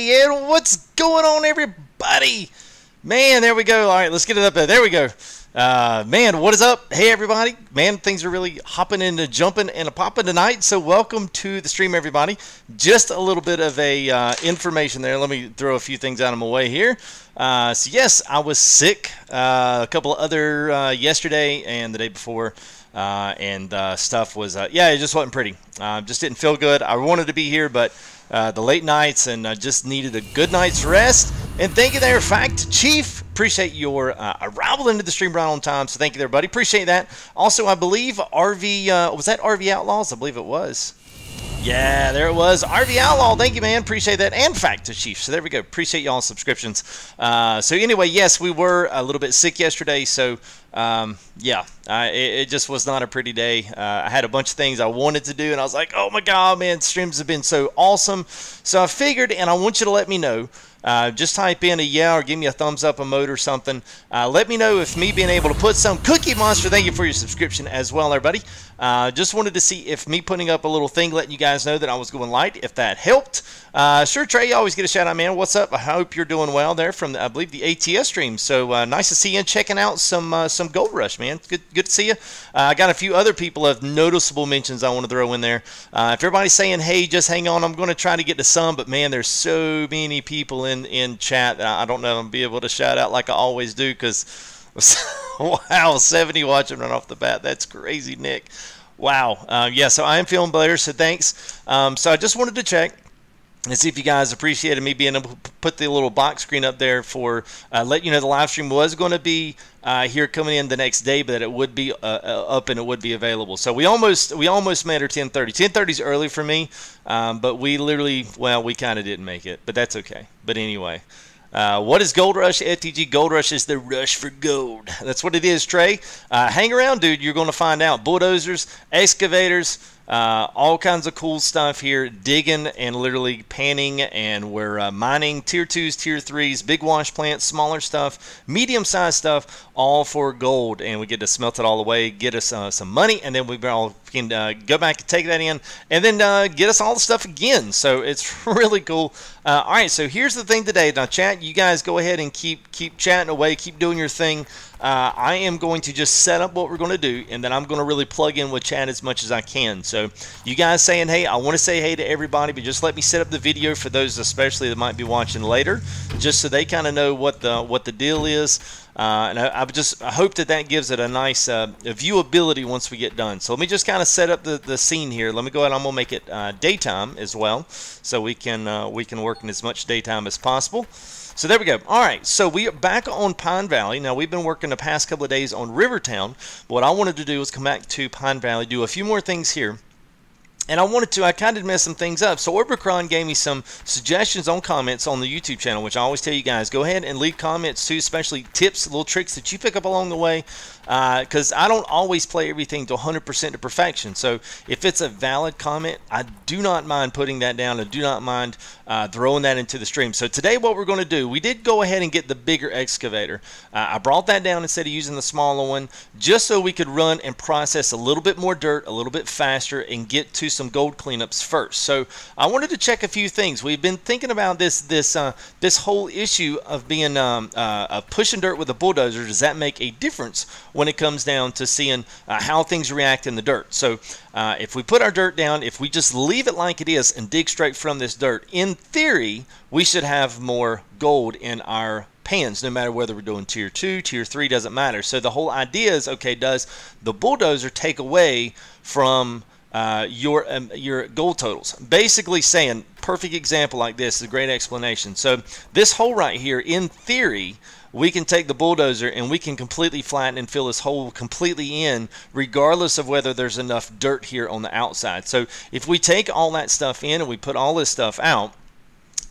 Hey, and what's going on, everybody? Man, there we go. All right, let's get it up there. There we go. Man, what is up? Hey, everybody. Man, things are really hopping and jumping and popping tonight. So welcome to the stream, everybody. Just a little bit of a information there. Let me throw a few things out of my way here. So yes, I was sick a couple of other yesterday and the day before. Stuff was, yeah, it just wasn't pretty. Just didn't feel good. I wanted to be here, but the late nights and just needed a good night's rest. And thank you there, Fact Chief. Appreciate your arrival into the stream right on time. So thank you there, buddy. Appreciate that. Also, I believe RV, was that RV Outlaws? I believe it was. Yeah, there it was. RV Outlaw, thank you, man. Appreciate that. And Fact to Chief. So there we go. Appreciate y'all's subscriptions. So anyway, yes, we were a little bit sick yesterday. So yeah, it just was not a pretty day. I had a bunch of things I wanted to do, and I was like, oh my God, man, streams have been so awesome. So I figured, and I want you to let me know. Just type in a yeah or give me a thumbs up emote or something. Let me know if me being able to put some Cookie Monster, thank you for your subscription as well, everybody. Just wanted to see if me putting up a little thing letting you guys know that I was going light, if that helped. Sure, Trey, you always get a shout out, man. What's up? I hope you're doing well there from, I believe, the ATS stream. So nice to see you and checking out some Gold Rush, man. Good to see you. I got a few other people of noticeable mentions I want to throw in there. If everybody's saying, hey, just hang on, I'm going to try to get to some, but man, there's so many people in chat that I don't know if I'm going to be able to shout out like I always do because, wow, 70 watching right off the bat. That's crazy, Nick. Wow. Yeah, so I am feeling better, so thanks. So I just wanted to check and see if you guys appreciated me being able to put the little box screen up there for let you know the live stream was going to be here coming in the next day, but that it would be up and it would be available. So we almost made our 10:30. 10:30 is early for me, but we literally, well, we kind of didn't make it, but that's okay. But anyway. What is Gold Rush? FTG Gold Rush is the rush for gold. That's what it is, Trey. Hang around, dude. You're going to find out. Bulldozers, excavators, all kinds of cool stuff here. Digging and literally panning, and we're mining tier 2s, tier 3s, big wash plants, smaller stuff, medium-sized stuff, all for gold. And we get to smelt it all away, get us some money, and then we all can go back and take that in, and then get us all the stuff again. So it's really cool. All right, so here's the thing today. Now, chat, you guys go ahead and keep chatting away, keep doing your thing. I am going to just set up what we're going to do, and then I'm going to really plug in with chat as much as I can. So you guys saying, hey, I want to say hey to everybody, but just let me set up the video for those especially that might be watching later, just so they kind of know what the deal is. And I hope that gives it a nice viewability once we get done. So let me just kind of set up the scene here. Let me go ahead. I'm gonna make it daytime as well, so we can work in as much daytime as possible. So there we go. All right, so we are back on Pine Valley. Now, we've been working the past couple of days on Rivertown. What I wanted to do was come back to Pine Valley, do a few more things here. And I kind of messed some things up. So Orbicron gave me some suggestions on comments on the YouTube channel, which I always tell you guys, go ahead and leave comments too, especially tips, little tricks that you pick up along the way, because I don't always play everything to 100% to perfection. So if it's a valid comment, I do not mind putting that down and do not mind throwing that into the stream. So today what we're going to do, we did go ahead and get the bigger excavator. I brought that down instead of using the smaller one, just so we could run and process a little bit more dirt a little bit faster and get to some gold cleanups first. So I wanted to check a few things. We've been thinking about this whole issue of being pushing dirt with a bulldozer. Does that make a difference when it comes down to seeing how things react in the dirt? So if we put our dirt down, if we just leave it like it is and dig straight from this dirt, in theory we should have more gold in our pans, no matter whether we're doing tier 2, tier 3, doesn't matter. So the whole idea is, okay, does the bulldozer take away from your gold totals? Basically saying, perfect example like this is a great explanation. So this hole right here, in theory, we can take the bulldozer and we can completely flatten and fill this hole completely in, regardless of whether there's enough dirt here on the outside. So if we take all that stuff in and we put all this stuff out,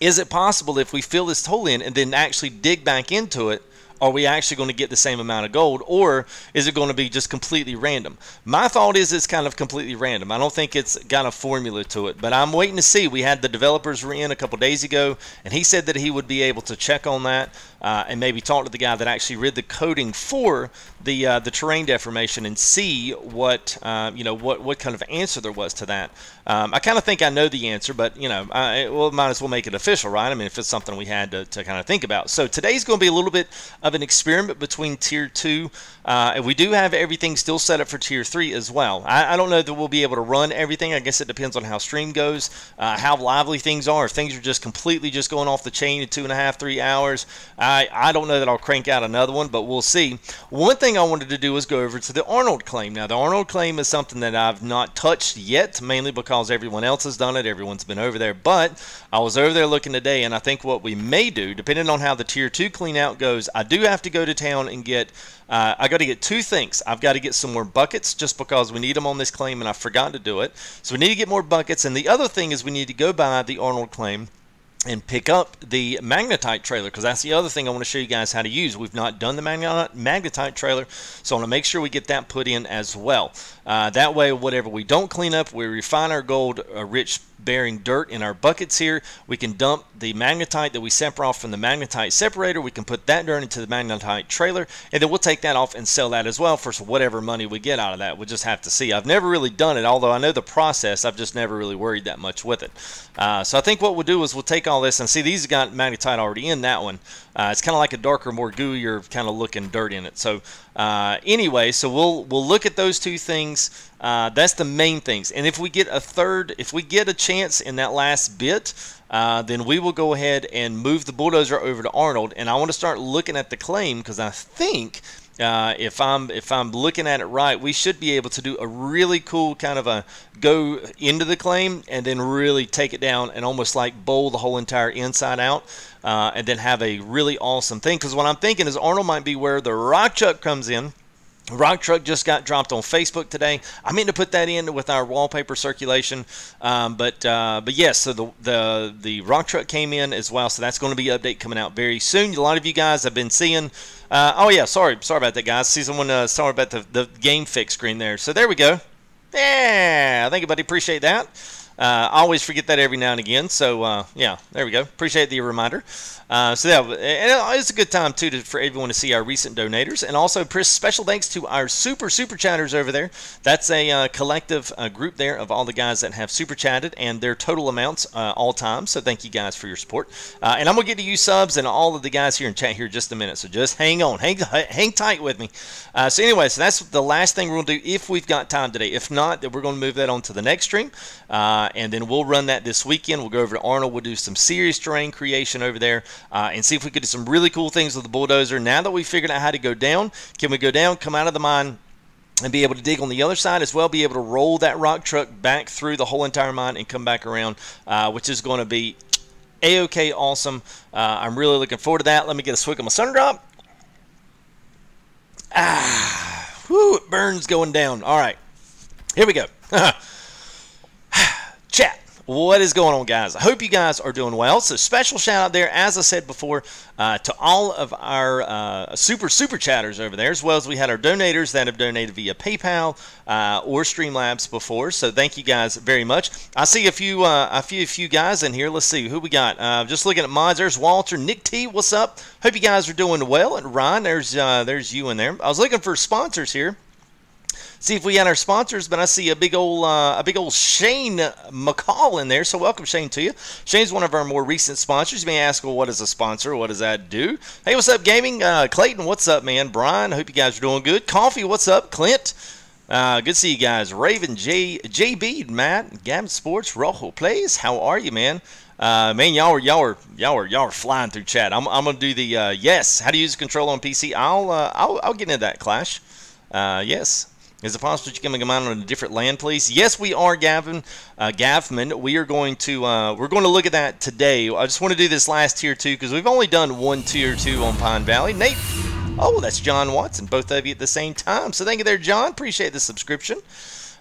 is it possible if we fill this hole in and then actually dig back into it, are we actually going to get the same amount of gold, or is it going to be just completely random? My thought is it's kind of completely random. I don't think it's got a formula to it, but I'm waiting to see. We had the developers in a couple days ago, and he said that he would be able to check on that and maybe talk to the guy that actually read the coding for the terrain deformation and see what what kind of answer there was to that. I kind of think I know the answer, but well, might as well make it official, right? I mean, if it's something we had to kind of think about. So today's going to be a little bit of an experiment between Tier 2, and we do have everything still set up for Tier 3 as well. I don't know that we'll be able to run everything. I guess it depends on how stream goes, how lively things are. If things are just completely just going off the chain in 2.5, 3 hours, I don't know that I'll crank out another one, but we'll see. One thing I wanted to do is go over to the Arnold claim. Now, the Arnold claim is something that I've not touched yet, mainly because everyone else has done it. Everyone's been over there, but I was over there looking today, and I think what we may do, depending on how the Tier 2 clean out goes, I do have to go to town and get I got to get two things. I've got to get some more buckets just because we need them on this claim, and I forgot to do it. So we need to get more buckets, and the other thing is we need to go by the Arnold claim and pick up the magnetite trailer, because that's the other thing I want to show you guys how to use. We've not done the magnetite trailer, so I want to make sure we get that put in as well. That way, whatever we don't clean up, we refine our gold rich bearing dirt in our buckets here. We can dump the magnetite that we separate off from the magnetite separator. We can put that dirt into the magnetite trailer, and then we'll take that off and sell that as well for whatever money we get out of that. We'll just have to see. I've never really done it, although I know the process. I've just never really worried that much with it. So I think what we'll do is we'll take all this, and see, these have got magnetite already in that one. It's kind of like a darker, more gooier kind of looking dirt in it. So anyway, so we'll look at those two things. That's the main things. And if we get if we get a chance in that last bit, then we will go ahead and move the bulldozer over to Arnold. And I want to start looking at the claim, because I think if I'm looking at it right, we should be able to do a really cool kind of a go into the claim and then really take it down and almost like bowl the whole entire inside out, and then have a really awesome thing. Because what I'm thinking is Arnold might be where the rock truck comes in. Rock truck just got dropped on Facebook today. I meant to put that in with our wallpaper circulation, but yes, so the rock truck came in as well, so that's going to be an update coming out very soon. A lot of you guys have been seeing. Oh yeah, sorry about that, guys. See someone sorry about the game fix screen there. So there we go. Yeah, thank you, buddy. Appreciate that. I always forget that every now and again. So yeah, there we go. Appreciate the reminder. So yeah, and it's a good time too for everyone to see our recent donators, and also special thanks to our super chatters over there. That's a collective group there of all the guys that have super chatted and their total amounts all time. So thank you guys for your support. And I'm gonna get to you subs and all of the guys here in chat here in just a minute. So just hang on, hang tight with me. So anyway, so that's the last thing we're gonna do if we've got time today. If not, then we're gonna move that on to the next stream, and then we'll run that this weekend. We'll go over to Arnold. We'll do some serious terrain creation over there. And see if we could do some really cool things with the bulldozer. Now that we've figured out how to go down, can we go down, come out of the mine, and be able to dig on the other side as well, be able to roll that rock truck back through the whole entire mine and come back around, which is going to be A-OK awesome. I'm really looking forward to that. Let me get a swig of my sun drop. Whoo, it burns going down. All right, here we go. Chat. What is going on, guys? I hope you guys are doing well. So special shout out there, as I said before, to all of our super chatters over there, as well as we had our donators that have donated via PayPal or Streamlabs before. So thank you guys very much. I see a few guys in here. Let's see who we got. Just looking at mods. There's Walter, Nick T. What's up? Hope you guys are doing well. And Ryan, there's you in there. I was looking for sponsors here. See if we had our sponsors, but I see a big old Shane McCall in there. So welcome, Shane, to you. Shane's one of our more recent sponsors. You may ask, well, what is a sponsor? What does that do? Hey, what's up, gaming? Clayton, what's up, man? Brian, I hope you guys are doing good. Coffee, what's up? Clint, good to see you guys. Raven, JB, Matt, Gavin Sports, Rojo Plays. How are you, man? Man, y'all are flying through chat. I'm gonna do the yes. How to use the controller on PC? I'll get into that, Clash. Yes. Is it possible you can mine on a different land, please? Yes, we are, Gavin. Gavman. We are going to we're going to look at that today. I just want to do this last tier 2 because we've only done one tier 2 on Pine Valley. Nate. Oh, that's John Watson. Both of you at the same time. So thank you there, John. Appreciate the subscription.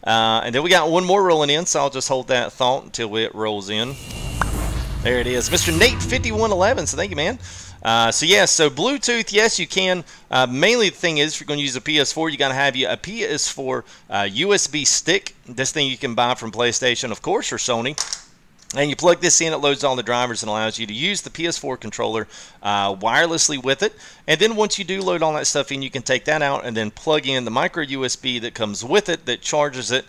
And then we got one more rolling in, so I'll just hold that thought until it rolls in. There it is, Mr. Nate 5111. So thank you, man. So yes, so Bluetooth, yes, you can. Mainly the thing is, if you're going to use a PS4, you got to have a PS4 USB stick. This thing you can buy from PlayStation, of course, or Sony. And you plug this in, it loads all the drivers and allows you to use the PS4 controller wirelessly with it. And then once you do load all that stuff in, you can take that out and then plug in the micro USB that comes with it that charges it.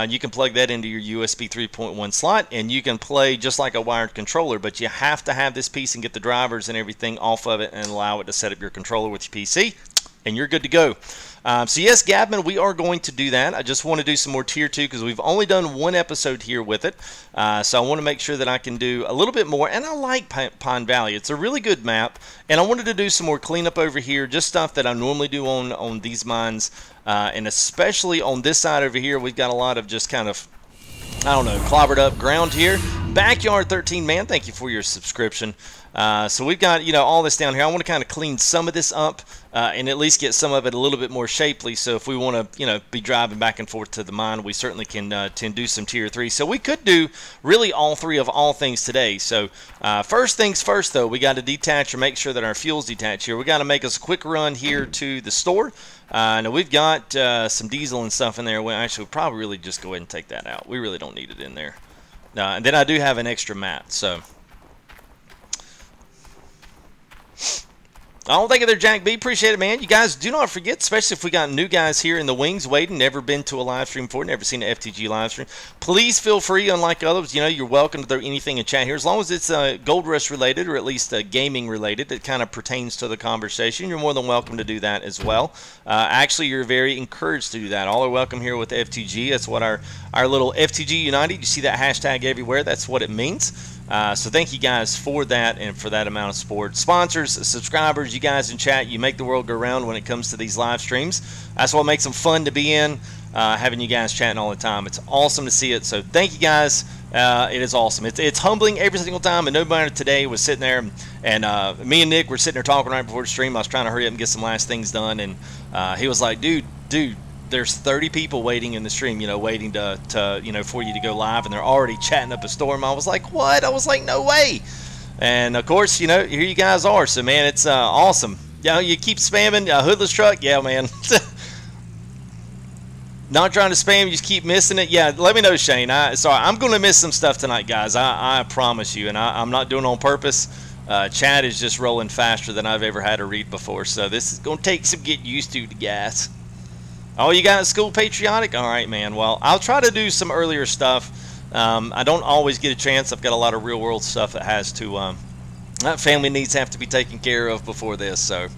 You can plug that into your USB 3.1 slot, and you can play just like a wired controller, but you have to have this piece and get the drivers and everything off of it and allow it to set up your controller with your PC, and you're good to go. So yes, Gabman, we are going to do that. I just want to do some more Tier 2 because we've only done one episode here with it. So I want to make sure that I can do a little bit more. And I like Pine Valley. It's a really good map. And I wanted to do some more cleanup over here, just stuff that I normally do on these mines. And especially on this side over here, we've got a lot of just kind of, I don't know, clobbered up ground here. Backyard 13, man, thank you for your subscription. So we've got, all this down here. I want to kind of clean some of this up and at least get some of it a little bit more shapely. So if we want to, be driving back and forth to the mine, we certainly can do some Tier 3. So we could do really all three of all things today. So first things first, though, we got to detach or make sure that our fuel's detached here. We got to make us a quick run here to the store. Now we've got some diesel and stuff in there. Well, actually, we'll probably really just go ahead and take that out. We really don't need it in there. And then I do have an extra mat, so I don't think of their Jack B. Appreciate it, man. You guys do not forget, especially if we got new guys here in the wings waiting, never been to a live stream before, never seen an FTG live stream. Please feel free, unlike others, you're welcome to throw anything in chat here. As long as it's Gold Rush related or at least gaming related that kind of pertains to the conversation, you're more than welcome to do that as well. Actually, you're very encouraged to do that. All are welcome here with FTG. That's what our little FTGUNITED, you see that hashtag everywhere. That's what it means. So thank you guys for that and for that amount of support. Sponsors, subscribers, you guys in chat, you make the world go round when it comes to these live streams. That's what makes them fun to be in, having you guys chatting all the time. It's awesome to see it, so thank you guys. It is awesome. It's humbling every single time, and nobody today was sitting there, and me and Nick were sitting there talking right before the stream. I was trying to hurry up and get some last things done, and he was like, dude, there's 30 people waiting in the stream, waiting to for you to go live, and they're already chatting up a storm. I was like, what? I was like, no way. And of course, here you guys are. So man, it's awesome. You keep spamming hoodless truck. Yeah, man. Not trying to spam, you just keep missing it. Yeah, let me know, Shane. Sorry, I'm going to miss some stuff tonight, guys. I promise you, and I'm not doing it on purpose. Chat is just rolling faster than I've ever had to read before, so this is going to take some getting used to, guys. Oh, you got school patriotic? All right, man. Well, I'll try to do some earlier stuff. I don't always get a chance. I've got a lot of real-world stuff that has to, family needs have to be taken care of before this. So,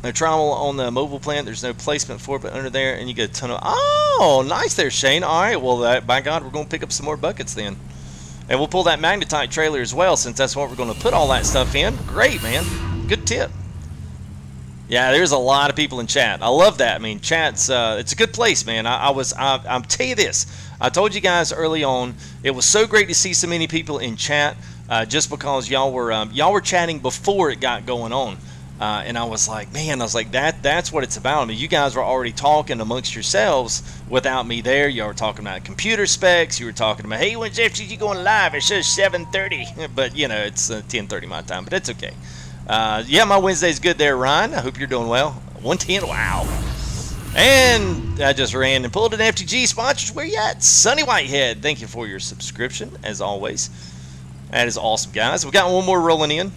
no travel on the mobile plant. There's no placement for it, but under there, and you get a ton of. Oh, nice there, Shane. All right. Well, by God, we're going to pick up some more buckets then, and we'll pull that magnetite trailer as well, since that's what we're going to put all that stuff in. Great, man. Good tip. Yeah, there's a lot of people in chat. I love that. I mean, chat's it's a good place, man. I'll tell you this. I told you guys early on, it was so great to see so many people in chat, just because y'all were chatting before it got going on, and I was like, man, that's what it's about. I mean, you guys were already talking amongst yourselves without me there. Y'all were talking about computer specs. You were talking about, hey, when's FTG going live? It says 7:30, but it's 10:30 my time, but that's okay. Yeah, my Wednesday's good there, Ryan. I hope you're doing well. 110, wow. And I just ran and pulled an FTG sponsors. Where you at? Sunny Whitehead, thank you for your subscription, as always. That is awesome, guys. We got one more rolling in.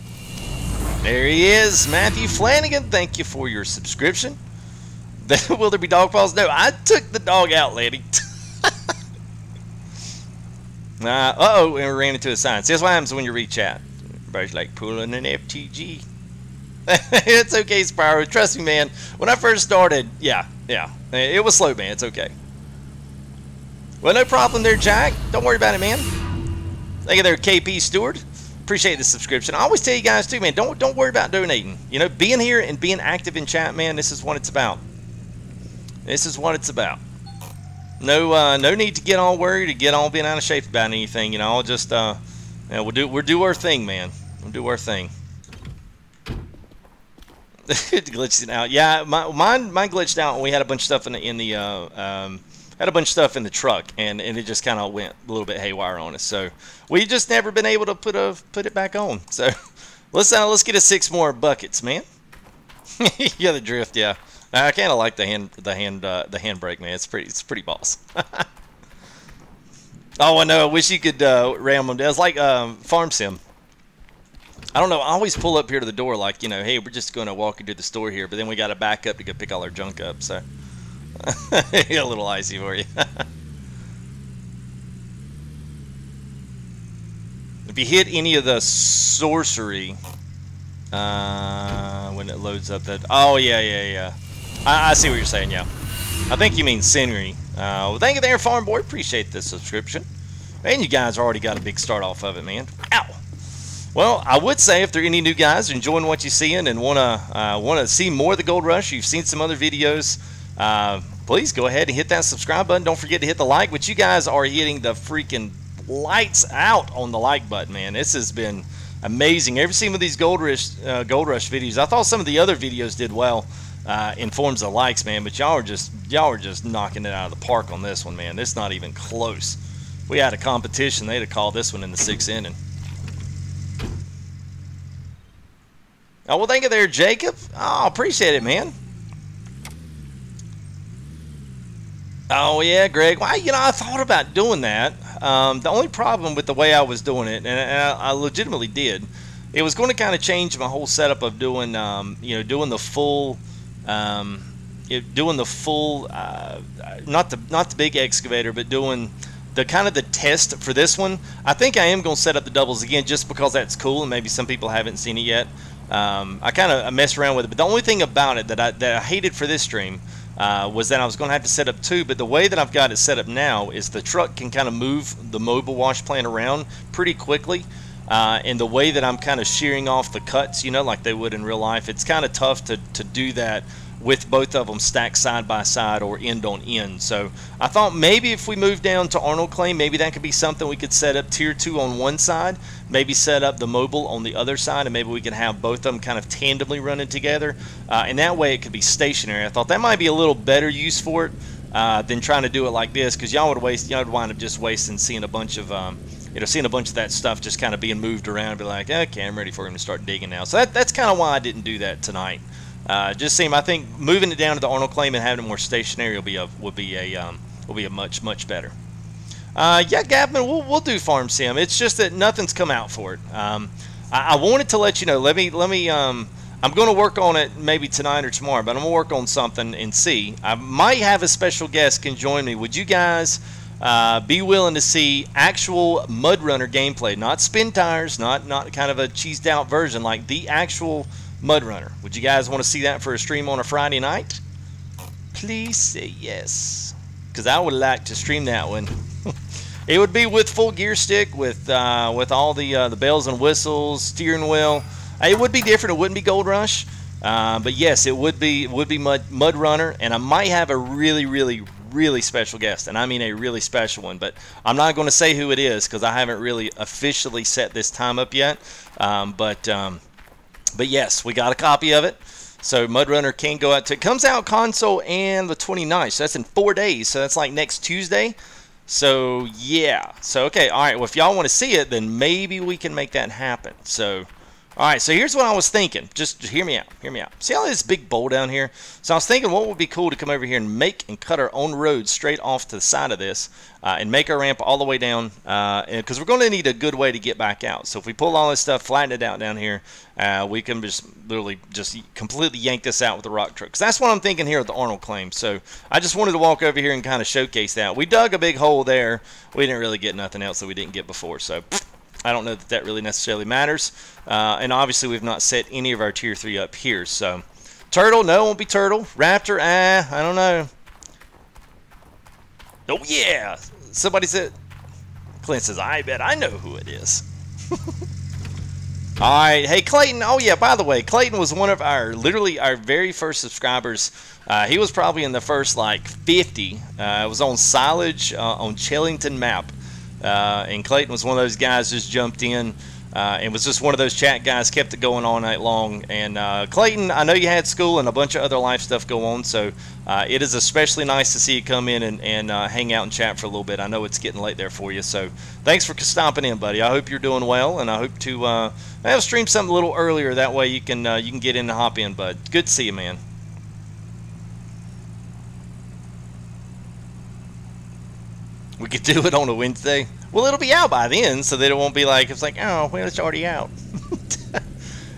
There he is, Matthew Flanagan. Thank you for your subscription. Will there be dog paws? No, I took the dog out, lady. Uh-oh, and we ran into a sign. See, that's what happens when you read chat. Everybody's like pulling an FTG. It's okay, Spyro. Trust me, man. When I first started, yeah, it was slow, man. It's okay. Well, no problem there, Jack. Don't worry about it, man. Thank you there, KP Stewart. Appreciate the subscription. I always tell you guys too, man. Don't worry about donating. Being here and being active in chat, man. This is what it's about. This is what it's about. No need to get all worried or get all being out of shape about anything. I'll just we'll do our thing, man. We'll do our thing. It glitched out. Yeah, mine glitched out when we had a bunch of stuff had a bunch of stuff in the truck, and it just kind of went a little bit haywire on us. So we just never been able to put it back on. So Let's get us 6 more buckets, man. Yeah, the drift. Yeah, I kind of like the handbrake, man. It's pretty boss. Oh, I know. I wish you could ram them down. It's like farm sim. I don't know. I always pull up here to the door like, you know, hey, we're just going to walk into the store here, but then we got to back up to go pick all our junk up. So a little icy for you. If you hit any of the sorcery when it loads up that, oh yeah, I see what you're saying. Yeah, I think you mean scenery. Well, thank you there, farm boy. Appreciate the subscription, and you guys already got a big start off of it, man. Ow. Well, I would say if there are any new guys enjoying what you're seeing and wanna see more of the Gold Rush, you've seen some other videos, please go ahead and hit that subscribe button. Don't forget to hit the like. But you guys are hitting the freaking lights out on the like button, man. This has been amazing. Every single of these Gold Rush videos, I thought some of the other videos did well in forms of likes, man, but y'all are just knocking it out of the park on this one, man. It's not even close. We had a competition. They'd have called this one in the 6th inning. Oh, well, thank you there, Jacob. Oh, appreciate it, man. Oh, yeah, Greg. Well, you know, I thought about doing that. The only problem with the way I was doing it, and I legitimately did, it was going to kind of change my whole setup of doing, you know, doing the full, not the big excavator, but doing the kind of the test for this one. I think I am going to set up the doubles again just because that's cool, and maybe some people haven't seen it yet. I kind of messed around with it, but the only thing about it that I hated for this stream was that I was going to have to set up 2, but the way that I've got it set up now is the truck can kind of move the mobile wash plant around pretty quickly, and the way that I'm kind of shearing off the cuts, you know, like they would in real life, it's kind of tough to do that with both of them stacked side by side or end on end. So I thought maybe if we move down to Arnold Claim, maybe that could be something we could set up tier 2 on one side, maybe set up the mobile on the other side, and maybe we can have both of them kind of tandemly running together, and that way it could be stationary. I thought that might be a little better use for it than trying to do it like this, because y'all would wind up just wasting seeing a bunch of seeing a bunch of that stuff just kind of being moved around and be like, okay, I'm ready for him to start digging now. So that's kind of why I didn't do that tonight. Just seemed, I think moving it down to the Arnold Claim and having it more stationary would be a much better. Yeah, Gavin, we'll do farm sim. It's just that nothing's come out for it. I wanted to let you know. Let me. I'm going to work on it maybe tonight or tomorrow, but I'm going to work on something and see. I might have a special guest can join me. Would you guys be willing to see actual Mud Runner gameplay, not spin tires, not kind of a cheesed out version, like the actual Mud Runner? Would you guys want to see that for a stream on a Friday night? Please say yes, because I would like to stream that one. It would be with full gear stick, with all the bells and whistles, steering wheel. It would be different. It wouldn't be Gold Rush, but yes, it would be Mud Runner, and I might have a really special guest, and I mean a really special one. But I'm not going to say who it is because I haven't really officially set this time up yet. But yes, we got a copy of it. So Mud Runner can go out to, it comes out console and the 29th. So that's in 4 days. So that's like next Tuesday. So yeah. So okay, all right. Well, if y'all want to see it, then maybe we can make that happen. So all right. So here's what I was thinking. Just hear me out. Hear me out. See all this big bowl down here? So I was thinking, what would be cool to come over here and make and cut our own road straight off to the side of this, and make our ramp all the way down, because we're going to need a good way to get back out. So if we pull all this stuff, flatten it out down here, we can just literally just completely yank this out with the rock truck. 'Cause that's what I'm thinking here at the Arnold Claim. So I just wanted to walk over here and kind of showcase that. We dug a big hole there. We didn't really get nothing else that we didn't get before. So I don't know that really necessarily matters. And obviously we've not set any of our tier 3 up here. So Turtle, no, it won't be Turtle. Raptor, I don't know. Oh yeah, somebody said, Clint says, I bet I know who it is. All right, hey Clayton. Oh yeah, by the way, Clayton was one of literally our very first subscribers. He was probably in the first like 50. It was on Silage on Chellington map, and Clayton was one of those guys just jumped in. It was just one of those chat guys, kept it going all night long. And Clayton, I know you had school and a bunch of other life stuff go on, so it is especially nice to see you come in and hang out and chat for a little bit. I know it's getting late there for you, so thanks for stopping in, buddy. I hope you're doing well, and I hope to I'll stream something a little earlier. That way you can get in and hop in, bud. Good to see you, man. We could do it on a Wednesday. Well, it'll be out by then, so that it won't be like, it's like, oh, well, it's already out.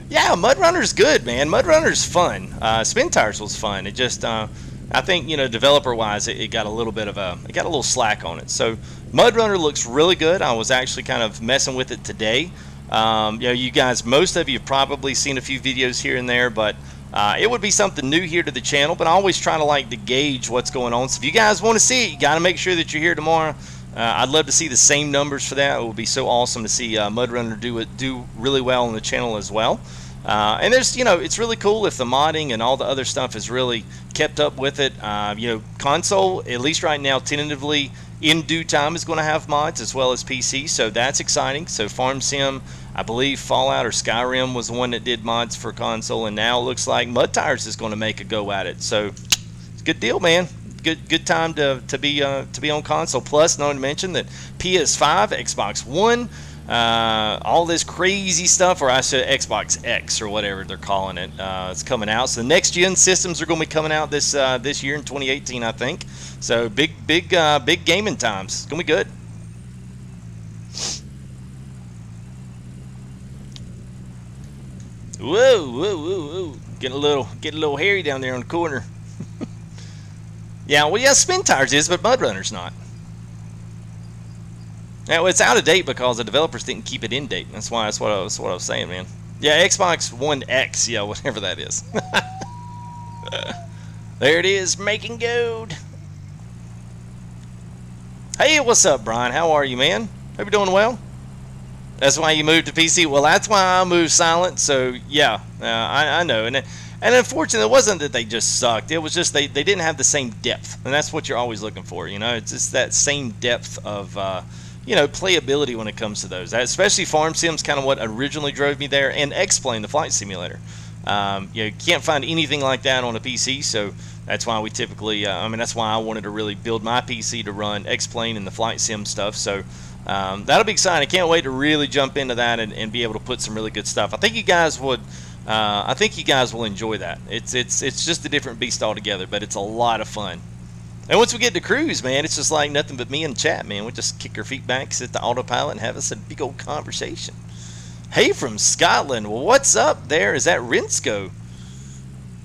Yeah, Mud Runner's good, man. Mud Runner's fun. Spin Tires was fun. It just, I think, you know, developer-wise, it got a little bit of it got a little slack on it. So Mud Runner looks really good. I was actually kind of messing with it today. You know, you guys, most of you have probably seen a few videos here and there, but it would be something new here to the channel, but I always try to like to gauge what's going on. So if you guys want to see it, you got to make sure that you're here tomorrow. I'd love to see the same numbers for that. It would be so awesome to see Mud Runner do really well on the channel as well. And there's, you know, it's really cool if the modding and all the other stuff is really kept up with it. You know, console, at least right now, tentatively in due time is going to have mods as well as PC, so that's exciting. So Farm Sim, I believe Fallout or Skyrim was the one that did mods for console, and now it looks like Mud Tires is going to make a go at it. So it's a good deal, man. Good time to be on console. Plus, not to mention that PS5, Xbox One, all this crazy stuff, or I said Xbox X or whatever they're calling it, it's coming out. So the next gen systems are going to be coming out this year in 2018, I think. So big gaming times. It's going to be good. Whoa, whoa, whoa, whoa! Getting a little hairy down there on the corner. Yeah, well, yeah, Spin Tires is, but Mud Runner's not. Now it's out of date because the developers didn't keep it in date. That's what I was saying, man. Yeah, Xbox One X, yeah, whatever that is. There it is, making gold. Hey, what's up, Brian? How are you, man? Hope you're doing well. That's why you moved to PC. Well, that's why I moved silent. So yeah, I know. And unfortunately, it wasn't that they just sucked. It was just they didn't have the same depth, and that's what you're always looking for. You know, it's just that same depth of you know, playability when it comes to those. Especially Farm Sim's kind of what originally drove me there, and X-Plane, the flight simulator. You can't find anything like that on a PC, so that's why we typically. I mean, that's why I wanted to really build my PC to run X-Plane and the flight sim stuff. So that'll be exciting. I can't wait to really jump into that and be able to put some really good stuff. I think you guys would. I think you guys will enjoy that. It's just a different beast altogether, but it's a lot of fun. And once we get to cruise, man, it's just like nothing but me and chat, man. We just kick our feet back, sit the autopilot, and have us a big old conversation. Hey, from Scotland. Well, what's up there? Is that Rinsko?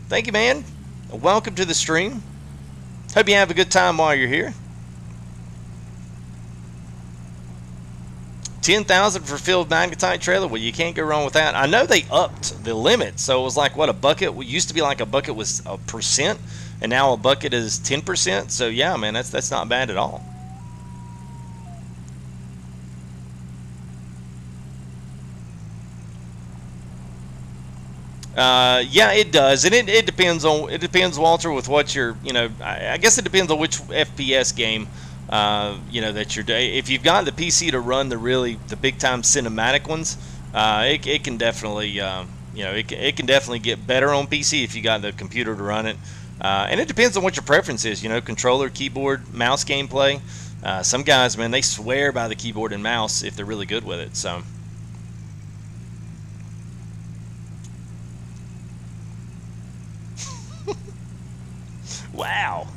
Thank you, man. Welcome to the stream. Hope you have a good time while you're here. 10,000 for filled magnetite trailer. Well, you can't go wrong with that. I know they upped the limit, so it was like what, a bucket? It used to be like a bucket was a percent, and now a bucket is 10%. So yeah, man, that's not bad at all. Yeah, it does, and it depends on Walter, with what you're, you know, I guess it depends on which FPS game. You know, that you're. If you've got the PC to run the big time cinematic ones, it can definitely, you know, it can definitely get better on PC if you got the computer to run it. And it depends on what your preference is. You know, controller, keyboard, mouse gameplay. Some guys, man, they swear by the keyboard and mouse if they're really good with it. So. Wow.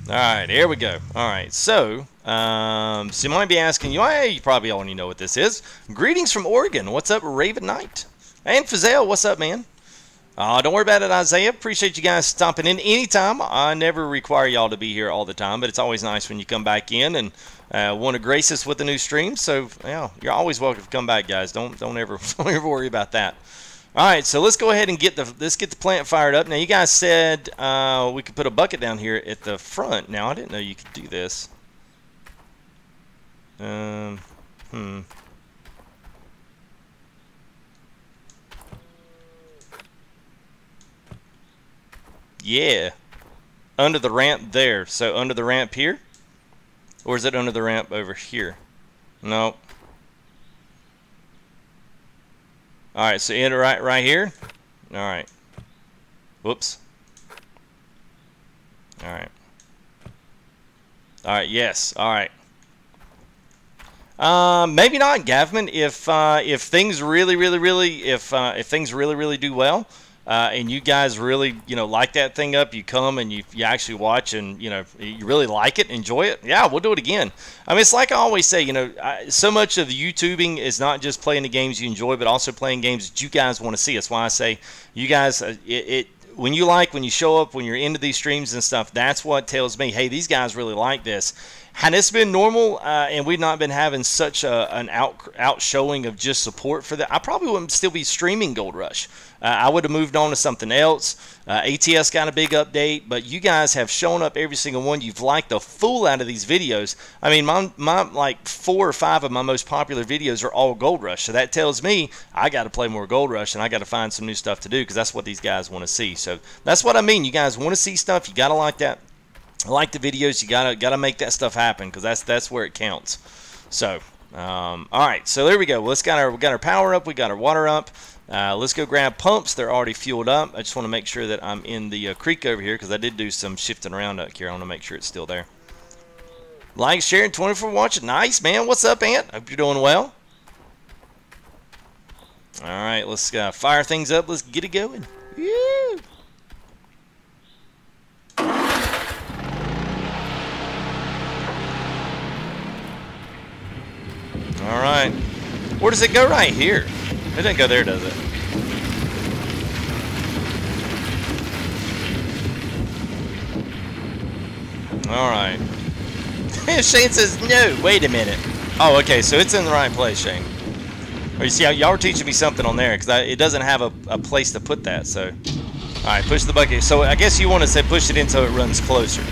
Alright, here we go. Alright, so you might be asking, you probably already know what this is. Greetings from Oregon. What's up, Raven Knight? And Fazale, what's up, man? Don't worry about it, Isaiah. Appreciate you guys stopping in anytime. I never require y'all to be here all the time, but it's always nice when you come back in and want to grace us with a new stream. So, yeah, you're always welcome to come back, guys. Don't ever worry about that. All right, so let's go ahead and get the plant fired up. Now, you guys said we could put a bucket down here at the front. Now, I didn't know you could do this. Yeah, under the ramp there. So under the ramp here, or is it under the ramp over here? No. All right, so enter right here. All right. Whoops. All right. All right. Yes. All right. Maybe not, Gavman. If things really do well, and you guys really like that thing up, you come and you actually watch and you really like it, enjoy it. Yeah, we'll do it again. I mean, it's like I always say, so much of YouTubing is not just playing the games you enjoy, but also playing games that you guys want to see. That's why I say you guys when you show up, when you're into these streams and stuff, that's what tells me, hey, these guys really like this. Had this been normal and we'd not been having such an outshowing of just support for that, I probably wouldn't still be streaming Gold Rush. I would have moved on to something else. ATS got a big update, but you guys have shown up every single one. You've liked the fool out of these videos. I mean, my like 4 or 5 of my most popular videos are all Gold Rush, so that tells me I got to play more Gold Rush and I got to find some new stuff to do because that's what these guys want to see. So that's what I mean. You guys want to see stuff, you got to like that. Like the videos, you gotta make that stuff happen because that's where it counts. So, all right, so there we go. We got our power up, we got our water up. Let's go grab pumps. They're already fueled up. I just want to make sure that I'm in the creek over here because I did do some shifting around up here. I want to make sure it's still there. Like, share, and 20 for watching. Nice, man. What's up, Ant? Hope you're doing well. All right, let's fire things up. Let's get it going. Woo! All right. Where does it go? Right here. It didn't go there, does it? All right. Shane says, no, wait a minute. Oh, okay, so it's in the right place, Shane. Or you see, y'all were teaching me something on there, because it doesn't have a place to put that, so. All right, push the bucket. So I guess you want to say push it in so it runs closer.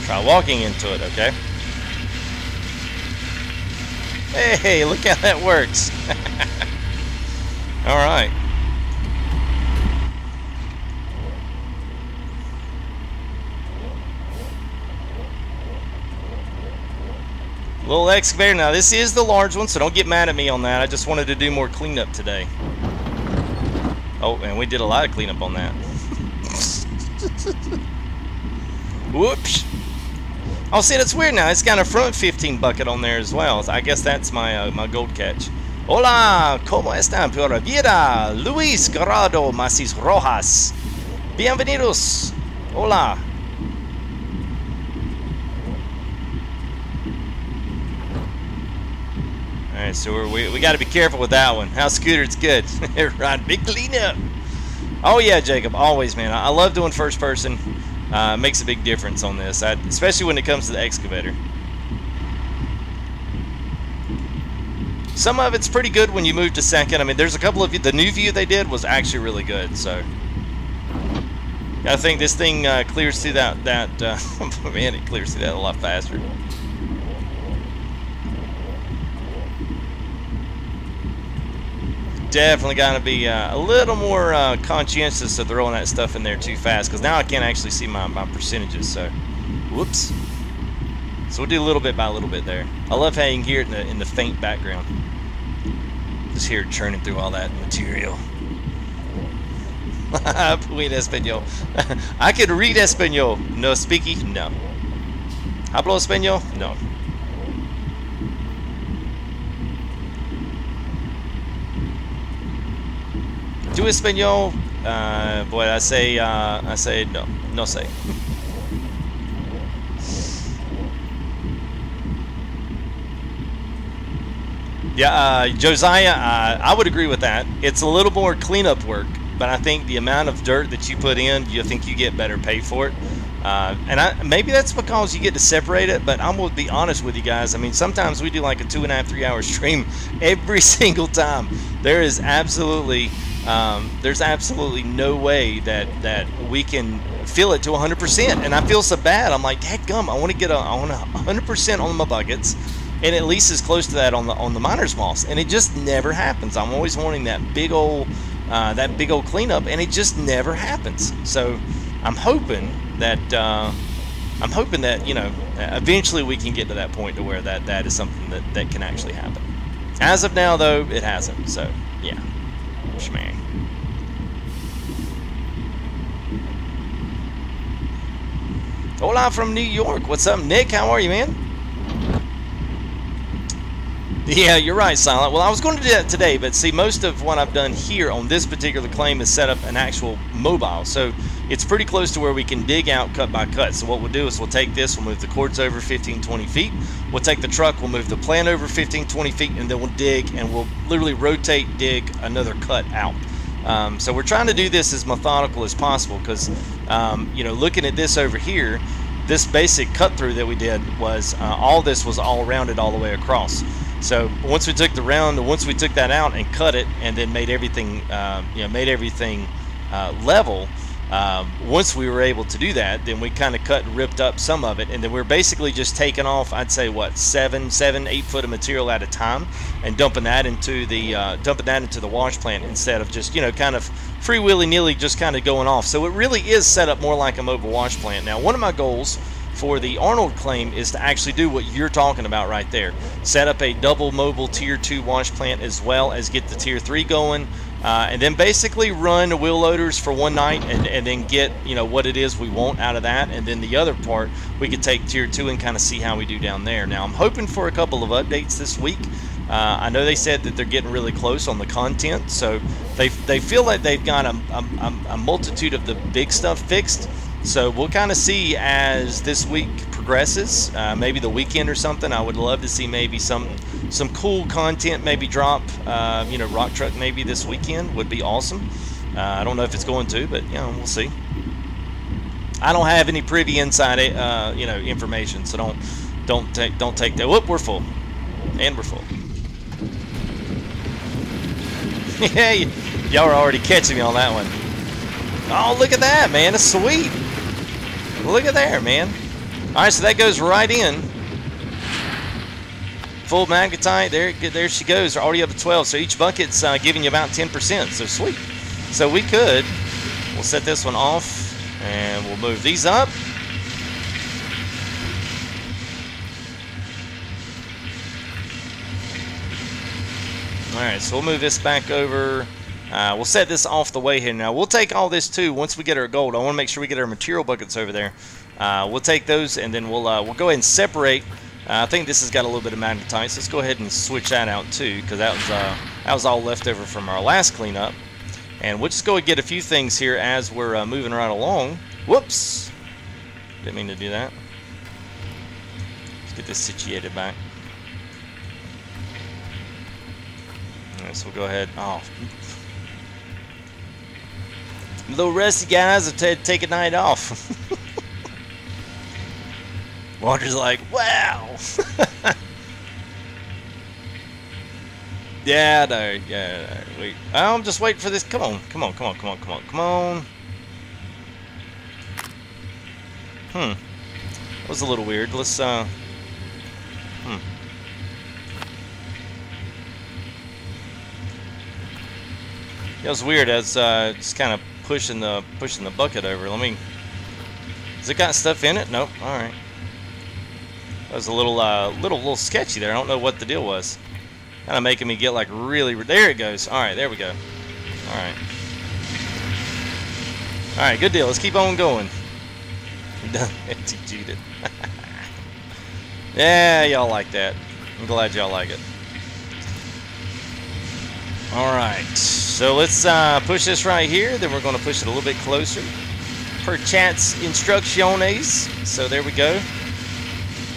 Try walking into it, okay? Hey, look how that works. All right. Little excavator. Now, this is the large one, so don't get mad at me on that. I just wanted to do more cleanup today. Oh, and we did a lot of cleanup on that. Whoops. Oh, see, that's weird now. It's got a front 15 bucket on there as well. I guess that's my my gold catch. Hola, ¿cómo están? Pura vida. Luis Garado Macis Rojas. Bienvenidos. Hola. All right, so we got to be careful with that one. How Scooter, it's good. Right, big cleanup. Oh yeah, Jacob, always, man. I love doing first person. Makes a big difference on this, especially when it comes to the excavator. Some of it's pretty good when you move to second. I mean, there's a couple of the new view they did was actually really good. So I think this thing clears through that. Man, it clears through that a lot faster. Definitely got to be a little more conscientious of throwing that stuff in there too fast, because now I can't actually see my percentages. So, whoops. So we'll do a little bit by a little bit there. I love how you can hear it in the faint background. Just hear it churning through all that material. Puid Espanol. I could read Espanol. No speaky? No. Hablo Espanol? No. Do Espanol? Boy, I say no. No sé. Yeah, Josiah, I would agree with that. It's a little more cleanup work, but I think the amount of dirt that you put in, you think you get better pay for it. And maybe that's because you get to separate it, but I'm going to be honest with you guys. I mean, sometimes we do like a 2.5, 3 hour stream every single time. There's absolutely no way that we can fill it to 100%, and I feel so bad. I'm like, dadgum, I want to get 100% on my buckets, and at least as close to that on the miner's moss, and it just never happens. I'm always wanting that big old that big old cleanup, and it just never happens. So I'm hoping that you know, eventually we can get to that point to where that is something that can actually happen. As of now, though, it hasn't. So yeah, schmang. Hola from New York. What's up, Nick? How are you, man? Yeah, you're right, Silent. Well, I was going to do that today, but see, most of what I've done here on this particular claim is set up an actual mobile. So it's pretty close to where we can dig out cut by cut. So what we'll do is we'll take this, we'll move the cords over 15-20 feet. We'll take the truck, we'll move the plant over 15-20 feet, and then we'll dig, and we'll literally rotate, dig another cut out. So we're trying to do this as methodical as possible because, you know, looking at this over here, this basic cut through that we did was all this was all rounded all the way across. So once we took once we took that out and cut it, and then made everything, you know, made everything level. Once we were able to do that, then we kind of cut and ripped up some of it, and then we're basically just taking off, I'd say, what, 7-8 foot of material at a time, and dumping that into the wash plant instead of just, you know, kind of free willy-nilly just kind of going off. So it really is set up more like a mobile wash plant. Now, one of my goals for the Arnold claim is to actually do what you're talking about right there. Set up a double mobile tier 2 wash plant as well as get the tier 3 going, and then basically run the wheel loaders for one night and then get, you know, what it is we want out of that, and then the other part we could take tier 2 and kind of see how we do down there. Now I'm hoping for a couple of updates this week. I know they said that they're getting really close on the content, so they feel like they've got a multitude of the big stuff fixed. So we'll kind of see as this week progresses, maybe the weekend or something. I would love to see maybe some cool content maybe drop, you know, rock truck maybe this weekend would be awesome. I don't know if it's going to, but, you know, we'll see. I don't have any privy inside, you know, information, so don't take that. Whoop, we're full, and we're full. Yeah, y'all are already catching me on that one. Oh, look at that, man! It's sweet. Look at there, man. All right, so that goes right in. Full magnetite. There she goes. Already up to 12. So each bucket's giving you about 10%. So sweet. So we'll set this one off, and we'll move these up. All right, so we'll move this back over. We'll set this off the way here. Now we'll take all this too. Once we get our gold, I want to make sure we get our material buckets over there. We'll take those, and then we'll go ahead and separate. I think this has got a little bit of magnetite, so let's go ahead and switch that out too, because that was all left over from our last cleanup. And we'll just go and get a few things here as we're moving right along. Whoops! Didn't mean to do that. Let's get this situated back. All right, so we'll go ahead. Oh. A little rusty, guys. I've taken a night off. Walter's like, wow. Yeah, no, yeah, no, wait. I'm just waiting for this. Come on. That was a little weird. Let's It was weird as just kind of pushing the bucket over. Has it got stuff in it? Nope. All right. That was a little sketchy there. I don't know what the deal was. Kind of making me get like really. There it goes. All right, there we go. All right. All right, good deal. Let's keep on going. FTGUNITED. Yeah, y'all like that. I'm glad y'all like it. All right. So let's push this right here. Then we're going to push it a little bit closer. Per chat's instrucciones. So there we go.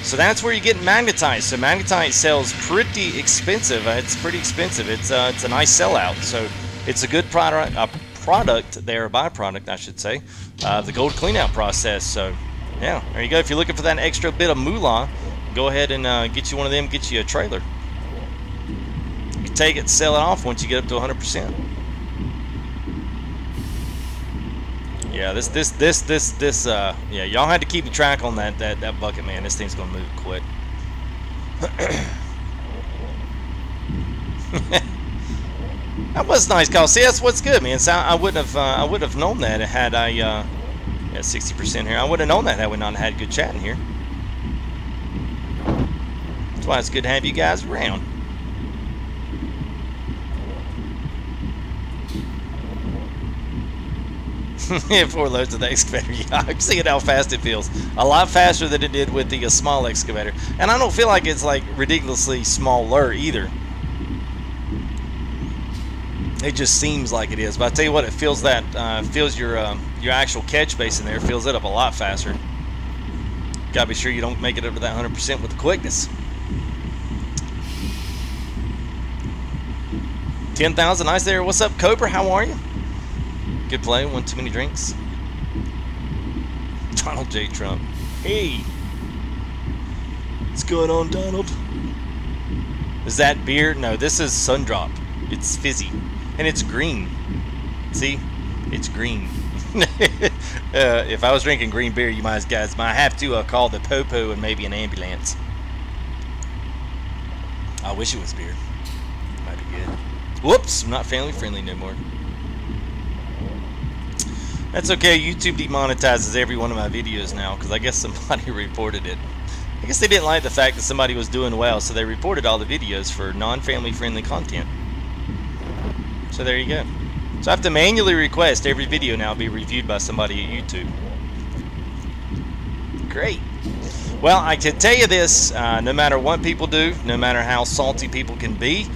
So that's where you get magnetite. So magnetite sells pretty expensive. It's pretty expensive. It's a nice sellout. So it's a good product there, a byproduct, I should say, the gold cleanout process. So yeah, there you go. If you're looking for that extra bit of moolah, go ahead and get you one of them. Get you a trailer. You can take it, sell it off once you get up to 100%. Yeah, yeah, y'all had to keep track on that bucket, man. This thing's gonna move quick. That was nice, Kyle. See, that's what's good, man. So I wouldn't have known that had I yeah, 60% here. I wouldn't have known that had we not had good chat in here. That's why it's good to have you guys around. Yeah, 4 loads of the excavator. Yeah, I'm seeing how fast it feels. A lot faster than it did with the small excavator. And I don't feel like it's like ridiculously smaller either. It just seems like it is. But I tell you what, it feels that feels your actual catch basin there, fills it up a lot faster. Gotta be sure you don't make it up to that 100% with the quickness. 10,000, nice there. What's up, Cobra? How are you? Good play. One too many drinks. Donald J. Trump. Hey. What's going on, Donald? Is that beer? No, this is Sundrop. It's fizzy. And it's green. See? It's green. If I was drinking green beer, you guys might have to call the Popo and maybe an ambulance. I wish it was beer. Might be good. Whoops, I'm not family friendly no more. That's okay. YouTube demonetizes every one of my videos now because I guess somebody reported it. I guess they didn't like the fact that somebody was doing well, so they reported all the videos for non-family friendly content. So there you go. So I have to manually request every video now be reviewed by somebody at YouTube. Great. Well, I can tell you this, no matter what people do, no matter how salty people can be,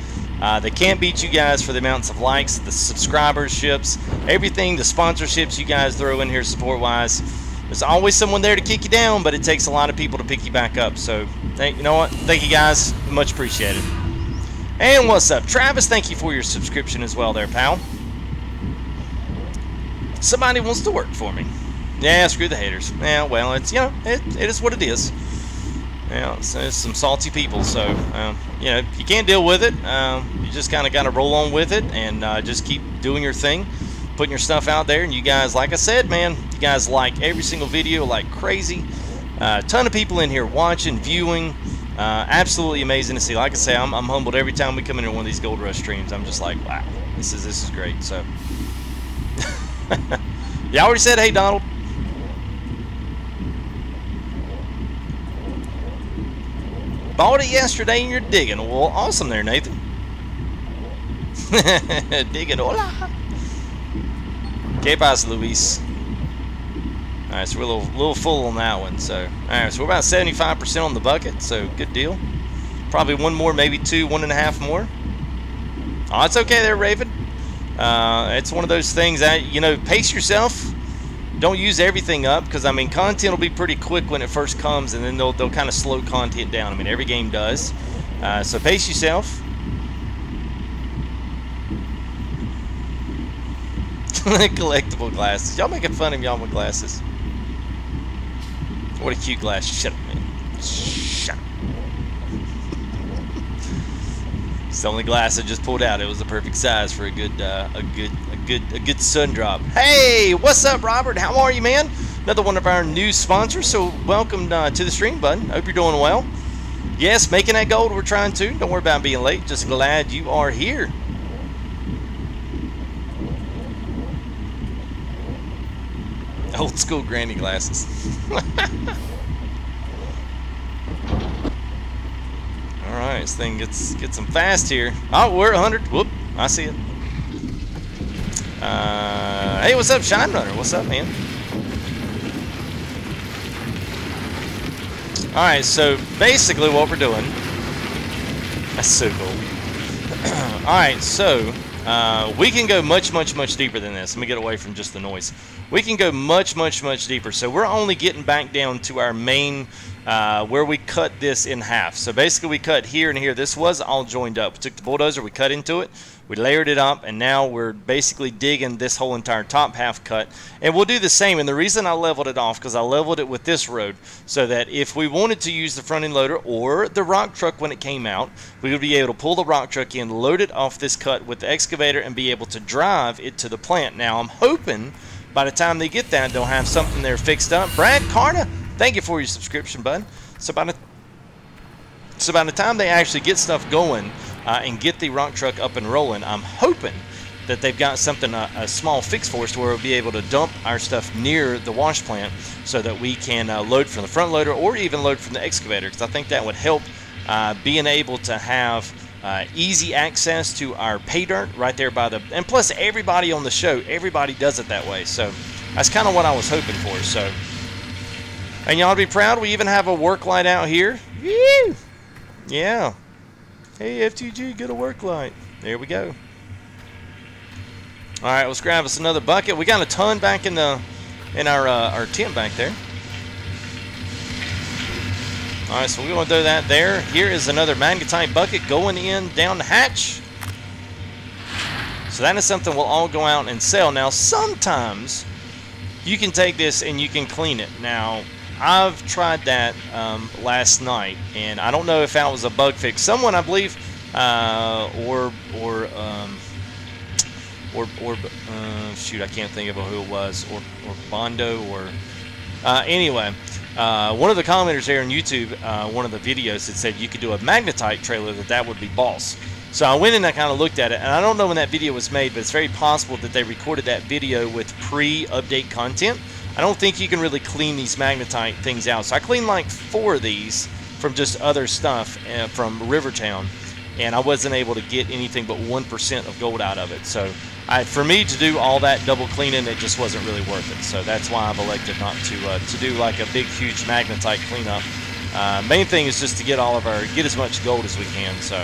they can't beat you guys for the amounts of likes, the subscriberships, everything, the sponsorships you guys throw in here support-wise. There's always someone there to kick you down, but it takes a lot of people to pick you back up. So, you know what? Thank you guys. Much appreciated. And what's up? Travis, thank you for your subscription as well there, pal. Somebody wants to work for me. Yeah, screw the haters. Yeah, well, it's, you know, it is what it is. Yeah, it's some salty people, so, you know, if you can't deal with it, you just kind of got to roll on with it and just keep doing your thing, putting your stuff out there. And you guys, like I said, man, you guys like every single video like crazy. A ton of people in here watching, viewing. Absolutely amazing to see. Like I say, I'm humbled every time we come into one of these Gold Rush streams. I'm just like, wow, this is great. So, you already said, hey, Donald. Bought it yesterday and you're digging. Well, awesome there, Nathan. Digging. Hola. Que pasa, Luis? Alright, so we're a little full on that one. So, alright, so we're about 75% on the bucket. So, good deal. Probably one more, maybe two, 1.5 more. Oh, it's okay there, Raven. It's one of those things that, you know, pace yourself. Don't use everything up, because I mean content will be pretty quick when it first comes, and then they'll kind of slow content down. I mean, every game does. So pace yourself. Collectible glasses. Y'all making fun of y'all with glasses. What a cute glass. Shut up, man. Shut up. It's the only glass I just pulled out. It was the perfect size for a good sun drop. Hey, what's up, Robert? How are you, man? Another one of our new sponsors. So welcome to the stream, bud. Hope you're doing well. Yes, making that gold. We're trying to. Don't worry about being late. Just glad you are here. Old school granny glasses. Alright, this thing gets some fast here. Oh, we're 100. Whoop, I see it. Hey, what's up, Shine Runner? What's up, man? Alright, so basically what we're doing. That's so cool. Alright, so we can go much deeper than this. Let me get away from just the noise. We can go much deeper. So we're only getting back down to our main where we cut this in half. So basically we cut here and here. This was all joined up. We took the bulldozer, we cut into it, we layered it up, and now we're basically digging this whole entire top half cut. And we'll do the same. And the reason I leveled it off, because I leveled it with this road, so that if we wanted to use the front end loader or the rock truck when it came out, we would be able to pull the rock truck in, load it off this cut with the excavator, and be able to drive it to the plant. Now I'm hoping by the time they get that, they'll have something there fixed up. Brad Carter, thank you for your subscription, bud. So by the time they actually get stuff going and get the rock truck up and rolling, I'm hoping that they've got something, a small fix for us to where we'll be able to dump our stuff near the wash plant so that we can load from the front loader or even load from the excavator, because I think that would help being able to have easy access to our pay dirt right there by the, and plus everybody on the show, everybody does it that way, so that's kind of what I was hoping for. So, and y'all be proud, we even have a work light out here. Woo! Yeah. Hey FTG, get a work light. There we go. All right, let's grab us another bucket. We got a ton back in our tent back there. All right, so we're going to do that there. Here is another magnetite bucket going in down the hatch. So that is something we'll all go out and sell. Now, sometimes you can take this and you can clean it. Now, I've tried that last night, and I don't know if that was a bug fix. Someone, I believe, shoot, I can't think of who it was, or Bondo, or anyway, one of the commenters there on YouTube, one of the videos, had said you could do a magnetite trailer, that would be boss. So I went and I kind of looked at it, and I don't know when that video was made, but it's very possible that they recorded that video with pre-update content. I don't think you can really clean these magnetite things out. So I cleaned like 4 of these from just other stuff from Rivertown, and I wasn't able to get anything but 1% of gold out of it. So for me to do all that double cleaning, it just wasn't really worth it. So that's why I've elected not to do like a big, huge magnetite cleanup. Main thing is just to get get as much gold as we can. So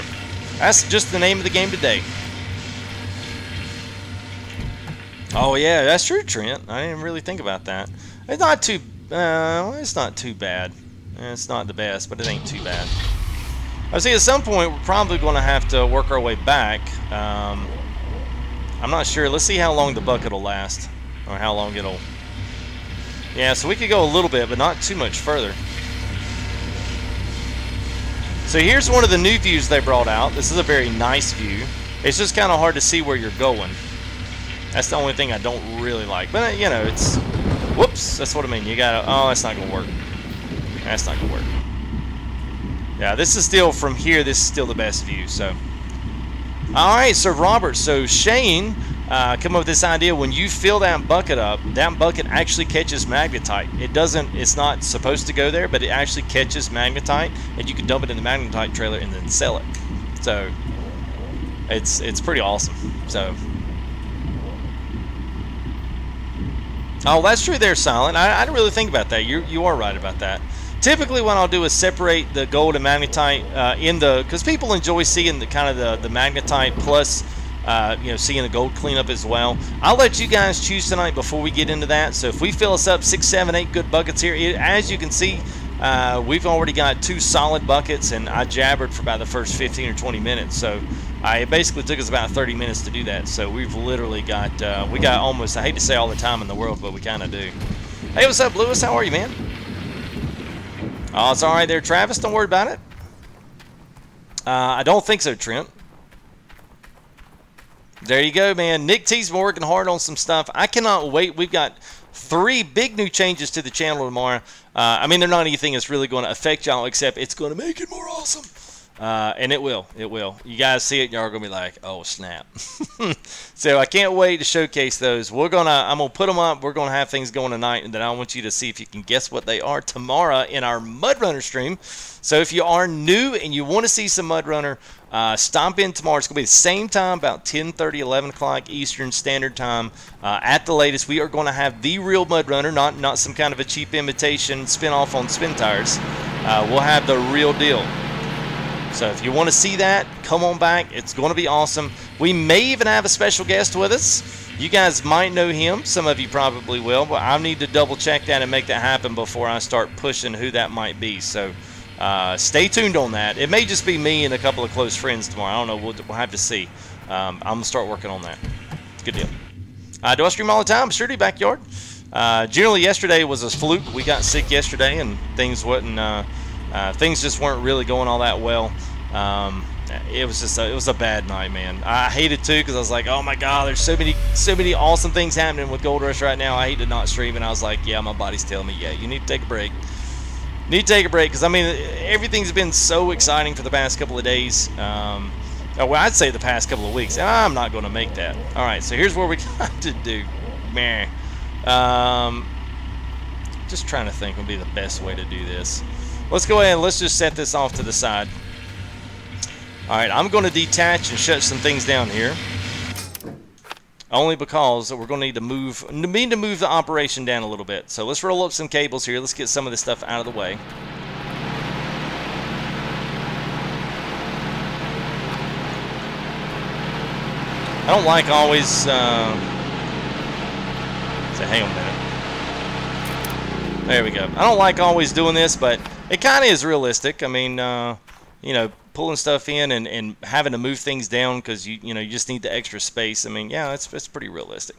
that's just the name of the game today. Oh yeah, that's true, Trent. I didn't really think about that. It's not too. It's not too bad. It's not the best, but it ain't too bad. I see. At some point, we're probably going to have to work our way back. I'm not sure. Let's see how long the bucket will last, or how long it'll. Yeah, so we could go a little bit, but not too much further. So here's one of the new views they brought out. This is a very nice view. It's just kind of hard to see where you're going. That's the only thing I don't really like. But, you know, it's... Whoops, that's what I mean. You gotta... Oh, that's not going to work. That's not going to work. Yeah, this is still, from here, this is still the best view, so... Alright, so Robert, so Shane come up with this idea. When you fill that bucket up, that bucket actually catches magnetite. It doesn't... It's not supposed to go there, but it actually catches magnetite, and you can dump it in the magnetite trailer and then sell it. So, it's pretty awesome. So... Oh, that's true there, Silent. I didn't really think about that. You are right about that. Typically, what I'll do is separate the gold and magnetite because people enjoy seeing the kind of the magnetite plus, you know, seeing the gold cleanup as well. I'll let you guys choose tonight before we get into that. So if we fill us up 6, 7, 8 good buckets here, as you can see, we've already got 2 solid buckets, and I jabbered for about the first 15 or 20 minutes. So it basically took us about 30 minutes to do that. So we've literally got, we got almost, I hate to say all the time in the world, but we kind of do. Hey, what's up, Lewis? How are you, man? Oh, it's all right there, Travis. Don't worry about it. I don't think so, Trent. There you go, man. Nick T's been working hard on some stuff. I cannot wait. We've got 3 big new changes to the channel tomorrow. I mean, they're not anything that's really going to affect y'all, except it's going to make it more awesome. And it will. It will. You guys see it, and y'all are going to be like, oh, snap. So I can't wait to showcase those. I'm going to put them up. We're going to have things going tonight, and then I want you to see if you can guess what they are tomorrow in our Mud Runner stream. So if you are new and you want to see some Mud Runner, stomp in tomorrow. It's going to be the same time, about 10:30, 11 o'clock Eastern Standard Time. At the latest, we are going to have the real Mud Runner, not some kind of a cheap imitation spin-off on spin tires. We'll have the real deal. So if you want to see that, come on back. It's going to be awesome. We may even have a special guest with us. You guys might know him. Some of you probably will, but I need to double check that and make that happen before I start pushing who that might be. So stay tuned on that. It may just be me and a couple of close friends tomorrow. I don't know. We'll have to see. I'm going to start working on that. Good deal. Do I stream all the time? Sure do, backyard. Generally, yesterday was a fluke. We got sick yesterday, and things just weren't really going all that well. It was a bad night, man. I hated too, because I was like, oh my god, there's so many awesome things happening with Gold Rush right now. I hate to not stream, and I was like, yeah, my body's telling me, yeah, you need to take a break. Need to take a break, because I mean, everything's been so exciting for the past couple of days. Oh, well, I'd say the past couple of weeks. I'm not going to make that. All right, so here's what we got to do. Man, just trying to think would be the best way to do this. Let's go ahead and let's just set this off to the side. All right, I'm going to detach and shut some things down here. Only because we're going to need to move the operation down a little bit. So let's roll up some cables here. Let's get some of this stuff out of the way. I don't like always. So hang on a minute. There we go. I don't like always doing this, but it kind of is realistic. I mean, you know, pulling stuff in and having to move things down because you just need the extra space. I mean, yeah, it's pretty realistic.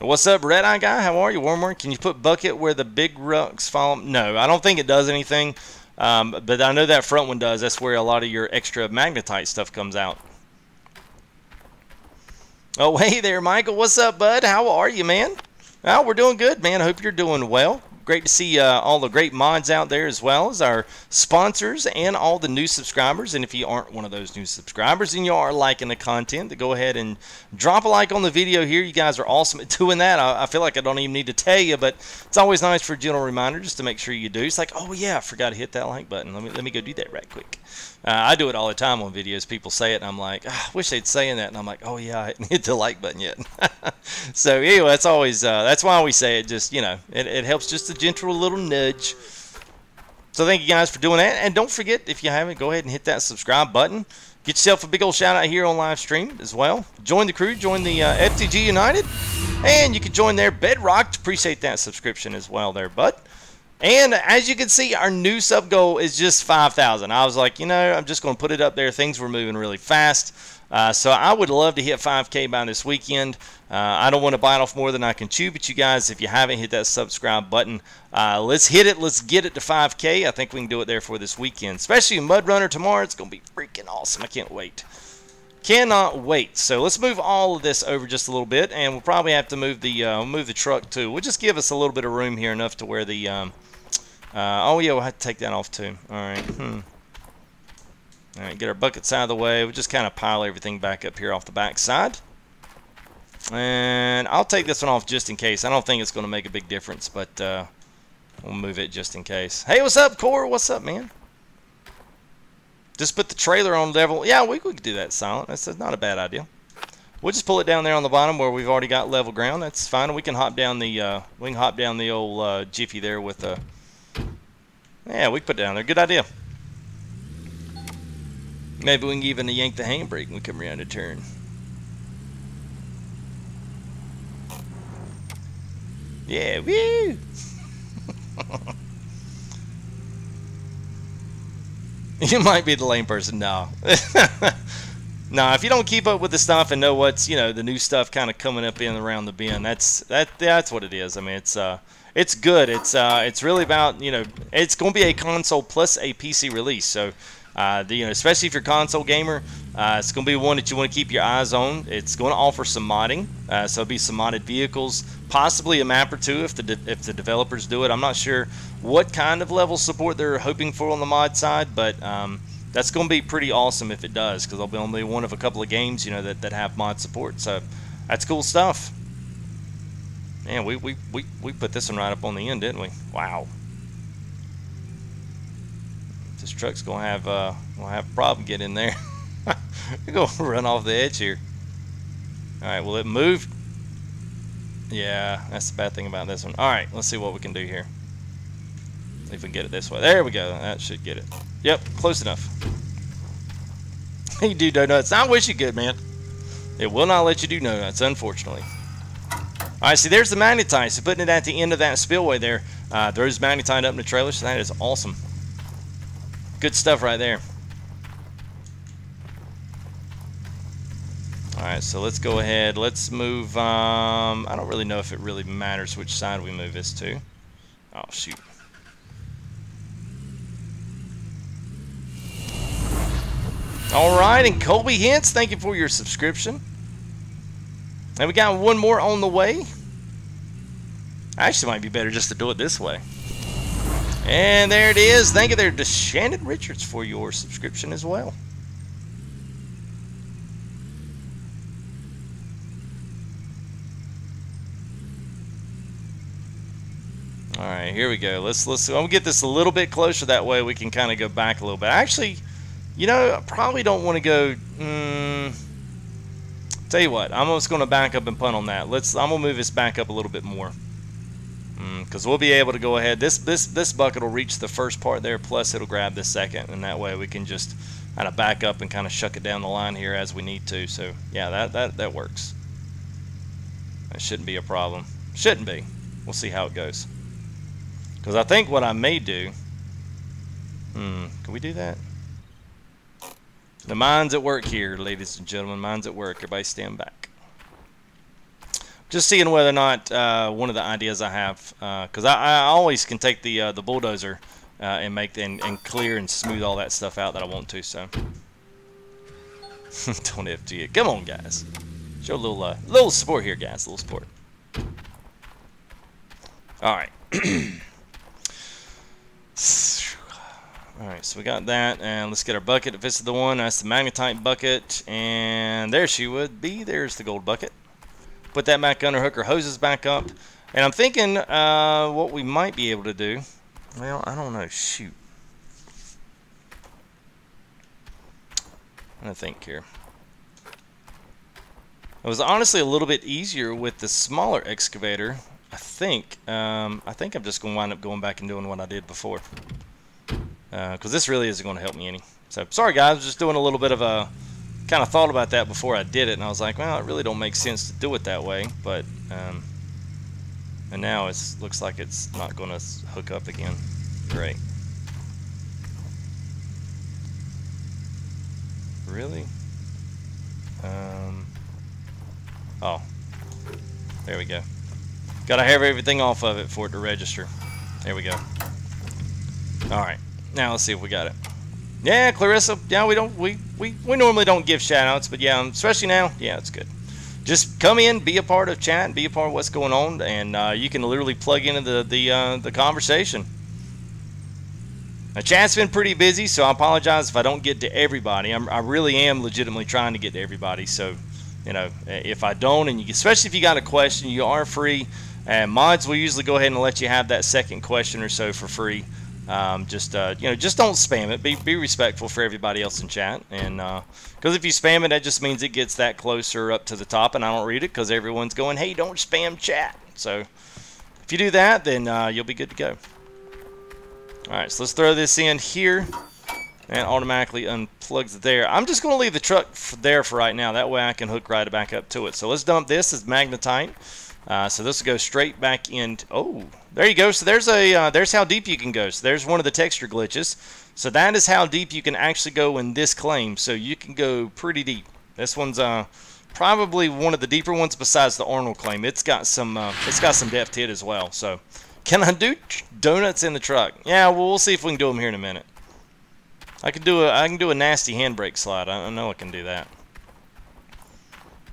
What's up, Red Eye Guy? How are you, Warmer? Can you put bucket where the big rocks fall? No, I don't think it does anything. But I know that front one does. That's where a lot of your extra magnetite stuff comes out. Oh, hey there, Michael. What's up, bud? How are you, man? Well, we're doing good, man. I hope you're doing well. Great to see all the great mods out there, as well as our sponsors and all the new subscribers. And if you aren't one of those new subscribers and you are liking the content, to go ahead and drop a like on the video here. You guys are awesome at doing that. I feel like I don't even need to tell you, but it's always nice for a gentle reminder just to make sure you do. It's like, oh yeah, I forgot to hit that like button. Let me go do that right quick. I do it all the time on videos. People say it, and I'm like, oh, I wish they'd saying that, and I'm like, oh yeah, I hadn't hit the like button yet. So anyway, that's always that's why we say it. Just it helps, just a gentle little nudge. So thank you guys for doing that, and don't forget, if you haven't, go ahead and hit that subscribe button. Get yourself a big old shout out here on live stream as well. Join the crew, join the FTG United, and you can join there. Bedrock, appreciate that subscription as well there, bud. And as you can see, our new sub goal is just 5,000. I was like, I'm just going to put it up there. Things were moving really fast. So I would love to hit 5K by this weekend. I don't want to bite off more than I can chew, but you guys, if you haven't hit that subscribe button, let's hit it. Let's get it to 5K. I think we can do it there for this weekend, especially in Mud Runner tomorrow. It's going to be freaking awesome. I can't wait. Cannot wait. So let's move all of this over just a little bit, and we'll probably have to move the truck too. We'll just give us a little bit of room here, enough to where the oh yeah, we'll have to take that off too. All right. All right, get our buckets out of the way. We'll just kind of pile everything back up here off the back side. And I'll take this one off just in case. I don't think it's going to make a big difference, but we'll move it just in case. Hey, what's up, Core? What's up, man? Just put the trailer on level. Yeah, we could do that silent. That's not a bad idea. We'll just pull it down there on the bottom where we've already got level ground. That's fine. We can hop down the old Jiffy there with a. Yeah, we can put it down there. Good idea. Maybe we can even yank the handbrake when we come around the turn. Yeah, woo! You might be the lame person. No. No, if you don't keep up with the stuff and know what's, the new stuff kind of coming up in around the bend, that's what it is. I mean, it's good. It's really about, it's going to be a console plus a PC release. So, especially if you're a console gamer, it's going to be one that you want to keep your eyes on. It's going to offer some modding, so it'll be some modded vehicles, possibly a map or two if the developers do it. I'm not sure what kind of level support they're hoping for on the mod side, but that's going to be pretty awesome if it does, because I'll be only one of a couple of games, that have mod support. So that's cool stuff. Man, we put this one right up on the end, didn't we? Wow. This truck's gonna have a problem getting in there. We're gonna run off the edge here. All right, will it move? Yeah, that's the bad thing about this one. All right, let's see what we can do here. If we can get it this way. There we go. That should get it. Yep, close enough. You do donuts. I wish you could, man. It will not let you do donuts, unfortunately. All right, see, there's the magnetite. So putting it at the end of that spillway there, throws magnetite up in the trailer. So that is awesome. Good stuff right there. Alright, so let's go ahead. Let's move. I don't really know if it really matters which side we move this to. Oh, shoot. Alright, and Colby Hintz, thank you for your subscription. And we got one more on the way. Actually, might be better just to do it this way. And there it is. Thank you there to Shannon Richards for your subscription as well. All right, here we go. Let's I'm gonna get this a little bit closer. That way we can kind of go back a little bit. Actually, you know, I probably don't want to go. Tell you what, I'm just gonna back up and punt on that. I'm gonna move this back up a little bit more, because we'll be able to go ahead. This bucket will reach the first part there, plus it'll grab this second, and that way we can just kind of back up and kind of shuck it down the line here as we need to. So yeah, that works. That shouldn't be a problem. Shouldn't be. We'll see how it goes. Because I think what I may do, can we do that? The mind's at work here, ladies and gentlemen. Mind's at work. Everybody stand back. Just seeing whether or not one of the ideas I have, because I always can take the bulldozer and make and clear and smooth all that stuff out that I want to. So don't have to. Come on, guys. Show a little support here, guys. A little support. All right. Alright, so we got that, and let's get our bucket. If it's the one, that's the magnetite bucket, and there she would be. There's the gold bucket. Put that back under, hook our hoses back up, and I'm thinking what we might be able to do. Well, I don't know. Shoot. I'm gonna think here. It was honestly a little bit easier with the smaller excavator. I think I'm just going to wind up going back and doing what I did before. Because this really isn't going to help me any. So, sorry guys, I was just doing a little bit of a... kind of thought about that before I did it, and I was like, well, it really don't make sense to do it that way. But, and now it looks like it's not going to hook up again. Great. Really? Oh. There we go. Gotta have everything off of it for it to register. There we go. Alright. Now let's see if we got it. Yeah, Clarissa. Yeah, we normally don't give shout outs, but yeah, especially now, yeah, it's good. Just come in, be a part of chat, be a part of what's going on, and you can literally plug into the conversation. Now, chat's been pretty busy, so I apologize if I don't get to everybody. I really am legitimately trying to get to everybody, so you know, if I don't, and especially if you got a question, you are free. And mods will usually go ahead and let you have that second question or so for free. You know, just don't spam it. Be respectful for everybody else in chat, and because if you spam it, that just means it gets that closer up to the top, and I don't read it because everyone's going, "Hey, don't spam chat." So if you do that, then you'll be good to go. All right, so let's throw this in here, and automatically unplugs it there. I'm just going to leave the truck there for right now. That way, I can hook right back up to it. So let's dump this as magnetite. So this will go straight back in. Oh, there you go. So there's how deep you can go. So there's one of the texture glitches. So that is how deep you can actually go in this claim. So you can go pretty deep. This one's probably one of the deeper ones besides the Arnold claim. It's got some depth to it as well. So can I do donuts in the truck? Yeah, well, we'll see if we can do them here in a minute. I can do a nasty handbrake slide. I know I can do that.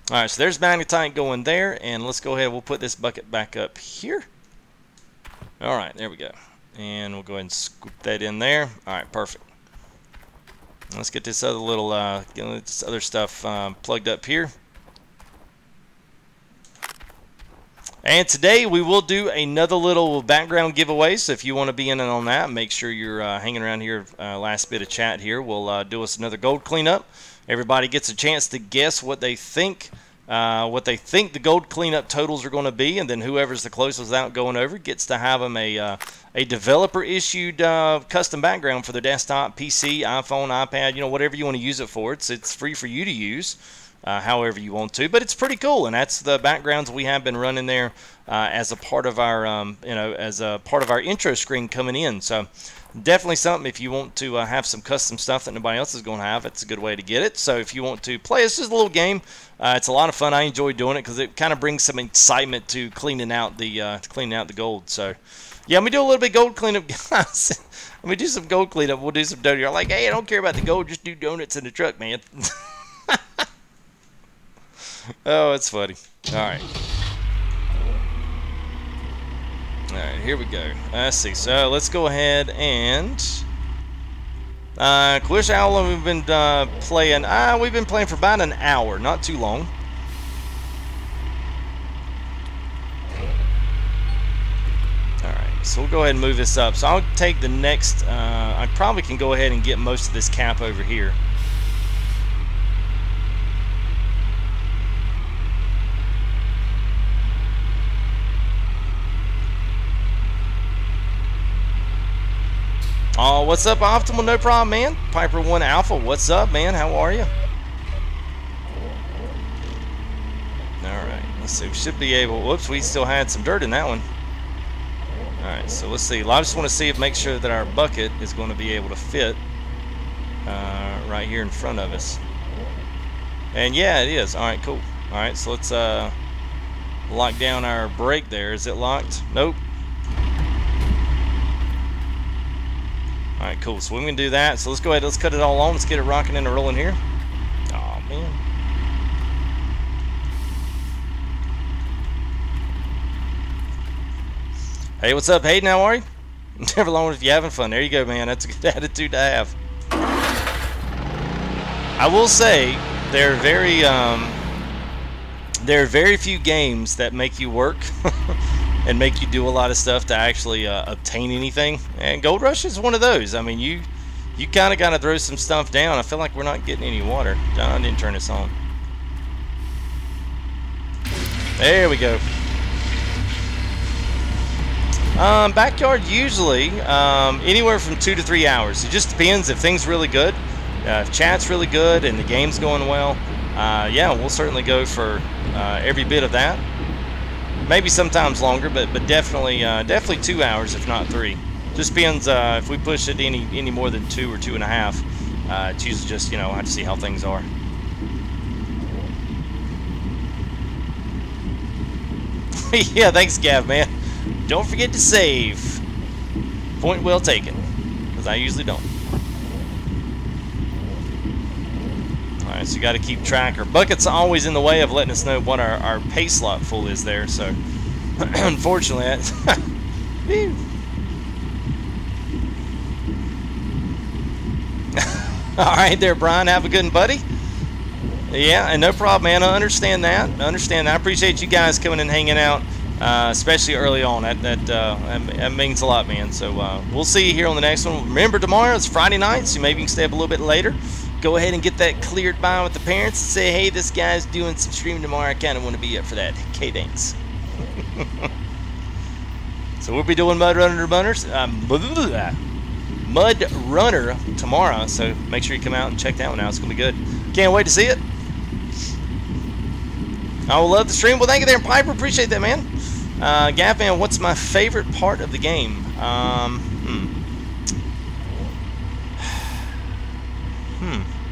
Alright, so there's magnetite going there, and let's go ahead, we'll put this bucket back up here. Alright, there we go. And we'll go ahead and scoop that in there. Alright, perfect. Let's get this other little, this other stuff plugged up here. And today we will do another little background giveaway, so if you want to be in on that, make sure you're hanging around here, last bit of chat here. We'll do us another gold cleanup. Everybody gets a chance to guess what they think the gold cleanup totals are going to be, and then whoever's the closest out going over gets to have them a developer-issued custom background for their desktop, PC, iPhone, iPad, you know, whatever you want to use it for. It's free for you to use however you want to, but it's pretty cool, and that's the backgrounds we have been running there as a part of our as a part of our intro screen coming in. So definitely something if you want to have some custom stuff that nobody else is going to have. It's a good way to get it. So if you want to play, it's just a little game. It's a lot of fun. I enjoy doing it because it kind of brings some excitement to cleaning out the gold. So yeah, let me do a little bit of gold cleanup, guys. Let me do some gold cleanup. We'll do some donuts. You're like, hey, I don't care about the gold. Just do donuts in the truck, man. Oh, it's funny. All right. Alright, here we go. Let's see. So let's go ahead and Quish, how long have we been playing? We've been playing for about an hour, not too long. Alright, so we'll go ahead and move this up. So I'll take the next, I probably can go ahead and get most of this cap over here. Oh, what's up, Optimal? No problem, man. Piper 1 Alpha, what's up, man? How are you? Alright, let's see. We should be able... Whoops, we still had some dirt in that one. Alright, so let's see. I just want to see if make sure that our bucket is going to be able to fit right here in front of us. And yeah, it is. Alright, cool. Alright, so let's lock down our brake there. Is it locked? Nope. Alright, cool. So we're going to do that. So let's go ahead. Let's cut it all on. Let's get it rocking and rolling here. Oh, man. Hey, what's up, Hayden? How are you? Never long if you're having fun. There you go, man. That's a good attitude to have. I will say there are very few games that make you work and make you do a lot of stuff to actually obtain anything. And Gold Rush is one of those. I mean, you kind of got to throw some stuff down. I feel like we're not getting any water. John didn't turn this on. There we go. Backyard usually anywhere from 2 to 3 hours. It just depends if things really good. If chat's really good and the game's going well, yeah, we'll certainly go for every bit of that. Maybe sometimes longer, but definitely 2 hours, if not 3. Just depends if we push it any more than 2 or 2.5. It's usually just, you know, I have to see how things are. Yeah, thanks, Gav, man. Don't forget to save. Point well taken, because I usually don't. Alright, so you got to keep track. Our bucket's always in the way of letting us know what our pay slot full is there, so unfortunately that's Alright there, Brian, have a good one, buddy. Yeah, and no problem, man. I understand that. I appreciate you guys coming and hanging out, especially early on. That means a lot, man. So we'll see you here on the next one. Remember, tomorrow is Friday night, so maybe you can stay up a little bit later. Go ahead and get that cleared by with the parents and say, hey, this guy's doing some streaming tomorrow. I kind of want to be up for that. K-Thanks. So we'll be doing Mud Runner tomorrow, so make sure you come out and check that one out. It's going to be good. Can't wait to see it. I will love the stream. Well, thank you there, Piper. Appreciate that, man. Gavman, what's my favorite part of the game?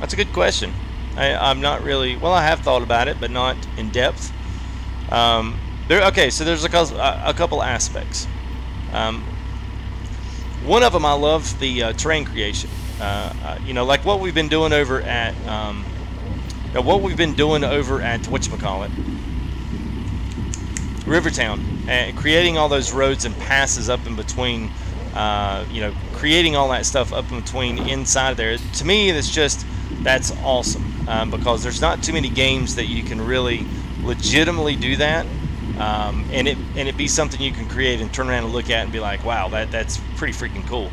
That's a good question. I'm not really... Well, I have thought about it, but not in depth. Okay, so there's a couple aspects. One of them, I love the terrain creation. You know, like what we've been doing over at... whatchamacallit, Rivertown, and creating all those roads and passes up in between, you know, creating all that stuff up in between inside of there. To me, that's awesome, because there's not too many games that you can really legitimately do that, and it be something you can create and turn around and look at and be like, wow, that's pretty freaking cool.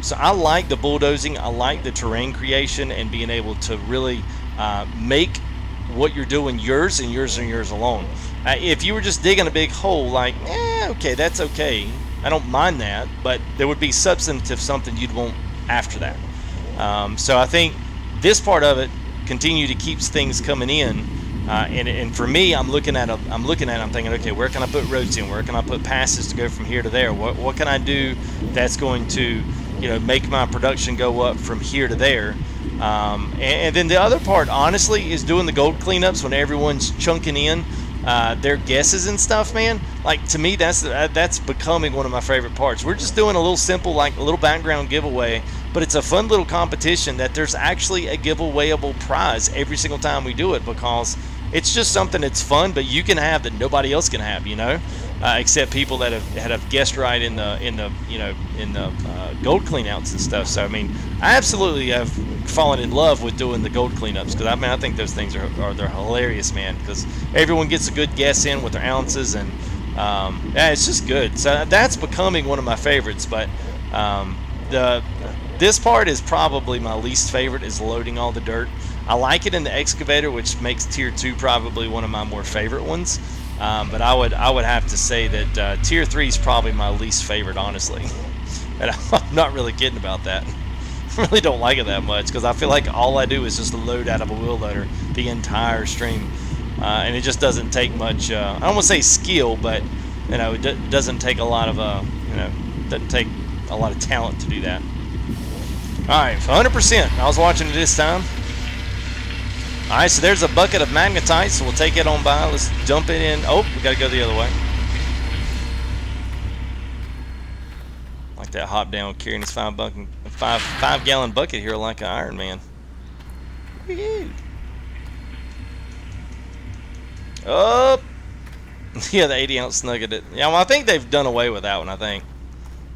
So I like the bulldozing, I like the terrain creation, and being able to really make what you're doing yours and yours and yours alone. If you were just digging a big hole, like, okay, that's okay, I don't mind that, but there would be substantive something you'd want after that. So I think this part of it continue to keeps things coming in, and for me, I'm looking at it, I'm thinking, okay, where can I put roads in? Where can I put passes to go from here to there? What can I do that's going to, you know, make my production go up from here to there? And then the other part, honestly, is doing the gold cleanups when everyone's chunking in their guesses and stuff, man. Like, to me, that's becoming one of my favorite parts. We're just doing a little simple, like a little background giveaway, but it's a fun little competition that there's actually a giveawayable prize every single time we do it, because it's just something that's fun, but you can have that nobody else can have, you know, except people that have guessed right in the gold cleanouts and stuff. So I mean, I absolutely have fallen in love with doing the gold cleanups, because I mean, I think those things they're hilarious, man, because everyone gets a good guess in with their ounces, and yeah, it's just good. So that's becoming one of my favorites. But this part is probably my least favorite, is loading all the dirt. I like it in the excavator, which makes tier 2 probably one of my more favorite ones. But I would have to say that tier 3 is probably my least favorite, honestly. And I'm not really kidding about that. I really don't like it that much, because I feel like all I do is just load out of a wheel loader the entire stream, and it just doesn't take much. I don't want to say skill, but you know, it doesn't take a lot of you know, doesn't take a lot of talent to do that. All right, 100%. I was watching it this time. All right, so there's a bucket of magnetite, so we'll take it on by. Let's dump it in. Oh, we got to go the other way. Like that hop down carrying this 5-gallon bucket here like an Iron Man. Oh, yeah, the 80-ounce nugget. Yeah, well, I think they've done away with that one, I think.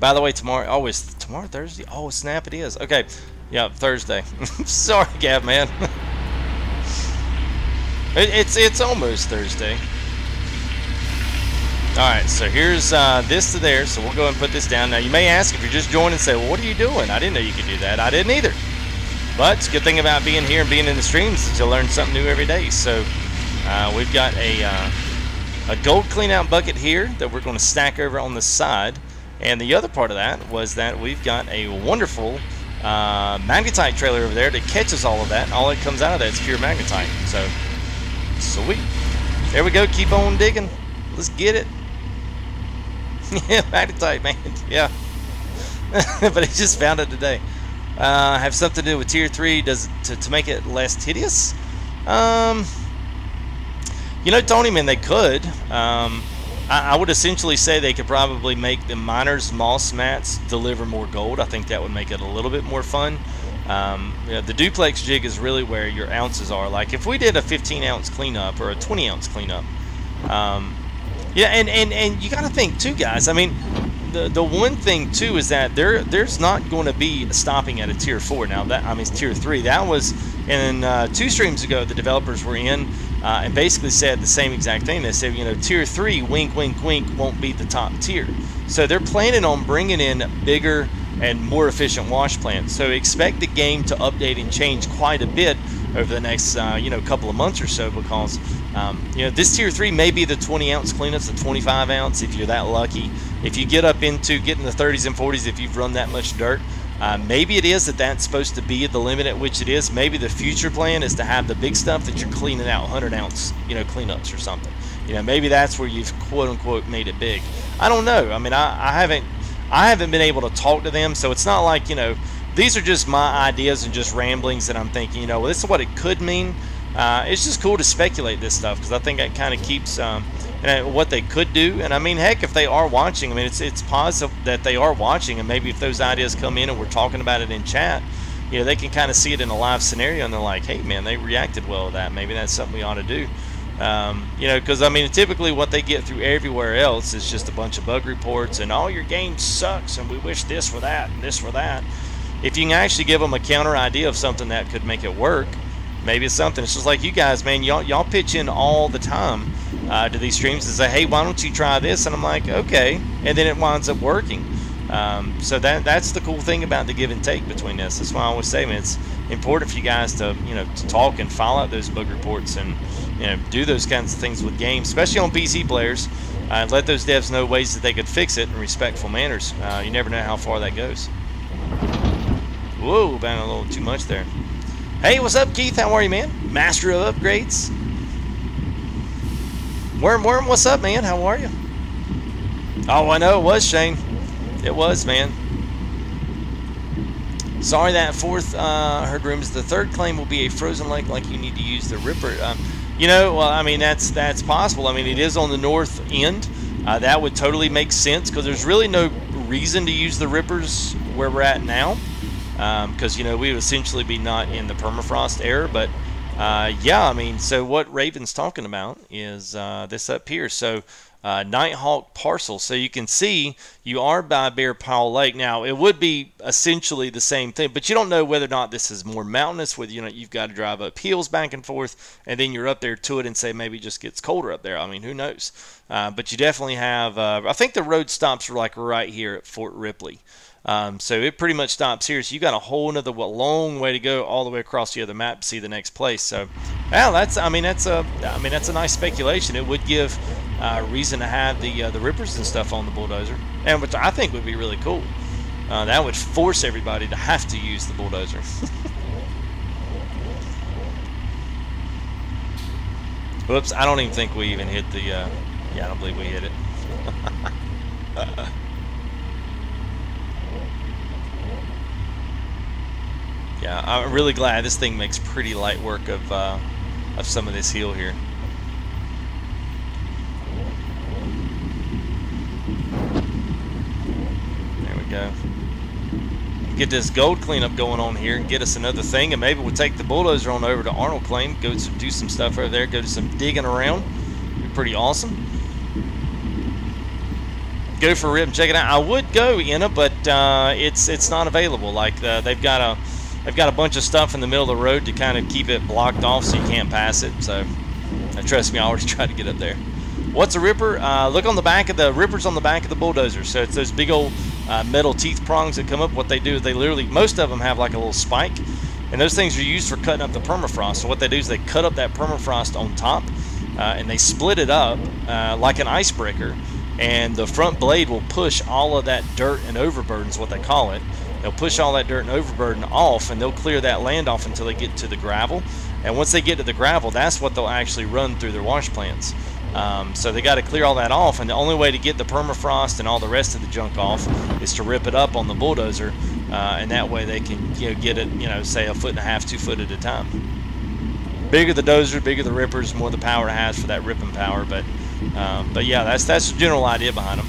By the way, tomorrow, oh, is tomorrow Thursday? Oh, snap, it is. Okay, yeah, Thursday. Sorry, Gav, man. It's almost Thursday. Alright, so here's this to there, so we'll go and put this down. Now, you may ask, if you're just joining, and say, well, what are you doing? I didn't know you could do that. I didn't either. But it's a good thing about being here and being in the streams is you learn something new every day. So we've got a gold clean-out bucket here that we're going to stack over on the side. And the other part of that was that we've got a wonderful magnetite trailer over there that catches all of that. All that comes out of that is pure magnetite. So, sweet. There we go. Keep on digging. Let's get it. Yeah, magnetite, man. Yeah. But I just found it today. Have something to do with tier 3 to make it less tedious? You know, Tony, man, they could. I would essentially say they could probably make the miners' moss mats deliver more gold. I think that would make it a little bit more fun. You know, the duplex jig is really where your ounces are. Like if we did a 15-ounce cleanup or a 20-ounce cleanup, yeah, and you got to think too, guys. I mean, the one thing too is that there's not going to be stopping at a tier 4 now. That, I mean, it's tier 3. That was in 2 streams ago. The developers were in and basically said the same exact thing. They said, you know, tier 3, wink, wink, wink, won't be the top tier. So they're planning on bringing in bigger and more efficient wash plants. So expect the game to update and change quite a bit over the next you know, couple of months or so, because you know, this tier 3 may be the 20-ounce cleanups, the 25-ounce if you're that lucky. If you get up into getting the 30s and 40s, if you've run that much dirt, maybe it is that's supposed to be the limit at which it is. Maybe the future plan is to have the big stuff that you're cleaning out 100-ounce, you know, cleanups or something. You know, maybe that's where you've quote-unquote made it big. I don't know. I mean, I haven't been able to talk to them, so it's not like, you know, these are just my ideas and just ramblings that I'm thinking, you know, well, this is what it could mean. It's just cool to speculate this stuff, because I think that kind of keeps what they could do. And I mean, heck, if they are watching, I mean, it's positive that they are watching, and maybe if those ideas come in and we're talking about it in chat, you know, they can kind of see it in a live scenario, and they're like, hey, man, they reacted well to that. Maybe that's something we ought to do. You know, because I mean, typically what they get through everywhere else is just a bunch of bug reports and all your game sucks and we wish this for that and this for that. If you can actually give them a counter idea of something that could make it work, maybe it's something. It's just like you guys, man, y'all pitch in all the time to these streams and say, hey, why don't you try this? And I'm like, okay, and then it winds up working. So that's the cool thing about the give and take between this. That's why I always say, man, it's important for you guys to, you know, to talk and file out those bug reports and, you know, do those kinds of things with games, especially on PC players. Let those devs know ways that they could fix it in respectful manners. You never know how far that goes. Whoa, bang a little too much there. Hey, what's up, Keith? How are you, man? Master of upgrades. Worm, what's up, man? How are you? Oh, I know it was, Shane. It was, man. Sorry, that fourth herd room is the third claim will be a frozen lake, like you need to use the Ripper. You know, well, I mean, that's possible. I mean, it is on the north end. That would totally make sense, because there's really no reason to use the Rippers where we're at now, because, you know, we would essentially be not in the permafrost era. But Yeah, I mean, so what Raven's talking about is this up here. So Nighthawk parcel. So you can see you are by Bear Paw Lake. Now, it would be essentially the same thing, but you don't know whether or not this is more mountainous, whether, you know, you've got to drive up hills back and forth, and then you're up there to it and say maybe it just gets colder up there. I mean, who knows? But you definitely have, I think the road stops are like right here at Fort Ripley. So it pretty much stops here. So you got a whole another long way to go all the way across the other map to see the next place. So, well, that's a nice speculation. It would give reason to have the rippers and stuff on the bulldozer, and which I think would be really cool. That would force everybody to have to use the bulldozer. Whoops! I don't even think we even hit the. Yeah, I don't believe we hit it. Yeah, I'm really glad this thing makes pretty light work of some of this hill here. There we go. Get this gold cleanup going on here and get us another thing, and maybe we'll take the bulldozer on over to Arnold Claim, go do some stuff over there, go do some digging around. Be pretty awesome. Go for a rip and check it out. I would go in it, but it's not available. Like they've got a bunch of stuff in the middle of the road to kind of keep it blocked off so you can't pass it. So trust me, I already tried to get up there. What's a ripper? Look on the back of the rippers on the back of the bulldozer. So it's those big old metal teeth prongs that come up. What they do is they literally, most of them have like a little spike, and those things are used for cutting up the permafrost. So what they do is they cut up that permafrost on top, and they split it up like an icebreaker, and the front blade will push all of that dirt and overburden is what they call it. They'll push all that dirt and overburden off, and they'll clear that land off until they get to the gravel. And once they get to the gravel, that's what they'll actually run through their wash plants. So they got to clear all that off, and the only way to get the permafrost and all the rest of the junk off is to rip it up on the bulldozer, and that way they can, you know, get it, you know, say 1.5 feet, 2 foot at a time. Bigger the dozer, bigger the rippers, more the power it has for that ripping power. But yeah, that's the general idea behind them.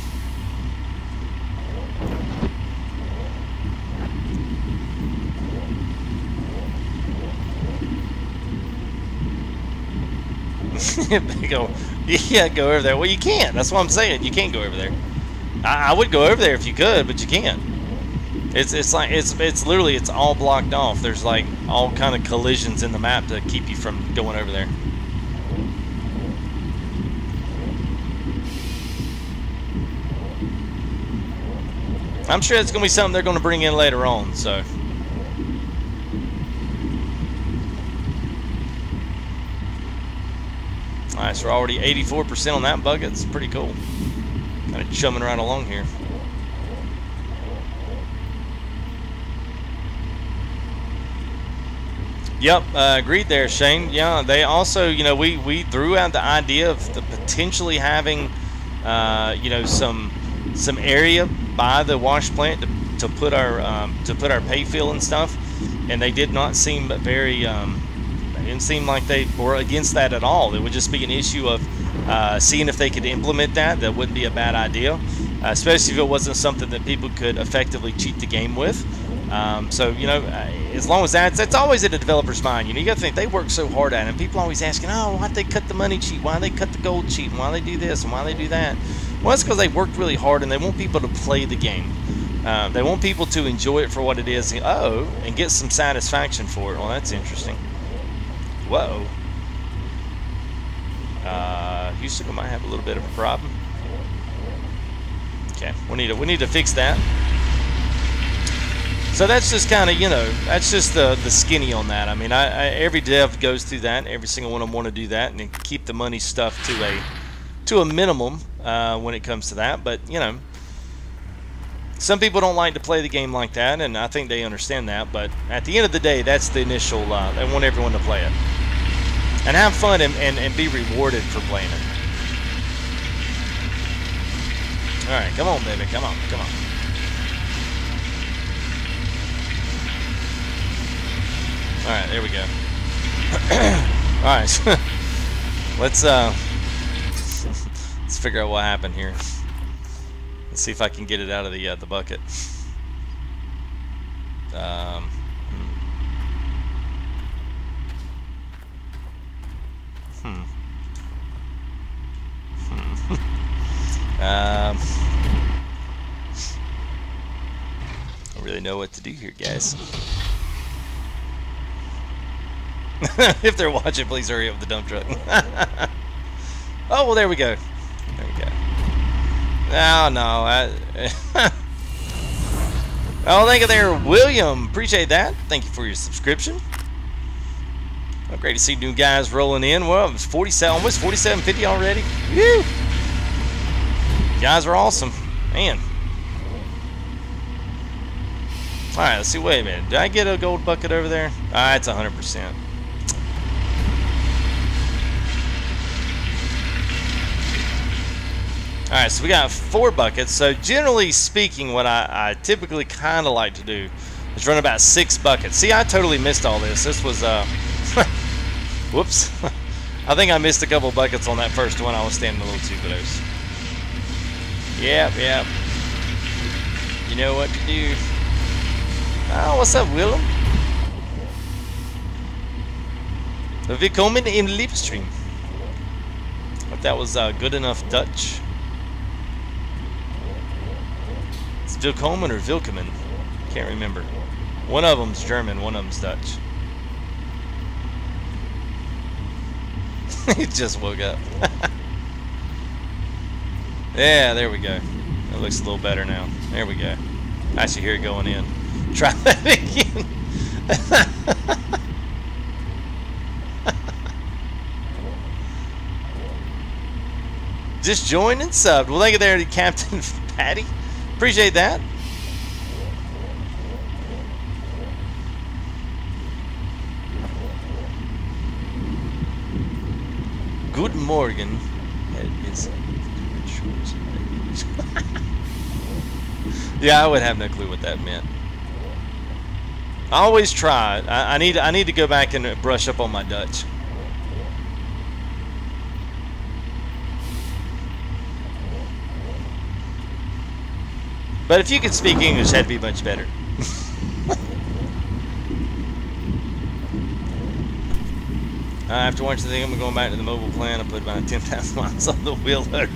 Yeah, go over there. Well, you can't. That's what I'm saying. You can't go over there. I would go over there if you could, but you can't. It's like it's literally it's all blocked off. There's like all kind of collisions in the map to keep you from going over there. I'm sure it's going to be something they're going to bring in later on. So. Alright, so we're already 84% on that bucket. It's pretty cool. Kind of chumming right along here. Yep, agreed there, Shane. Yeah, they also, you know, we threw out the idea of potentially having, you know, some area by the wash plant to put our pay fill and stuff, and they did not seem very. It didn't seem like they were against that at all. It would just be an issue of seeing if they could implement that. That wouldn't be a bad idea, especially if it wasn't something that people could effectively cheat the game with. So, you know, as long as that's always in the developer's mind. You know, you got to think they work so hard at it. And people always asking, oh, why'd they cut the money cheat? Why they cut the gold cheat? And why they do this and why they do that? Well, it's because they worked really hard and they want people to play the game. They want people to enjoy it for what it is. And get some satisfaction for it. Well, that's interesting. Whoa. Houston might have a little bit of a problem. Okay, we need to fix that. So that's just kind of, you know, that's just the skinny on that. I mean, every dev goes through that. Every single one of them want to do that and keep the money stuff to a minimum when it comes to that. But, you know, some people don't like to play the game like that, and I think they understand that. But at the end of the day, that's the initial, they want everyone to play it. And have fun and be rewarded for playing it. Alright, come on, baby. Come on, come on. Alright, there we go. Alright, so let's figure out what happened here. Let's see if I can get it out of the bucket. I don't really know what to do here, guys. If they're watching, please hurry up with the dump truck. Oh, well, there we go. There we go. Oh, no. Oh, thank you there, William. Appreciate that. Thank you for your subscription. Oh, great to see new guys rolling in. Well, it's 47, almost 47.50 already. Woo! You guys are awesome. Man. Alright, let's see. Wait a minute. Did I get a gold bucket over there? Ah, it's 100%. Alright, so we got 4 buckets. So generally speaking, what I typically kind of like to do is run about 6 buckets. See, I totally missed all this. This was, whoops. I think I missed a couple buckets on that first one. I was standing a little too close. Yep. You know what to do. Oh, what's up, Willem? Willkommen im livestream. Hope that was good enough Dutch. It's Willkommen or Willkommen? Can't remember. One of them's German, one of them's Dutch. He just woke up. Yeah, there we go. That looks a little better now. There we go. I should hear it going in. Try that again. Just joined and subbed. Well, thank you there to Captain Patty. Appreciate that. Good morning. Yeah, I would have no clue what that meant. I always try. I need to go back and brush up on my Dutch. But if you could speak English, that'd be much better. After watching the thing, I'm going back to the mobile plant. I put about 10,000 miles on the wheel loader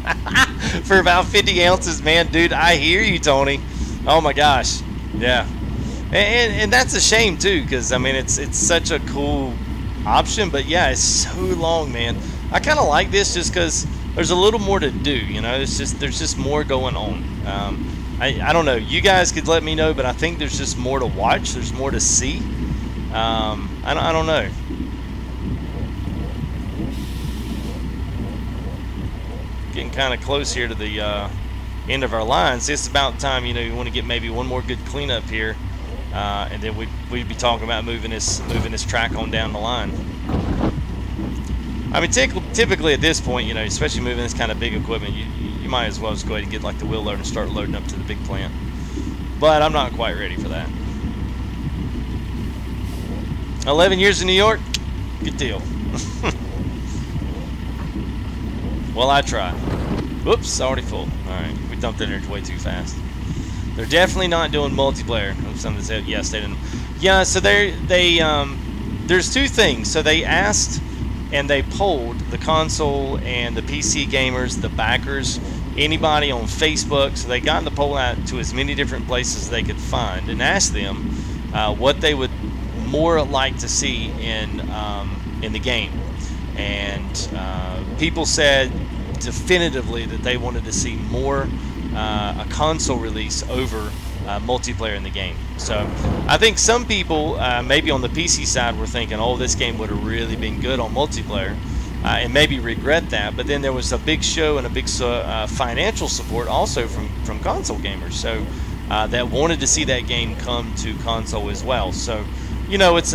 for about 50 ounces, man. Dude, I hear you, Tony. Oh my gosh, yeah. And that's a shame too, because I mean it's such a cool option, but yeah, it's so long, man. I kind of like this just because there's a little more to do. You know, there's just more going on. I don't know. You guys could let me know, but I think there's just more to watch. There's more to see. I don't know. Getting kind of close here to the end of our lines. It's about time, you know, you want to get maybe one more good cleanup here, and then we'd be talking about moving this track on down the line. I mean, typically at this point, you know, especially moving this kind of big equipment, you might as well just go ahead and get like the wheel loader and start loading up to the big plant. But I'm not quite ready for that. 11 years in New York, good deal. Well, I try. Whoops, already full. Alright, we dumped in there way too fast. They're definitely not doing multiplayer. Somebody said, yes, they didn't. Yeah, so there's two things. So they asked and they polled the console and the PC gamers, the backers, anybody on Facebook. So they got the poll out to as many different places as they could find and asked them what they would more like to see in the game. And people said definitively that they wanted to see more a console release over multiplayer in the game. So I think some people maybe on the PC side were thinking, oh, this game would have really been good on multiplayer, and maybe regret that. But then there was a big show and a big financial support also from console gamers, so that wanted to see that game come to console as well. So you know, it's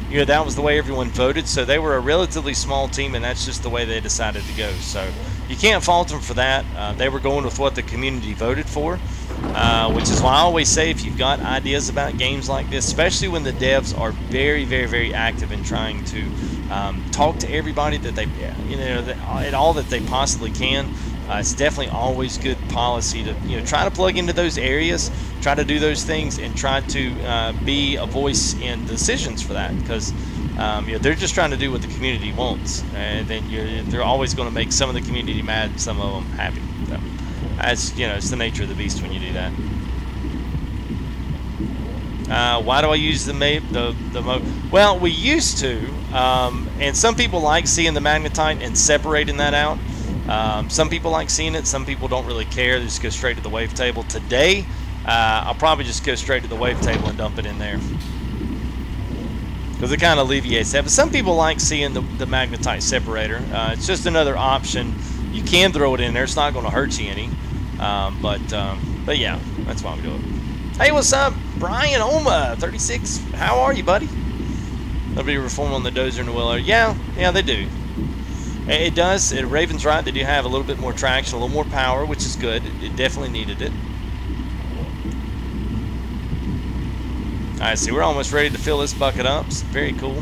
you know, that was the way everyone voted, so they were a relatively small team, and that's just the way they decided to go. So you can't fault them for that. They were going with what the community voted for, which is why I always say, if you've got ideas about games like this, especially when the devs are very, very, very active in trying to talk to everybody that they, you know, at all that they possibly can, it's definitely always good policy to, you know, try to plug into those areas, try to do those things, and try to be a voice in decisions for that, because you know, they're just trying to do what the community wants, and then they're always going to make some of the community mad, some of them happy. So. That's, you know, it's the nature of the beast when you do that. Why do I use well, we used to, and some people like seeing the magnetite and separating that out. Some people like seeing it. Some people don't really care. They just go straight to the wavetable. Today, I'll probably just go straight to the wavetable and dump it in there, because it kind of alleviates that. But some people like seeing the magnetite separator. It's just another option. You can throw it in there. It's not going to hurt you any. But yeah, that's why we do it. Hey, what's up, Brian Oma 36? How are you, buddy? They'll be reforming on the dozer and the wheeler. Yeah, they do. It does. Raven's right. They do have a little bit more traction, a little more power, which is good. It definitely needed it. All right, see, we're almost ready to fill this bucket up. It's very cool.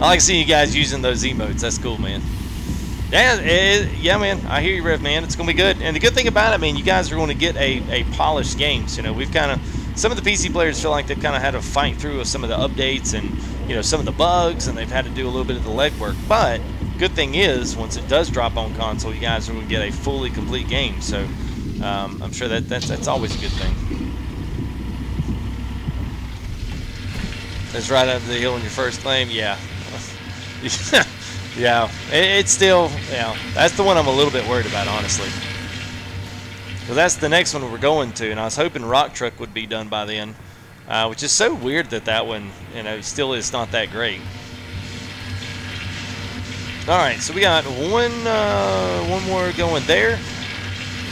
I like seeing you guys using those emotes. That's cool, man. Yeah, man. I hear you, Rev, man. It's going to be good. And the good thing about it, I mean, you guys are going to get a polished games. You know, we've kind of, some of the PC players feel like they've kind of had to fight through some of the updates and, you know, some of the bugs, and they've had to do a little bit of the legwork. But good thing is, once it does drop on console, you guys are going to get a fully complete game. So I'm sure that's always a good thing. That's right up the hill on your first claim. Yeah. Yeah, it's still, yeah, that's the one I'm a little bit worried about, honestly. Because that's the next one we're going to, and I was hoping Rock Truck would be done by then, which is so weird that that one, you know, still is not that great. All right, so we got one more going there.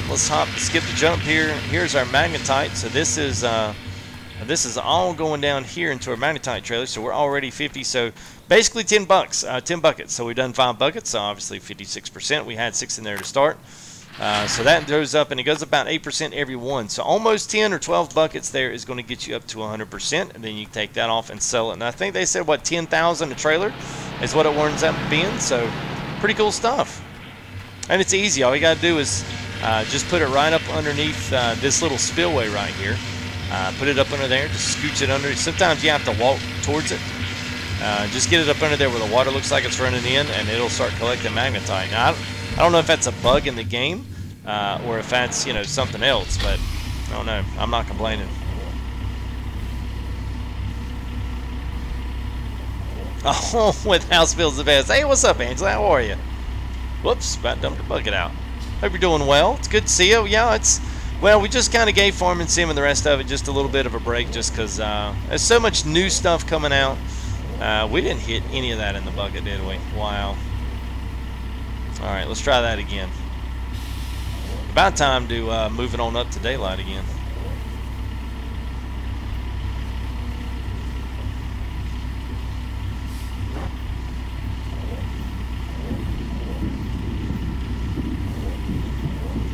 Let's skip the jump here. Here's our magnetite. So this is all going down here into our magnetite trailer. So we're already 50. So basically 10 bucks, 10 buckets. So we've done 5 buckets. So obviously 56%. We had 6 in there to start. So that goes up, and it goes about 8% every one. So almost 10 or 12 buckets there is going to get you up to 100%. And then you take that off and sell it. And I think they said, what, 10,000 a trailer is what it winds up being. So pretty cool stuff. And it's easy. All you got to do is just put it right up underneath this little spillway right here. Put it up under there. Just scooch it under. Sometimes you have to walk towards it. Just get it up under there where the water looks like it's running in, and it'll start collecting magnetite. Now, I don't know if that's a bug in the game or if that's, you know, something else, but I don't know. I'm not complaining. Oh, with house bills the best. Hey, what's up, Angela? How are you? Whoops, about dumped the bucket out. Hope you're doing well. It's good to see you. Yeah, well, we just kind of gave Farming Sim and the rest of it just a little bit of a break, just because there's so much new stuff coming out. We didn't hit any of that in the bucket, did we? Wow. All right, let's try that again. About time to move it on up to daylight again.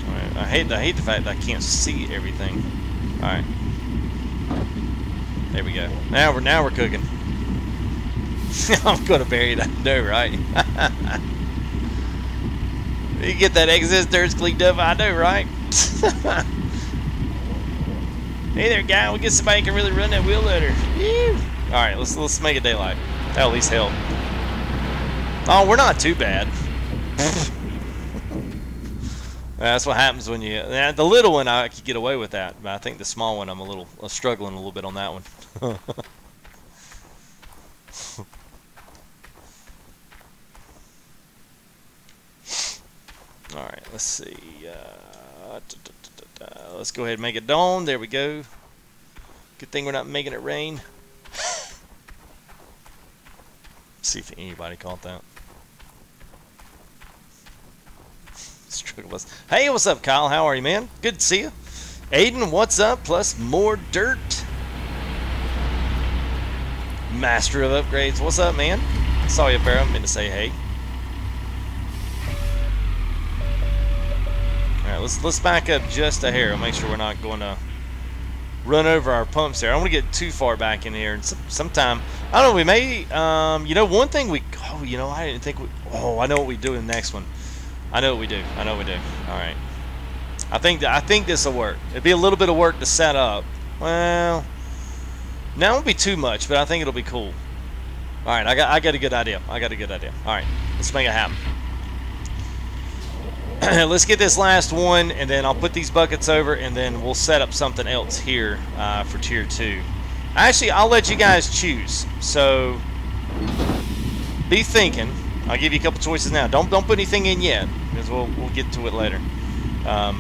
All right, I hate the fact that I can't see everything. All right, there we go. Now we're cooking. I'm gonna bury it. I know, right? You get that excess dirt cleaned up. I know, right? Hey there, guy. We get somebody who can really run that wheel loader. Woo. All right, let's make it daylight. That'll at least help. Oh, we're not too bad. That's what happens when you. The little one I could get away with that, but I think the small one I'm struggling a little bit on that one. All right, let's see. Let's go ahead and make it dawn. There we go. Good thing we're not making it rain. See if anybody caught that. Struggle bus. Hey, what's up, Kyle? How are you, man? Good to see you. Aiden, what's up? Plus more dirt. Master of upgrades. What's up, man? Saw you up there. I meant to say hey. All right, let's back up just a hair. I'll make sure we're not going to run over our pumps there. I don't want to get too far back in here. And sometime, I don't know, we may, you know, one thing we, oh, you know, I didn't think we, oh, I know what we do in the next one. I know what we do. I know what we do. All right. I think this will work. It'd be a little bit of work to set up. Well, now it won't be too much, but I think it'll be cool. All right, I got a good idea. I got a good idea. All right, let's make it happen. Let's get this last one, and then I'll put these buckets over, and then we'll set up something else here for tier 2. Actually, I'll let you guys choose. So be thinking. I'll give you a couple choices now. Don't put anything in yet, because we'll get to it later.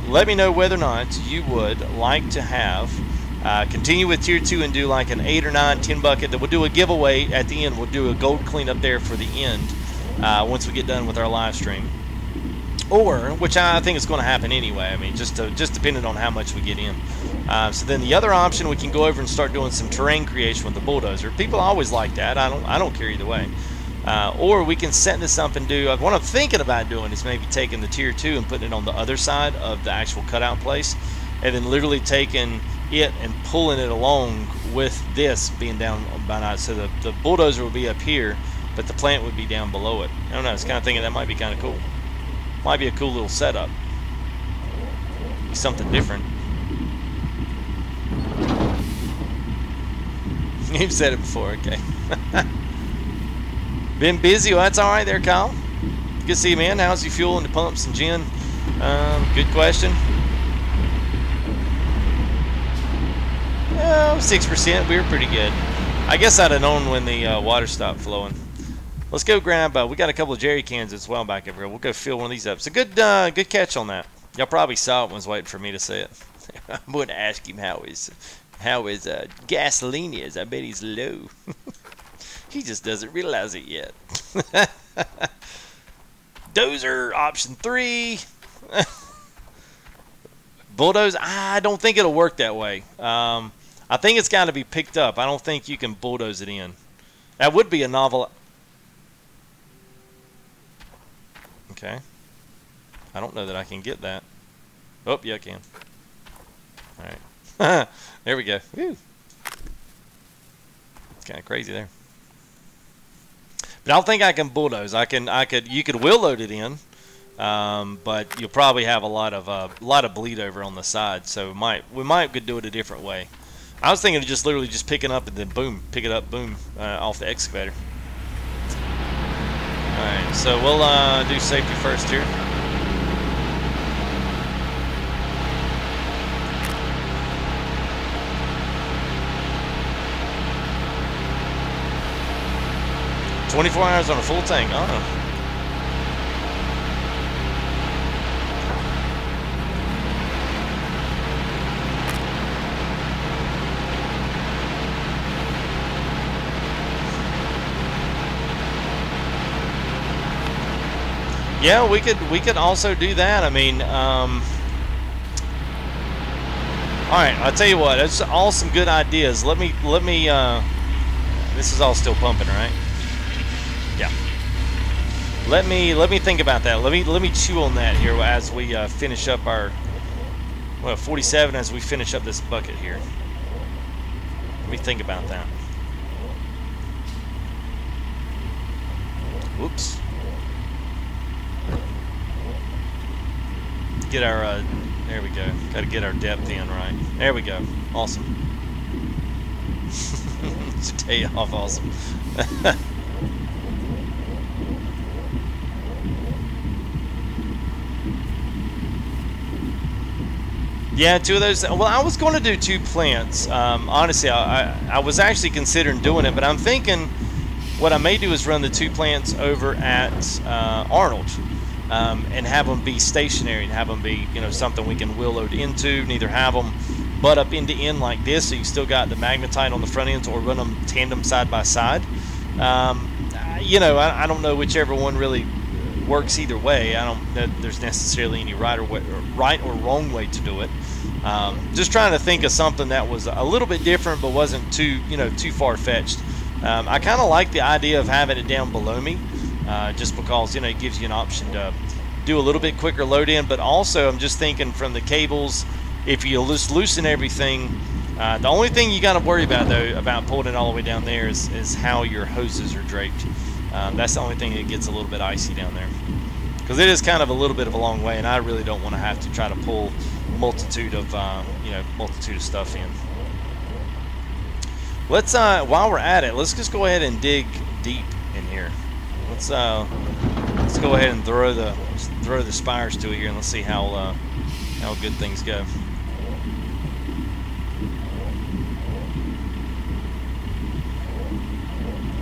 Let me know whether or not you would like to have continue with tier 2 and do like an 8 or 9, 10 bucket. That we'll do a giveaway at the end. We'll do a gold cleanup there for the end once we get done with our live stream. Or, which I think is going to happen anyway. I mean, just depending on how much we get in. So then the other option, we can go over and start doing some terrain creation with the bulldozer. People always like that. I don't care either way. Or we can set this up and do. What I'm thinking about doing is maybe taking the tier 2 and putting it on the other side of the actual cutout place, and then literally taking it and pulling it along with this being down by night. So the bulldozer would be up here, but the plant would be down below it. I don't know. It's kind of thinking that might be kind of cool. Might be a cool little setup. Be something different. You've said it before, okay. Been busy? Well, that's all right there, Kyle. Good to see you, man. How's your fuel and the pumps and gin? Good question. 6%. We were pretty good. I guess I'd have known when the water stopped flowing. Let's go grab, we got a couple of jerry cans as well back over here. We'll go fill one of these up. It's a good catch on that. Y'all probably saw it and was waiting for me to say it. I'm going to ask him how his gasoline is. I bet he's low. He just doesn't realize it yet. Dozer, option 3. Bulldoze, I don't think it'll work that way. I think it's got to be picked up. I don't think you can bulldoze it in. That would be a novel... Okay. I don't know that I can get that. Oh, yeah, I can. Alright. There we go. Woo. It's kind of crazy there. But I don't think I can bulldoze. You could wheel load it in, but you'll probably have a lot of bleed over on the side. So we might could do it a different way. I was thinking of just literally just picking up and then boom, pick it up, boom, off the excavator. Alright, so we'll do safety first here. "24 hours on a full tank." Oh. Yeah, we could also do that. I mean, all right. I'll tell you what. It's all some good ideas. Let me. This is all still pumping, right? Yeah. Let me think about that. Let me chew on that here as we finish up our 47 as we finish up this bucket here. Let me think about that. Whoops. Get our there we go. Got to get our depth in right. There we go. Awesome. It's a day off. Awesome. Yeah, 2 of those. Well, I was going to do 2 plants. Honestly, I was actually considering doing it, but I'm thinking what I may do is run the 2 plants over at Arnold. And have them be stationary and have them be, something we can wheel load into. Neither have them butt up end to end like this, so you still got the magnetite on the front ends, or run them tandem side by side. I don't know whichever one really works either way. I don't know there's necessarily any right or wrong way to do it. Just trying to think of something that was a little bit different, but wasn't too far fetched. I kind of like the idea of having it down below me. Just because it gives you an option to do a little bit quicker load in, but also I'm just thinking from the cables, if you just loosen everything, the only thing you got to worry about though about pulling it all the way down there is how your hoses are draped. That's the only thing that gets a little bit icy down there, because it is kind of a little bit of a long way, and I really don't want to have to try to pull multitude of stuff in. Let's while we're at it, let's just go ahead and dig deep in here. Let's go ahead and throw the spires to it here, and let's see how good things go.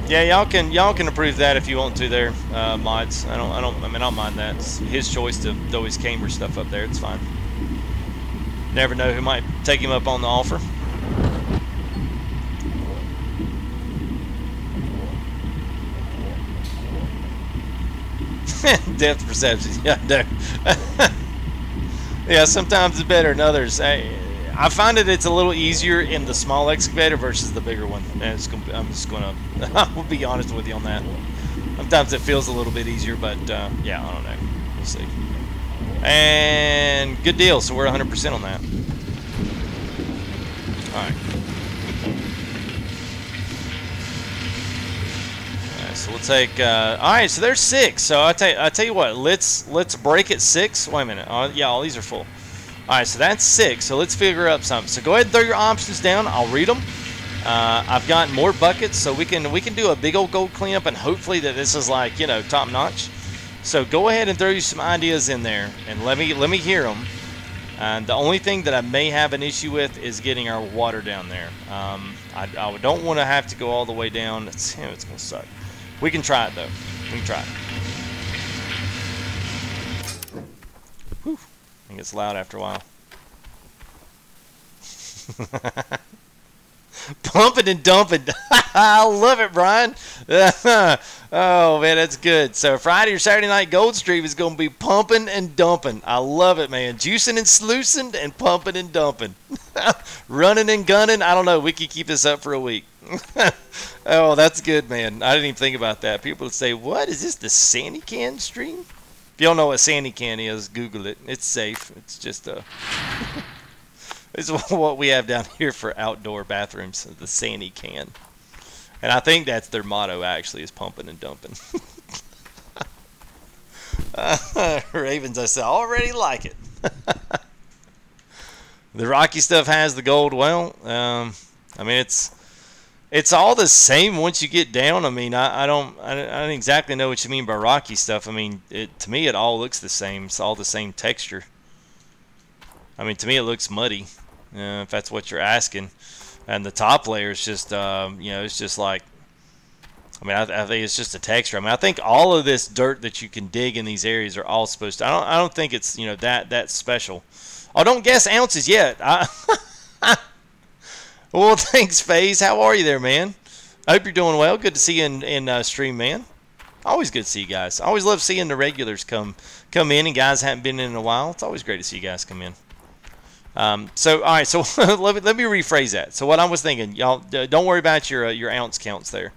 Yeah, y'all can approve that if you want to there, mods. I don't mind that. It's his choice to throw his camera stuff up there. It's fine. Never know who might take him up on the offer. Depth perception. Yeah, no. Yeah, sometimes it's better than others. I find that it's a little easier in the small excavator versus the bigger one. I'm just gonna I'll be honest with you on that. Sometimes it feels a little bit easier, but yeah, I don't know. We'll see. And good deal. So we're 100% on that. All right. So we'll take. All right, so there's 6. So I tell you what. Let's break at 6. Wait a minute. Yeah, all these are full. All right, so that's 6. So let's figure out something. So go ahead and throw your options down. I'll read them. I've got more buckets, so we can do a big old gold cleanup, and hopefully that this is like, you know, top notch. So go ahead and throw you some ideas in there, and let me hear them. And the only thing that I may have an issue with is getting our water down there. I don't want to have to go all the way down. It's going to suck. We can try it though. We can try it. Whew. It gets loud after a while. Pumping and dumping. I love it, Brian. Oh, man, that's good. So Friday or Saturday night gold stream is going to be pumping and dumping. I love it, man. Juicing and sluicing and pumping and dumping. Running and gunning. I don't know. We could keep this up for a week. Oh, that's good, man. I didn't even think about that. People would say, what? Is this the Sandy Can stream? If you don't know what Sandy Can is, Google it. It's safe. It's just a... It's what we have down here for outdoor bathrooms, the Sandy Can. And I think that's their motto, actually, is pumping and dumping. Ravens, I said, already like it. The rocky stuff has the gold. Well, I mean, it's all the same once you get down. I mean, I don't exactly know what you mean by rocky stuff. I mean, to me, it all looks the same. It's all the same texture. I mean, to me, it looks muddy, if that's what you're asking. And the top layer is just, you know, it's just like, I mean, I think it's just a texture. I mean, I think all of this dirt that you can dig in these areas are all supposed to. I don't think it's, you know, that special. Oh, don't guess ounces yet. Well, thanks, FaZe. How are you there, man? I hope you're doing well. Good to see you in stream, man. Always good to see you guys. I always love seeing the regulars come in, and guys haven't been in a while. It's always great to see you guys come in. So, all right, so let me rephrase that. So what I was thinking, y'all, don't worry about your ounce counts there.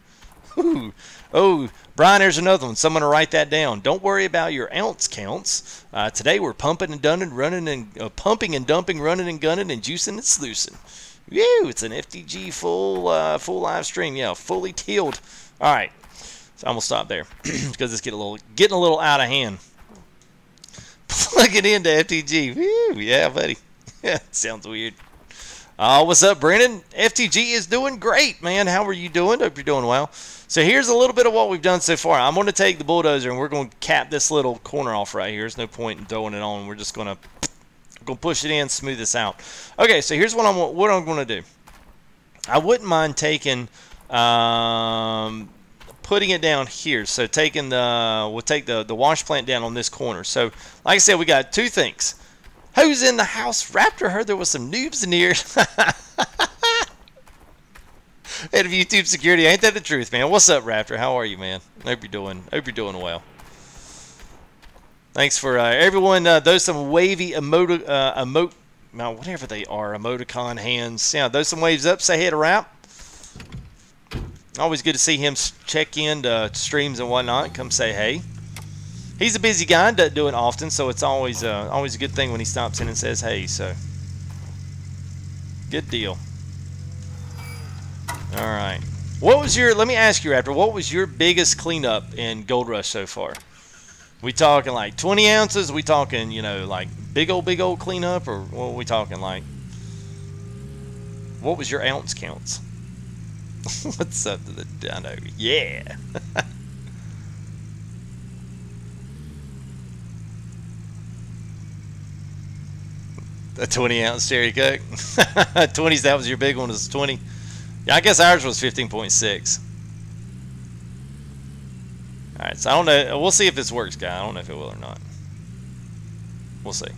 Ooh. Oh, Brian, there's another one. Someone to write that down. Don't worry about your ounce counts. Today we're pumping and dumping, running and pumping and dumping, running and gunning, and juicing and sluicing. Woo! It's an FTG full live stream. Yeah, fully tilled. All right, so I'm gonna stop there because it's getting a little out of hand. Plug it into FTG. Woo! Yeah, buddy. Yeah, sounds weird. What's up, Brennan? FTG is doing great, man. How are you doing? Hope you're doing well. So here's a little bit of what we've done so far. I'm going to take the bulldozer and we're going to cap this little corner off right here. There's no point in throwing it on. We're just going to push it in, smooth this out. Okay, so here's what I'm going to do. I wouldn't mind taking, putting it down here. So taking we'll take the wash plant down on this corner. So like I said, we got two things. Who's in the house? Raptor heard there was some noobs in here. Head of YouTube security, ain't that the truth, man? What's up, Raptor? How are you, man? Hope you're doing well. Thanks for everyone. Those some wavy whatever they are, emoticon hands. Yeah, those some waves up. Say hey to Rap. Always good to see him check in to streams and whatnot. Come say hey. He's a busy guy, doesn't do it often, so it's always a good thing when he stops in and says hey. So good deal. All right. Let me ask you, Raptor, what was your biggest cleanup in Gold Rush so far? We talking like 20 ounces? We talking, you know, like big old cleanup? Or what are we talking like? What was your ounce counts? What's up to the dino? Yeah. A 20-ounce cherry coke. 20s, that was your big one, was 20. Yeah, I guess ours was 15.6. Alright, so I don't know. We'll see if this works, guy. I don't know if it will or not. We'll see.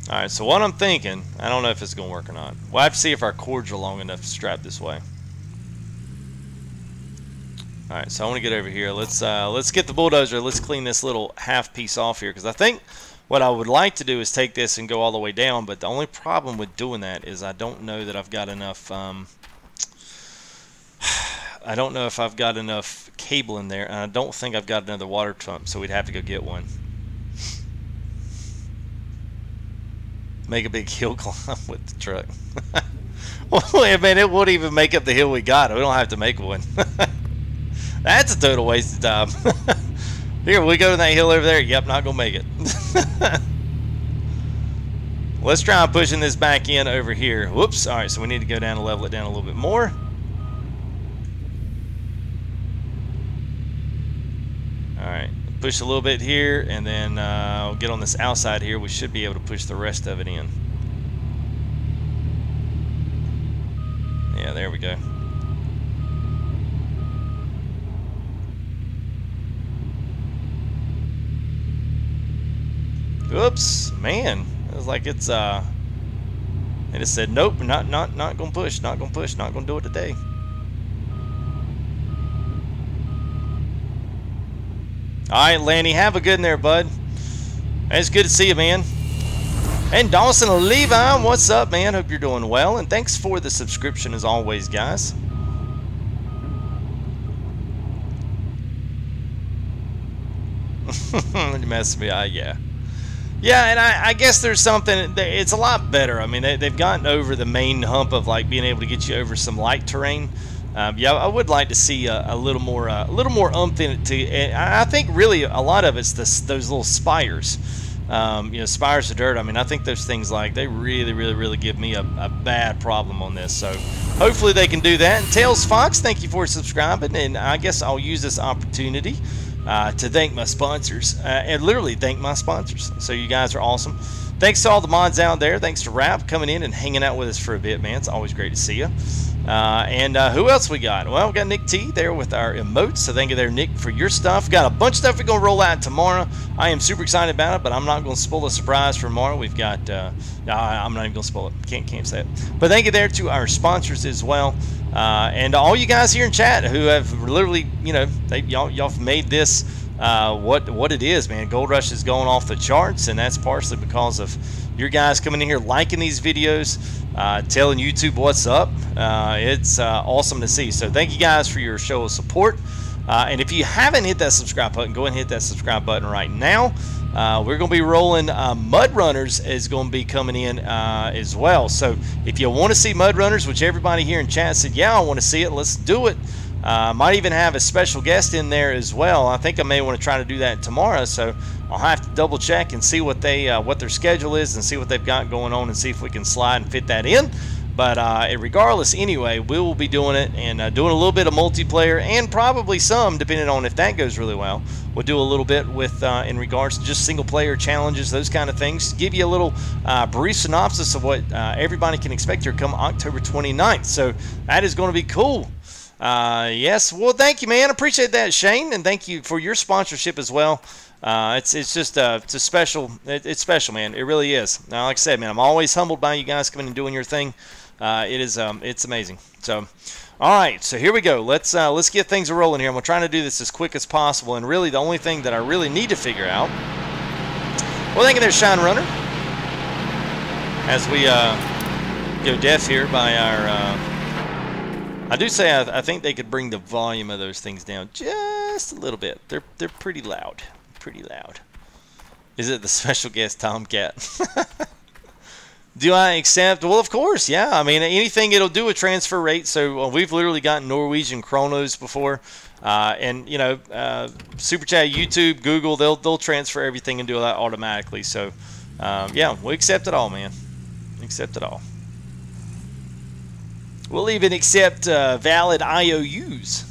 Alright, so what I'm thinking, I don't know if it's going to work or not. We'll have to see if our cords are long enough to strap this way. Alright, so I want to get over here. Let's get the bulldozer. Let's clean this little half piece off here, because I think what I would like to do is take this and go all the way down, but the only problem with doing that is I don't know that I've got enough I don't know if I've got enough cable in there, and I don't think I've got another water pump, so we'd have to go get one. Make a big hill climb with the truck. Well, I mean, it wouldn't even make up the hill we got. We don't have to make one. That's a total waste of time. Here, we go to that hill over there. Yep, not going to make it. Let's try pushing this back in over here. Whoops. All right, so we need to go down and level it down a little bit more. Alright, push a little bit here, and then we'll get on this outside here. We should be able to push the rest of it in. Yeah, there we go. Oops, man. It was like it's it just said nope, not gonna push, not gonna push, not gonna do it today. Alright, Lanny, have a good in there, bud. It's good to see you, man. And Dawson Levi, what's up, man? Hope you're doing well, and thanks for the subscription as always, guys. You mess with me, yeah. Yeah, and I guess there's something, it's a lot better. I mean, they've gotten over the main hump of like being able to get you over some light terrain. Yeah, I would like to see a little more oomph in it too. And I think really a lot of it's those little spires, you know, spires of dirt. I mean, I think those things like they really give me a bad problem on this. So hopefully they can do that. And Tails Fox, thank you for subscribing, and I guess I'll use this opportunity to thank my sponsors, and literally thank my sponsors. So you guys are awesome. Thanks to all the mods out there. Thanks to Rap coming in and hanging out with us for a bit, man. It's always great to see you. And who else we got? Well, we got Nick T there with our emotes. So thank you there, Nick, for your stuff. Got a bunch of stuff we're going to roll out tomorrow. I am super excited about it, but I'm not going to spoil the surprise for tomorrow. We've got, I'm not even going to spoil it. Can't say it. But thank you there to our sponsors as well. And all you guys here in chat who have literally, you know, y'all made this what it is, man. Gold Rush is going off the charts, and that's partially because of your guys coming in here, liking these videos, telling YouTube what's up. It's awesome to see. So thank you guys for your show of support. And if you haven't hit that subscribe button, go ahead and hit that subscribe button right now. We're going to be rolling Mud Runners is going to be coming in as well. So if you want to see Mud Runners, which everybody here in chat said, yeah, I want to see it, let's do it. Might even have a special guest in there as well. I think I may want to try to do that tomorrow, so I'll have to double check and see what their schedule is and see what they've got going on and see if we can slide and fit that in. But regardless, anyway, we will be doing it and doing a little bit of multiplayer and probably some, depending on if that goes really well. We'll do a little bit with in regards to just single player challenges, those kind of things. Give you a little brief synopsis of what everybody can expect here come October 29th. So that is going to be cool. Yes, well, thank you, man. Appreciate that, Shane, and thank you for your sponsorship as well. It's just it's a special. It's special, man. It really is. Now, like I said, man, I'm always humbled by you guys coming and doing your thing. It's amazing. So, all right, so here we go. Let's get things rolling here. I'm trying to do this as quick as possible, and really the only thing that I really need to figure out. Well, thank you there, Shine Runner. As we go deaf here by our. I do say I think they could bring the volume of those things down just a little bit. They're pretty loud. Pretty loud. Is it the special guest Tomcat? Do I accept? Well, of course, yeah. I mean, anything it'll do a transfer rate. So we've literally gotten Norwegian chronos before, and you know, Super Chat, YouTube, Google, they'll transfer everything and do that automatically. So yeah, we accept it all, man. Accept it all. We'll even accept valid IOUs.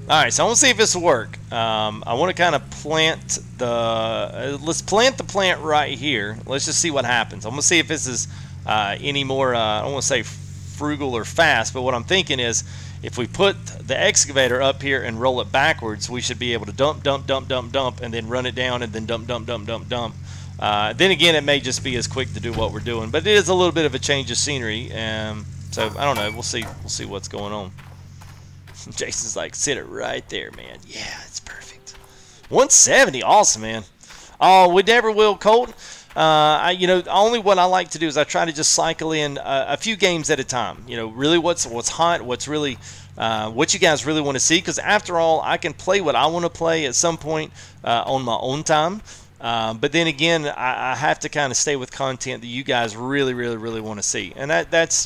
Alright, so I want to see if this will work. I want to kind of plant the... let's plant the plant right here. Let's just see what happens. I'm going to see if this is any more, I don't want to say frugal or fast, but what I'm thinking is if we put the excavator up here and roll it backwards, we should be able to dump, and then run it down, and then dump. Then again, it may just be as quick to do what we're doing, but it is a little bit of a change of scenery. So I don't know. We'll see what's going on. Jason's like, sit it right there, man. Yeah, it's perfect. 170, awesome, man. Oh, we never will, Colton. You know, only what I like to do is I try to just cycle in a few games at a time. You know, really what's hot, what's really what you guys really want to see. Because after all, I can play what I want to play at some point on my own time. But then again, I have to kind of stay with content that you guys really want to see. And that's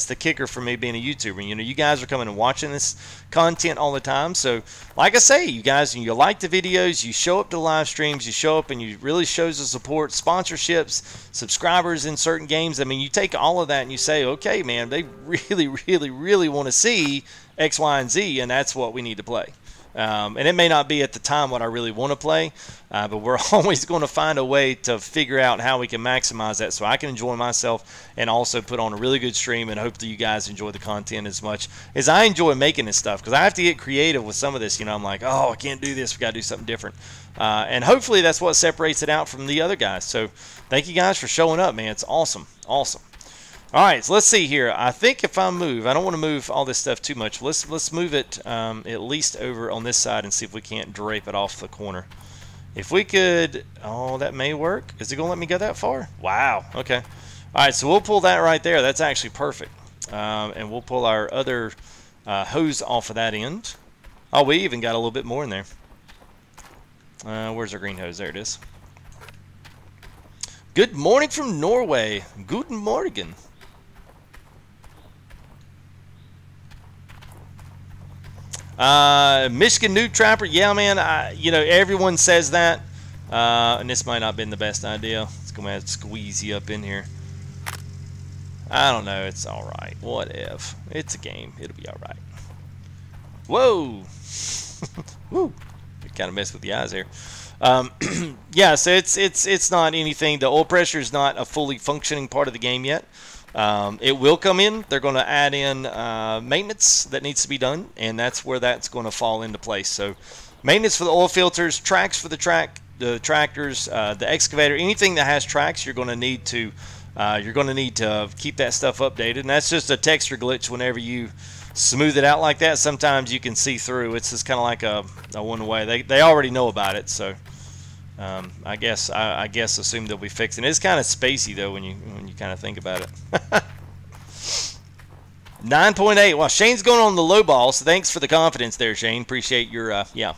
the kicker for me being a YouTuber. You know, you guys are coming and watching this content all the time. So, like I say, you guys, you like the videos, you show up to live streams, you show up and you really shows the support, sponsorships, subscribers in certain games. I mean, you take all of that and you say, okay, man, they really want to see X, Y, and Z, and that's what we need to play. And it may not be at the time what I really want to play, but we're always going to find a way to figure out how we can maximize that so I can enjoy myself and also put on a really good stream and hope that you guys enjoy the content as much as I enjoy making this stuff, because I have to get creative with some of this. You know, I'm like, oh, I can't do this. We got to do something different. And hopefully that's what separates it out from the other guys. So thank you guys for showing up, man. It's awesome. Awesome. All right, so let's see here. I think if I move, I don't want to move all this stuff too much. Let's move it at least over on this side and see if we can't drape it off the corner. If we could, oh, that may work. Is it going to let me go that far? Wow, okay. All right, so we'll pull that right there. That's actually perfect. And we'll pull our other hose off of that end. Oh, we even got a little bit more in there. Where's our green hose? There it is. Good morning from Norway. Guten Morgen. Michigan Noob Trapper, yeah, man. You know, everyone says that, and this might not have been the best idea. It's gonna have to squeeze you up in here. I don't know. It's all right. What if? It's a game. It'll be all right. Whoa! Woo! You kind of messed with the eyes here. Yeah, so it's not anything. The oil pressure is not a fully functioning part of the game yet. It will come in. They're going to add in maintenance that needs to be done, and that's where that's going to fall into place. So maintenance for the oil filters, tracks for the tractors, the excavator, anything that has tracks, you're going to need to keep that stuff updated. And that's just a texture glitch. Whenever you smooth it out like that, sometimes you can see through. It's just kind of like a one-way. They already know about it, so I guess assume they'll be fixing it. It's kind of spacey though when you kind of think about it. 9.8. Well, Shane's going on the low ball, so thanks for the confidence there, Shane. Appreciate your yeah.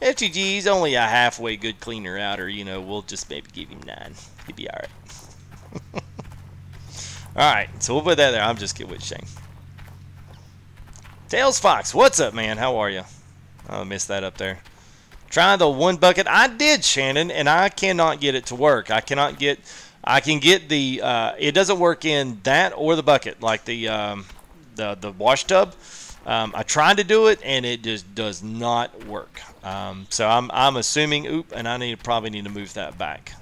FTG's only a halfway good cleaner outer. You know, we'll just maybe give him 9. He'll be all right. All right, so we'll put that there. I'm just kidding with Shane. Tails Fox, what's up, man? How are you? I missed that up there. Try the one bucket. I did, Shannon, and I cannot get it to work. I can get the. It doesn't work in that or the bucket, like the wash tub. I tried to do it, and it just does not work. So I'm assuming. Oop, and I probably need to move that back.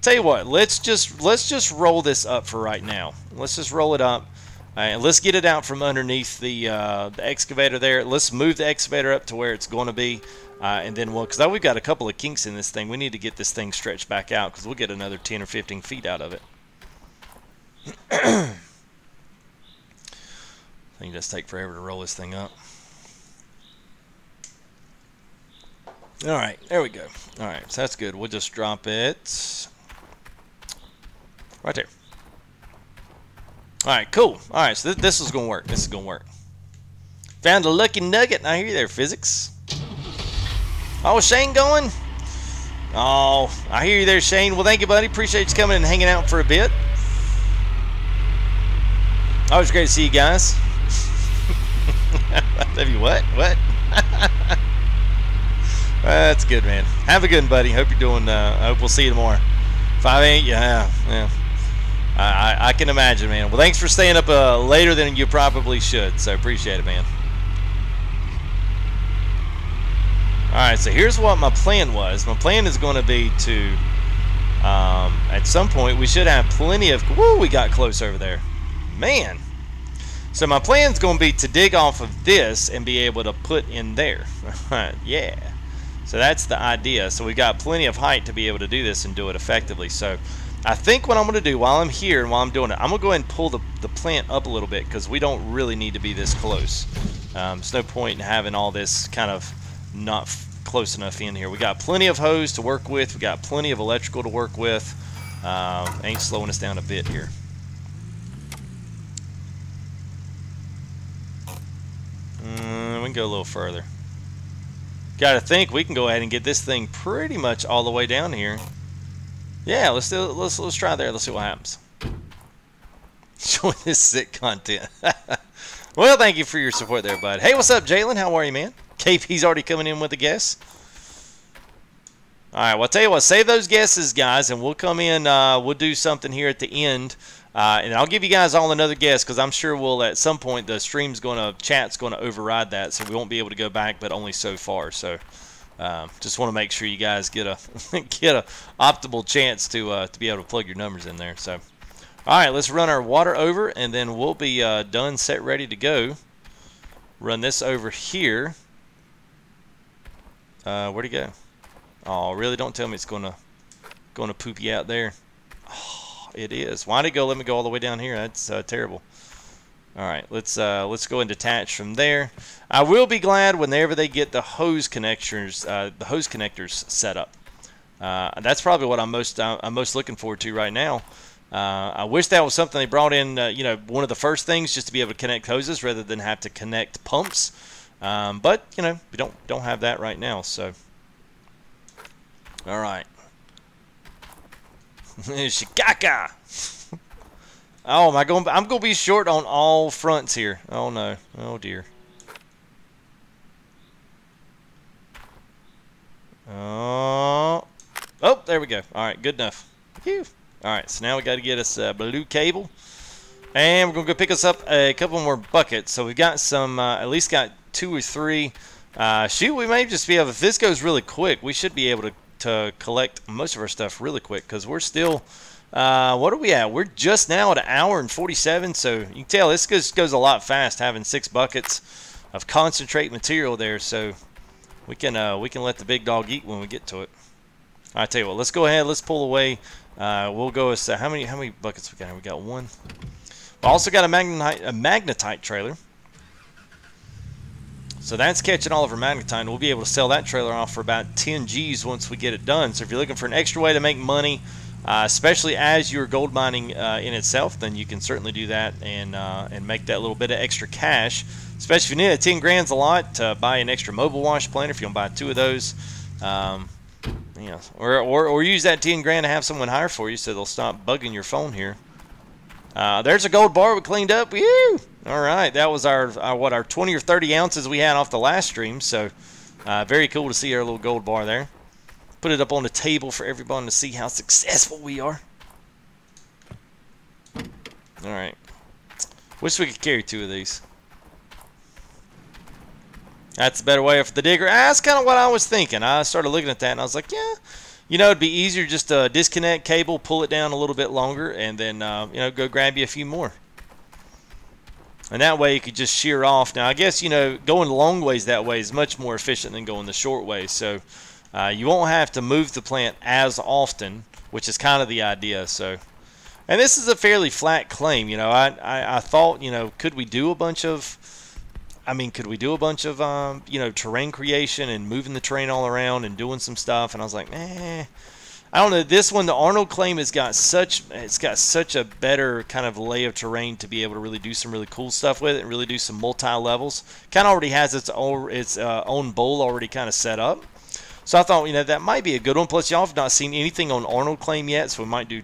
Tell you what, let's just roll this up for right now. Let's just roll it up, and let's get it out from underneath the excavator there. Let's move the excavator up to where it's going to be, and then because we've got a couple of kinks in this thing, we need to get this thing stretched back out because we'll get another 10 or 15 feet out of it. I think it does take forever to roll this thing up. All right, there we go. All right, so that's good. We'll just drop it right there. All right, cool. All right, so this is going to work. This is going to work. Found a lucky nugget. I hear you there, physics. Oh, Shane going? Oh, I hear you there, Shane. Well, thank you, buddy. Appreciate you coming and hanging out for a bit. Always great to see you guys. Love you. What? What? That's good, man. Have a good one, buddy. Hope you're doing. I hope we'll see you tomorrow. 5'8", yeah. I can imagine, man. Well, thanks for staying up later than you probably should, so appreciate it, man. Alright, so here's what my plan was. My plan is going to be to, at some point, we should have plenty of... Woo, we got close over there. Man. So my plan is going to be to dig off of this and be able to put in there. Yeah. So that's the idea. So we've got plenty of height to be able to do this and do it effectively. So I think what I'm going to do while I'm here and while I'm doing it, I'm going to go ahead and pull the plant up a little bit because we don't really need to be this close. There's no point in having all this kind of not close enough in here. We got plenty of hose to work with. We got plenty of electrical to work with. Ain't slowing us down a bit here. We can go a little further. Got to think we can go ahead and get this thing pretty much all the way down here. Yeah, let's try there. Let's see what happens. Showing this sick content. Well, thank you for your support there, bud. Hey, what's up, Jalen? How are you, man? KP's already coming in with a guess. All right, well, I'll tell you what. Save those guesses, guys, and we'll come in. We'll do something here at the end. And I'll give you guys all another guess because I'm sure we'll at some point the chat's going to override that, so we won't be able to go back, but only so far. So just want to make sure you guys get a optimal chance to be able to plug your numbers in there. So all right, let's run our water over, and then we'll be done, set, ready to go. Run this over here. Where'd it go? Oh, really? Don't tell me it's gonna poop you out there. Oh, it is. Why'd it go? Let me go all the way down here. That's terrible. All right, let's go and detach from there. I will be glad whenever they get the hose connectors set up. That's probably what I'm most looking forward to right now. I wish that was something they brought in. One of the first things, just to be able to connect hoses rather than have to connect pumps. But we don't have that right now. So, all right. Shikaka. Oh, I'm gonna be short on all fronts here. Oh no. Oh dear. Oh, there we go. All right, good enough. Phew. All right, so now we got to get us a blue cable, and we're gonna go pick us up a couple more buckets. So we've got some, at least got 2 or 3. Shoot, we may just be able. If this goes really quick, we should be able to collect most of our stuff really quick because we're still. What are we at? We're just now at 1 hour and 47, so you can tell this goes a lot fast having 6 buckets of concentrate material there. So we can let the big dog eat when we get to it. I tell you what, let's go ahead. Let's pull away. We'll go with how many buckets we got here? We got 1. We also got a magnetite trailer. So that's catching all of our magnetite. We'll be able to sell that trailer off for about 10 G's once we get it done. So if you're looking for an extra way to make money, especially as you're gold mining in itself, then you can certainly do that and make that little bit of extra cash. Especially if you need it. 10 grand's a lot to buy an extra mobile wash planter if you want to buy 2 of those. Or use that 10 grand to have someone hire for you so they'll stop bugging your phone here. There's a gold bar we cleaned up. Woo! All right, that was our 20 or 30 ounces we had off the last stream. So very cool to see our little gold bar there. Put it up on the table for everyone to see how successful we are. All right. Wish we could carry 2 of these. That's a better way for the digger. That's kind of what I was thinking. I started looking at that and I was like, yeah, it'd be easier just to disconnect cable, pull it down a little bit longer, and then go grab you a few more. And that way you could just shear off. Now I guess going long ways that way is much more efficient than going the short way. So you won't have to move the plant as often, which is kind of the idea. So, and this is a fairly flat claim. I thought, could we do a bunch of terrain creation and moving the terrain all around and doing some stuff? And I was like, I don't know. This one, the Arnold claim, it's got such a better kind of lay of terrain to be able to really do some really cool stuff with it and really do some multi-levels. Kind of already has its own bowl already kind of set up. So I thought, that might be a good one. Plus, y'all have not seen anything on Arnold claim yet, so we might do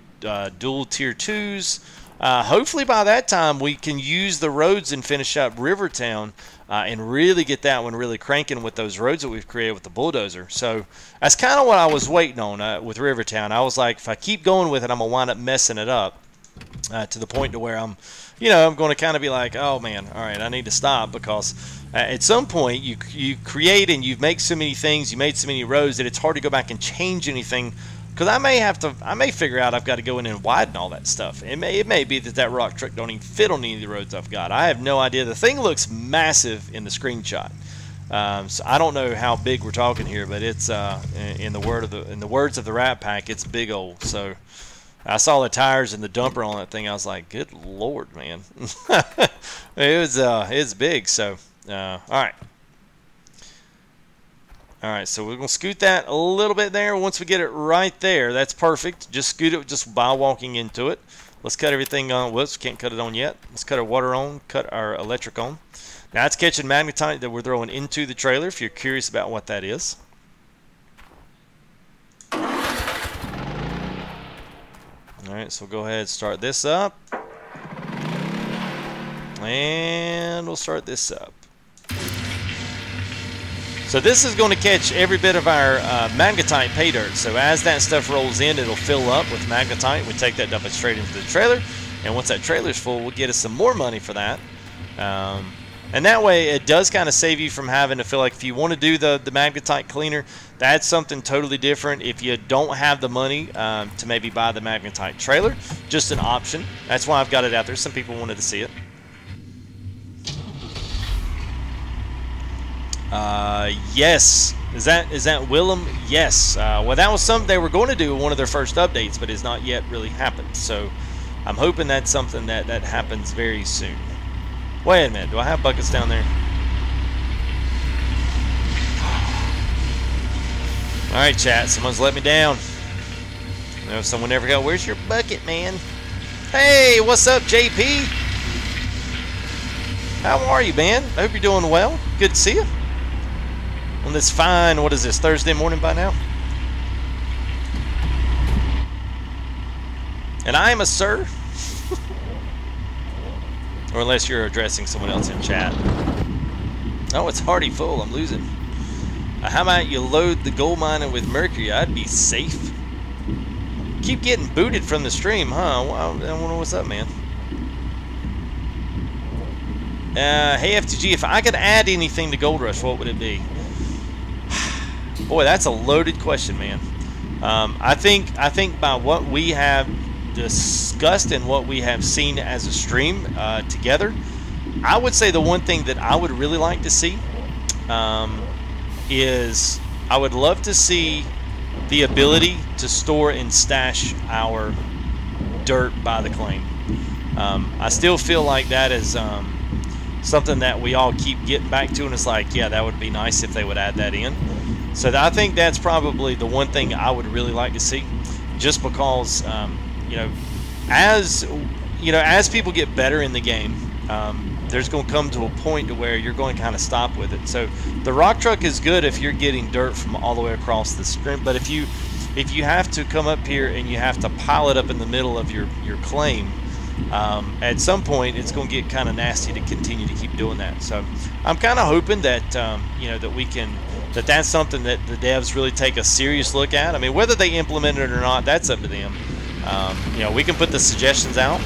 dual tier 2s. hopefully by that time we can use the roads and finish up Rivertown and really get that one really cranking with those roads that we've created with the bulldozer. So that's kind of what I was waiting on with Rivertown. I was like, if I keep going with it, I'm going to wind up messing it up to the point to where I'm going to kind of be like, oh man, all right, I need to stop, because at some point you create and you make so many things, you made so many roads that it's hard to go back and change anything. Because I may figure out I've got to go in and widen all that stuff. It may be that rock truck don't even fit on any of the roads I've got. I have no idea. The thing looks massive in the screenshot. So I don't know how big we're talking here, but it's in the words of the Rat Pack, it's big old. So I saw the tires and the dumper on that thing. I was like, good Lord, man. It's big. So all right. All right, so we're going to scoot that a little bit there. Once we get it right there, that's perfect. Just scoot it just by walking into it. Let's cut everything on. Whoops, can't cut it on yet. Let's cut our water on, cut our electric on. Now, it's catching magnetite that we're throwing into the trailer, if you're curious about what that is. All right, so we'll go ahead and start this up. And we'll start this up. So this is going to catch every bit of our magnetite pay dirt. So as that stuff rolls in, it'll fill up with magnetite. We take that, dump it straight into the trailer. And once that trailer's full, we'll get us some more money for that. And that way, it does kind of save you from having to feel like if you want to do the magnetite cleaner, that's something totally different. If you don't have the money to maybe buy the magnetite trailer, just an option. That's why I've got it out there. Some people wanted to see it. Yes. Is that Willem? Yes. Well, that was something they were going to do in one of their first updates, but it's not yet really happened. So I'm hoping that's something that happens very soon. Wait a minute. Do I have buckets down there? All right, chat. Someone's let me down. No, someone never got. Where's your bucket, man? Hey, what's up, JP? How are you, man? I hope you're doing well. Good to see you. On this fine, what is this, Thursday morning by now? And I am a sir. Or unless you're addressing someone else in chat. Oh, it's already full. I'm losing. How about you load the gold miner with mercury? I'd be safe. Keep getting booted from the stream, huh? Well, I don't know what's up, man. Hey, FTG, if I could add anything to Gold Rush, what would it be? Boy, that's a loaded question, man. I think by what we have discussed and what we have seen as a stream together, I would say the one thing that I would really like to see is I would love to see the ability to store and stash our dirt by the claim. I still feel like that is something that we all keep getting back to, and it's like, yeah, that would be nice if they would add that in. So I think that's probably the one thing I would really like to see, just because as people get better in the game, there's going to come to a point to where you're going to kind of stop with it. So the rock truck is good if you're getting dirt from all the way across the screen, but if you have to come up here and you have to pile it up in the middle of your claim, at some point it's going to get kind of nasty to continue to keep doing that. So I'm kind of hoping that that we can, that's something that the devs really take a serious look at. I mean, whether they implement it or not, that's up to them. We can put the suggestions out,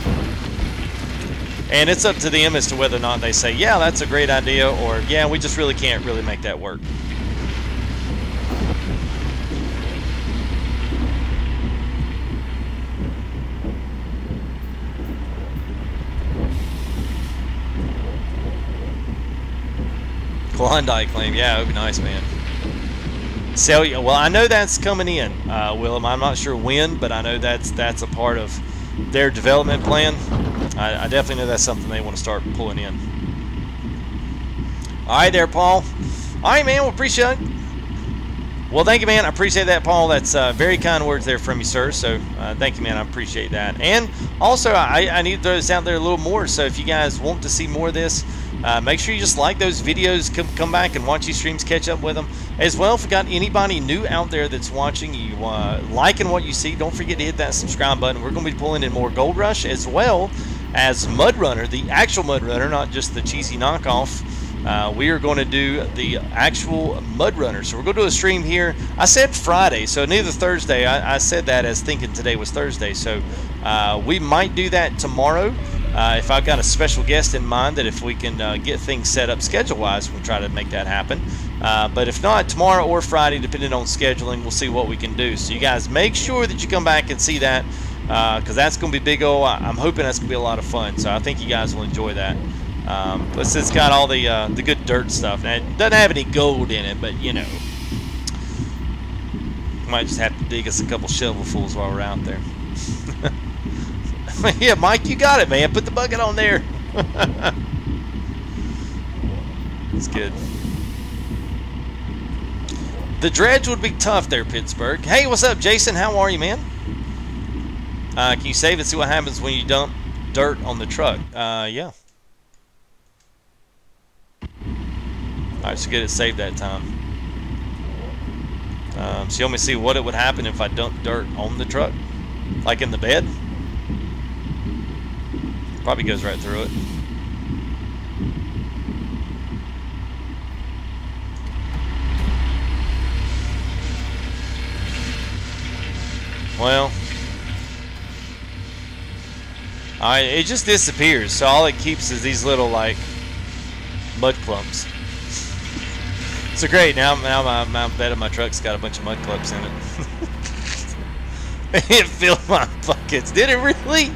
and it's up to them as to whether or not they say, yeah, that's a great idea, or yeah, we just really can't really make that work. Klondike claim, yeah, it would be nice, man. Well, I know that's coming in, Willem. I'm not sure when, but I know that's a part of their development plan. I definitely know that's something they want to start pulling in. All right, there, Paul. All right, man. Well, appreciate it. Well, thank you, man. I appreciate that, Paul. That's very kind words there from you, sir. So thank you, man. I appreciate that. And also, I need to throw this out there a little more. So if you guys want to see more of this, Make sure you just like those videos, come back and watch these streams, catch up with them. As well, if we got anybody new out there that's watching, you liking what you see, don't forget to hit that subscribe button. We're going to be pulling in more Gold Rush as well as Mud Runner, the actual Mud Runner, not just the cheesy knockoff. We are going to do the actual Mud Runner. So we're going to do a stream here. I said Friday, so neither Thursday. I said that as thinking today was Thursday. So we might do that tomorrow. If I've got a special guest in mind, that if we can get things set up schedule-wise, we'll try to make that happen. But if not, tomorrow or Friday, depending on scheduling, we'll see what we can do. So you guys make sure that you come back and see that, because that's going to be big old. I'm hoping that's going to be a lot of fun. So I think you guys will enjoy that. Plus it's got all the good dirt stuff. Now, it doesn't have any gold in it, but you know, might just have to dig us a couple shovelfuls while we're out there. Yeah, Mike, you got it, man. Put the bucket on there. That's good. The dredge would be tough there, Pittsburgh. Hey, what's up, Jason? How are you, man? Can you save and see what happens when you dump dirt on the truck? Yeah. Alright, so get it saved that time. So you want me to see what it would happen if I dumped dirt on the truck? Like in the bed? Probably goes right through it. Well, alright, it just disappears. So all it keeps is these little like mud clumps. So great, now my bed of my truck's got a bunch of mud clumps in it. It filled my buckets. Did it really?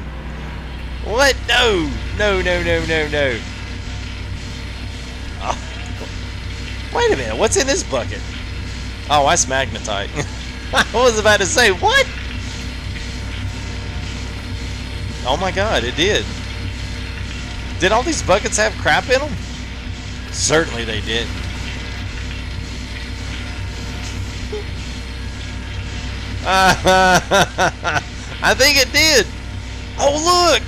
What? No. No, no, no, no, no. Oh. Wait a minute, what's in this bucket? Oh, that's magnetite. I was about to say, what? Oh my god, it did. Did all these buckets have crap in them? Certainly they did. I think it did. Oh, look.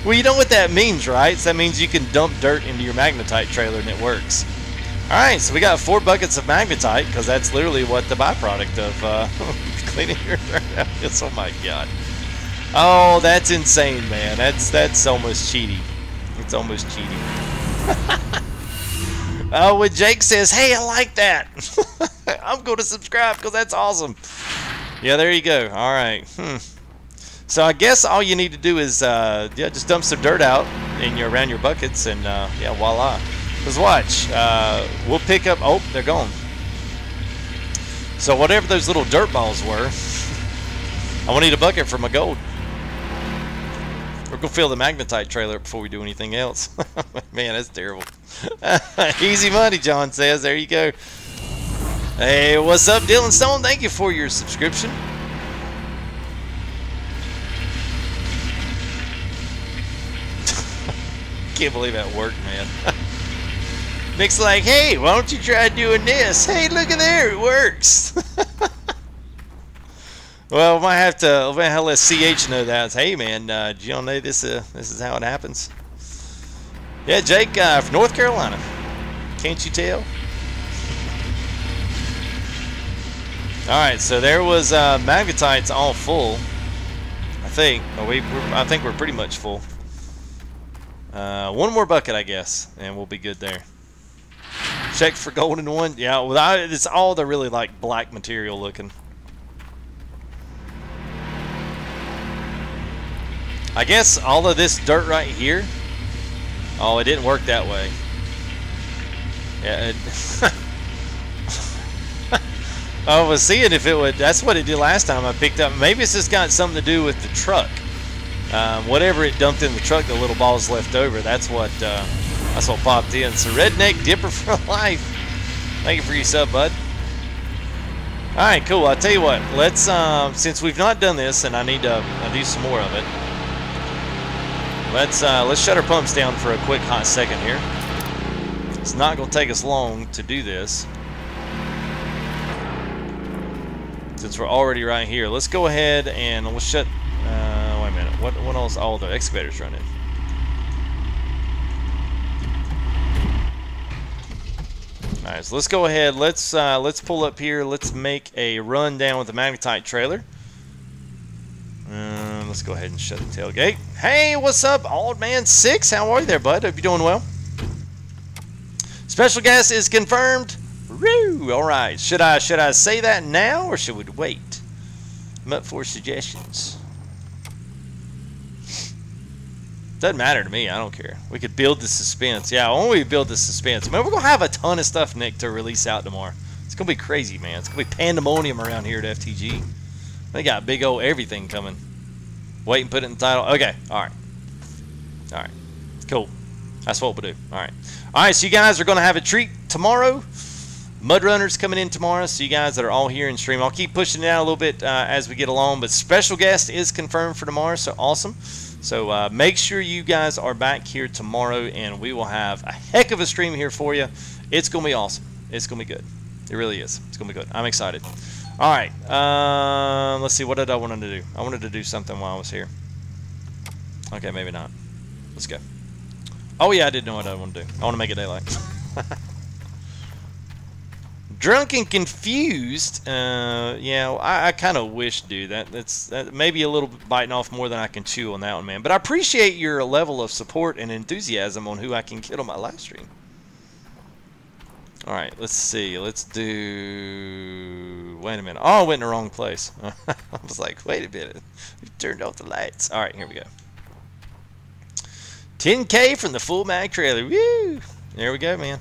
Well, you know what that means, right? So that means you can dump dirt into your magnetite trailer and it works. Alright, so we got 4 buckets of magnetite, because that's literally what the byproduct of cleaning your dirt out is. Oh my god. Oh, that's insane, man. That's almost cheating. It's almost cheating. Oh, when Jake says, hey, I like that. I'm going to subscribe because that's awesome. Yeah, there you go. All right. So I guess all you need to do is just dump some dirt out around your buckets, and yeah, voila. Because watch, we'll pick up. Oh, they're gone. So whatever those little dirt balls were, I will need a bucket for my gold. We're gonna fill the magnetite trailer before we do anything else. Man, that's terrible. Easy money, John says. There you go. Hey, what's up, Dylan Stone? Thank you for your subscription. Can't believe that worked, man. Nick's like, hey, why don't you try doing this? Hey, look at there, it works. Well, we might have to let CH know that. Hey, man, do you all know this is how it happens? Yeah, Jake from North Carolina. Can't you tell? Alright, so there was magnetite's all full. I think. I think we're pretty much full. One more bucket, I guess, and we'll be good there. Check for golden one. Yeah, well, it's all the really like black material looking. I guess all of this dirt right here. Oh, it didn't work that way. Yeah. I was seeing if it would. That's what it did last time I picked up. Maybe it's just got something to do with the truck. Whatever it dumped in the truck, the little balls left over. That's what popped in. So redneck dipper for life. Thank you for your sub, bud. All right, cool. I'll tell you what. Let's since we've not done this, and I need to do some more of it. Let's shut our pumps down for a quick hot second here. It's not going to take us long to do this. Since we're already right here, let's go ahead and we'll shut. Wait a minute. What else? Oh, the excavator's running. All right, so let's go ahead. Let's pull up here. Let's make a run down with the magnetite trailer. Let's go ahead and shut the tailgate. Hey, what's up, Old Man 6? How are you there, bud? Hope you're doing well. Special guest is confirmed. Woo! All right. Should I say that now or should we wait? I'm up for suggestions. Doesn't matter to me. I don't care. We could build the suspense. Yeah, why don't we build the suspense? Man, we're going to have a ton of stuff, Nick, to release out tomorrow. It's going to be crazy, man. It's going to be pandemonium around here at FTG. They got big old everything coming. Wait and put it in the title. Okay. All right. All right. Cool. That's what we'll do. All right. All right, so you guys are going to have a treat tomorrow. Mud Runner's coming in tomorrow, so you guys that are all here in stream, I'll keep pushing it out a little bit as we get along, but special guest is confirmed for tomorrow, so awesome. So make sure you guys are back here tomorrow, and we will have a heck of a stream here for you. It's going to be awesome. It's going to be good. It really is. It's going to be good. I'm excited. All right. Let's see. What did I want to do? I wanted to do something while I was here. Okay, maybe not. Let's go. Oh, yeah, I did know what I want to do. I want to make it daylight. Drunk and confused. Yeah, I kind of wish, dude. That's maybe a little bit biting off more than I can chew on that one, man. But I appreciate your level of support and enthusiasm on who I can get on my live stream. All right, let's see. Let's do. Wait a minute. Oh, I went in the wrong place. I was like, wait a minute. We turned off the lights. All right, here we go. 10K from the full mag trailer. Woo! There we go, man.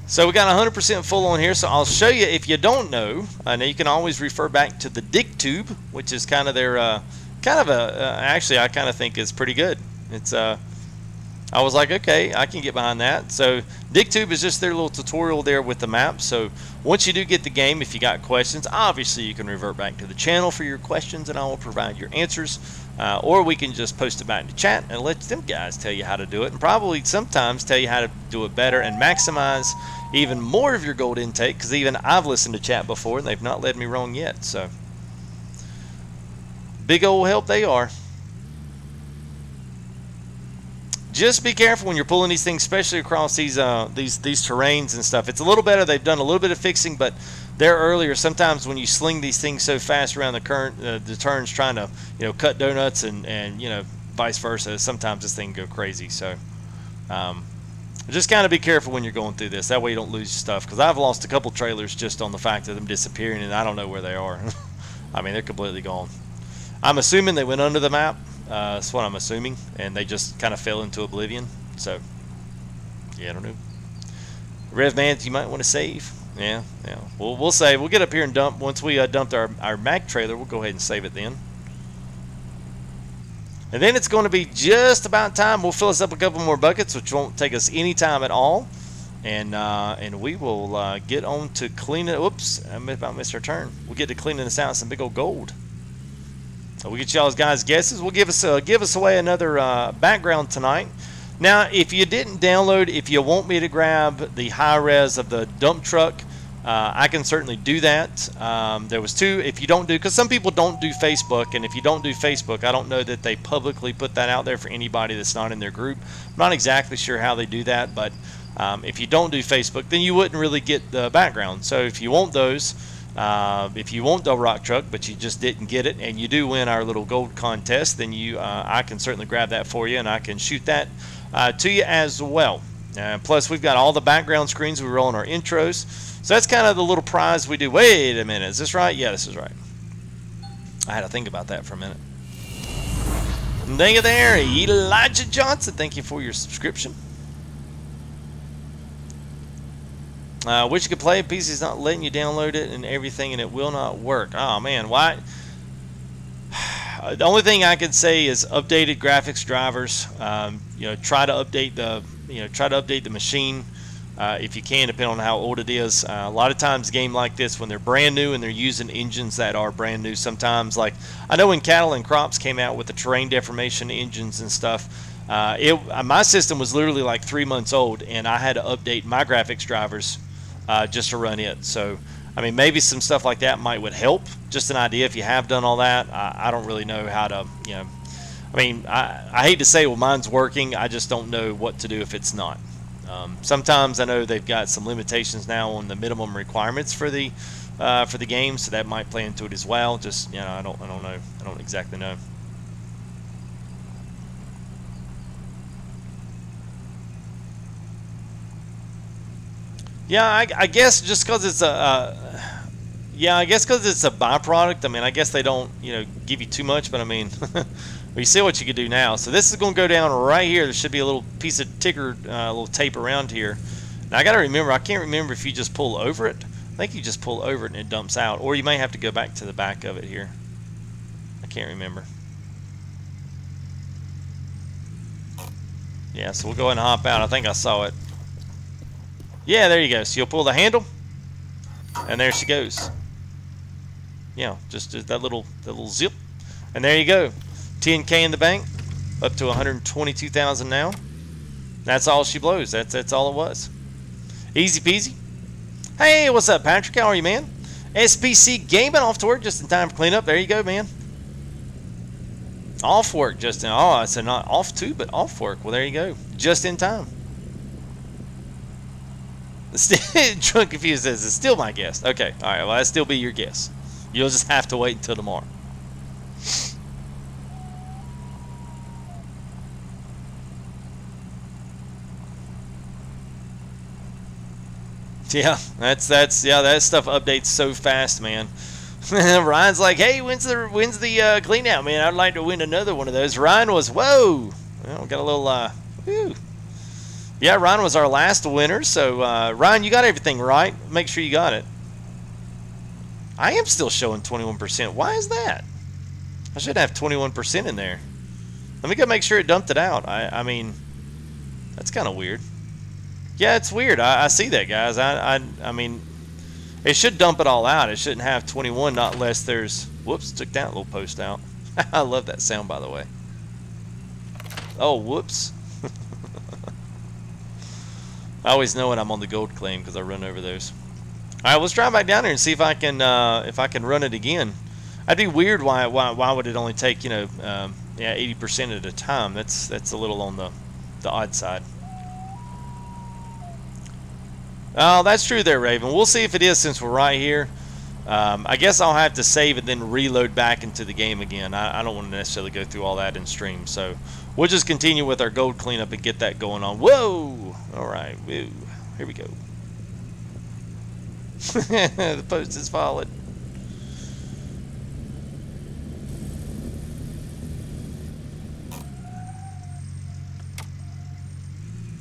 So we got 100% full on here, so I'll show you. If you don't know, now you can always refer back to the dig tube, which is kind of their actually I kind of think is pretty good. It's I was like, okay, I can get behind that. So dig tube is just their little tutorial there with the map. So once you do get the game, if you got questions, obviously you can revert back to the channel for your questions and I will provide your answers. Or we can just post it back in the chat and let them guys tell you how to do it, and probably sometimes tell you how to do it better and maximize even more of your gold intake, because even I've listened to chat before and they've not led me wrong yet. So big old help they are. Just be careful when you're pulling these things, especially across these terrains and stuff. It's a little better. They've done a little bit of fixing, but there earlier, sometimes when you sling these things so fast around the turns, trying to cut donuts and vice versa, sometimes this thing can go crazy. So just kind of be careful when you're going through this. That way you don't lose stuff. Because I've lost a couple trailers just on the fact of them disappearing, and I don't know where they are. I mean, they're completely gone. I'm assuming they went under the map. That's what I'm assuming, and they just kind of fell into oblivion. So yeah, I don't know. Rev man, you might want to save. Yeah. We'll save. We'll get up here and dump. Once we dumped our mag trailer, we'll go ahead and save it then. And then it's going to be just about time. We'll fill us up a couple more buckets, which won't take us any time at all. And we will get on to cleaning. Whoops, I about missed our turn. We'll get to cleaning this out with some big old gold. So we'll get y'all guys guesses. We'll give us away another background tonight. Now, if you didn't download, if you want me to grab the high res of the dump truck, I can certainly do that. There was two. If you don't do, because some people don't do Facebook, and if you don't do Facebook, I don't know that they publicly put that out there for anybody that's not in their group. I'm not exactly sure how they do that, but if you don't do Facebook, then you wouldn't really get the background. So if you want those, if you want the rock truck but you just didn't get it, and you do win our little gold contest, then I can certainly grab that for you, and I can shoot that to you as well. Plus we've got all the background screens we roll in our intros, so that's kind of the little prize we do. Wait a minute, is this right? Yeah, this is right. I had to think about that for a minute. Thank you there, Elijah Johnson. Thank you for your subscription. Wish you could play. PC's not letting you download it and everything, and it will not work. Oh man, why? The only thing I could say is updated graphics drivers. Try to update the machine if you can, depending on how old it is. A lot of times, a game like this, when they're brand new and they're using engines that are brand new, sometimes, like I know when Cattle and Crops came out with the terrain deformation engines and stuff. My system was literally like 3 months old, and I had to update my graphics drivers just to run it. So I mean, maybe some stuff like that would help. Just an idea. If you have done all that, I don't really know how to, I mean, I hate to say, well, mine's working. I just don't know what to do if it's not. Sometimes I know they've got some limitations now on the minimum requirements for the game, so that might play into it as well. Just, you know, I don't know. I don't exactly know. Yeah, I guess just because it's yeah, I guess because it's a byproduct. I mean, I guess they don't, you know, give you too much, but I mean, well, you see what you can do now. So this is going to go down right here. There should be a little piece of ticker, little tape around here. Now I got to remember, I can't remember if you just pull over it. I think you just pull over it and it dumps out, or you may have to go back to the back of it here. I can't remember. Yeah, so we'll go ahead and hop out. I think I saw it. Yeah, there you go. So you'll pull the handle, and there she goes. Yeah, just that little zip, and there you go. 10K in the bank, up to 122,000 now. That's all she blows. That's all it was. Easy peasy. Hey, what's up, Patrick? How are you, man? SPC Gaming off to work just in time for cleanup. There you go, man. Off work just in. Oh, I said not off too, but off work. Well, there you go. Just in time. Drunk Confused says, it's still my guess. Okay, all right, well, that'll still be your guess. You'll just have to wait until tomorrow. Yeah, that's yeah, that stuff updates so fast, man. Ryan's like, hey, when's the clean out, man? I'd like to win another one of those. Ryan was, whoa, well, got a little whew. Yeah, Ryan was our last winner. So Ryan, you got everything right. Make sure you got it. I am still showing 21%. Why is that? I should have 21% in there. Let me go make sure it dumped it out. I mean, that's kind of weird. Yeah, it's weird. I see that, guys. I mean, it should dump it all out. It shouldn't have 21, not unless there's... Whoops, took that little post out. I love that sound, by the way. Oh, whoops. I always know when I'm on the gold claim because I run over those. All right, let's drive back down there and see if I can run it again. That'd be weird. Why would it only take, you know, yeah, 80% at a time? That's a little on the odd side. Oh, that's true there, Raven. We'll see if it is since we're right here. I guess I'll have to save and then reload back into the game again. I don't want to necessarily go through all that in stream, so we'll just continue with our gold cleanup and get that going on. Whoa! All right, woo. Here we go. The post is falling.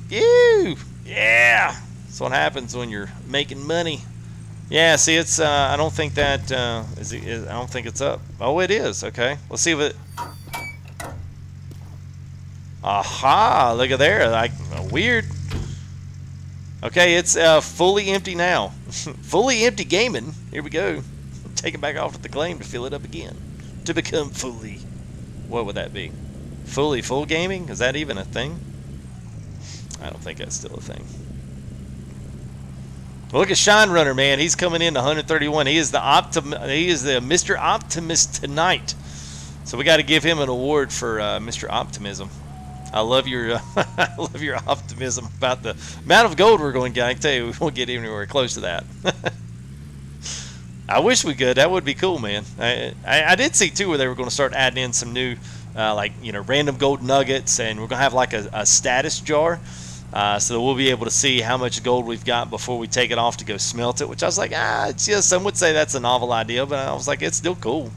Ew! Yeah! That's what happens when you're making money. Yeah, see, it's I don't think that I don't think it's up. Oh, it is. Okay, let's see what. Aha! Look at there. Like weird. Okay, it's fully empty now. Fully empty gaming. Here we go. Take it back off with the claim to fill it up again. To become fully. What would that be? Fully full gaming? Is that even a thing? I don't think that's still a thing. Look at Shine Runner, man. He's coming in 131. He is the Mr. Optimist tonight. So we got to give him an award for Mr. Optimism. I love your I love your optimism about the amount of gold we're going to get. I can tell you, we won't get anywhere close to that. I wish we could. That would be cool, man. I did see too where they were going to start adding in some new like, you know, random gold nuggets, and we're going to have like a status jar. So that we'll be able to see how much gold we've got before we take it off to go smelt it, which I was like, it's just, some would say that's a novel idea, but I was like, it's still cool.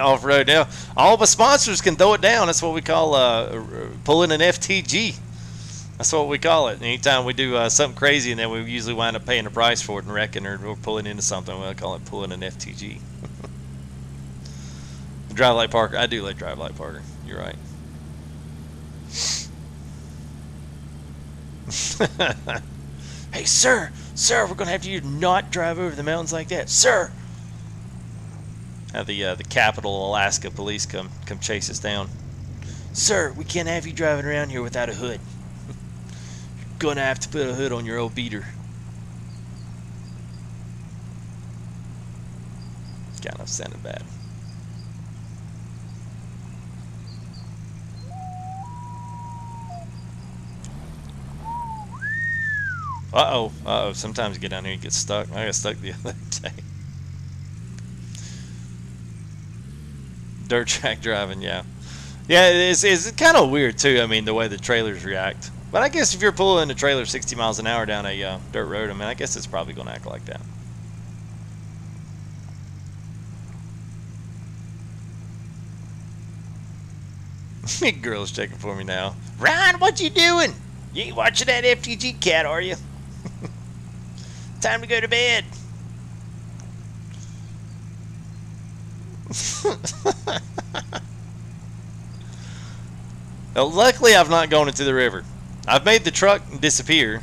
Off-road now. All the sponsors can throw it down. That's what we call pulling an FTG. That's what we call it. Anytime we do something crazy and then we usually wind up paying the price for it and wrecking or we're pulling into something, we'll call it pulling an FTG. Drive like Parker. I do like drive like Parker. You're right. Hey, sir, we're gonna have you not drive over the mountains like that, sir. Have the Capital Alaska police come chase us down. Sir, we can't have you driving around here without a hood. You're gonna have to put a hood on your old beater. Kind of sounded bad. Uh-oh. Uh-oh. Sometimes you get down here and get stuck. I got stuck the other day. Dirt track driving, yeah. Yeah, it's kind of weird, too, I mean, the way the trailers react. But I guess if you're pulling a trailer 60 miles an hour down a dirt road, I mean, I guess it's probably going to act like that. Girl's checking for me now. Ryan, what you doing? You ain't watching that FTG cat, are you? Time to go to bed. Well, luckily, I've not gone into the river. I've made the truck disappear,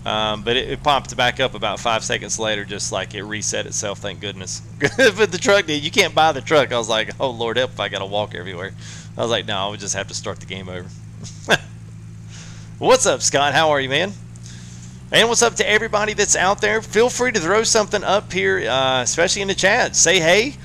but it popped back up about 5 seconds later, just like it reset itself, thank goodness. But the truck did. You can't buy the truck. I was like, oh, Lord help if I got to walk everywhere. I was like, no, I would just have to start the game over. What's up, Scott? How are you, man? And what's up to everybody that's out there? Feel free to throw something up here, especially in the chat. Say hey.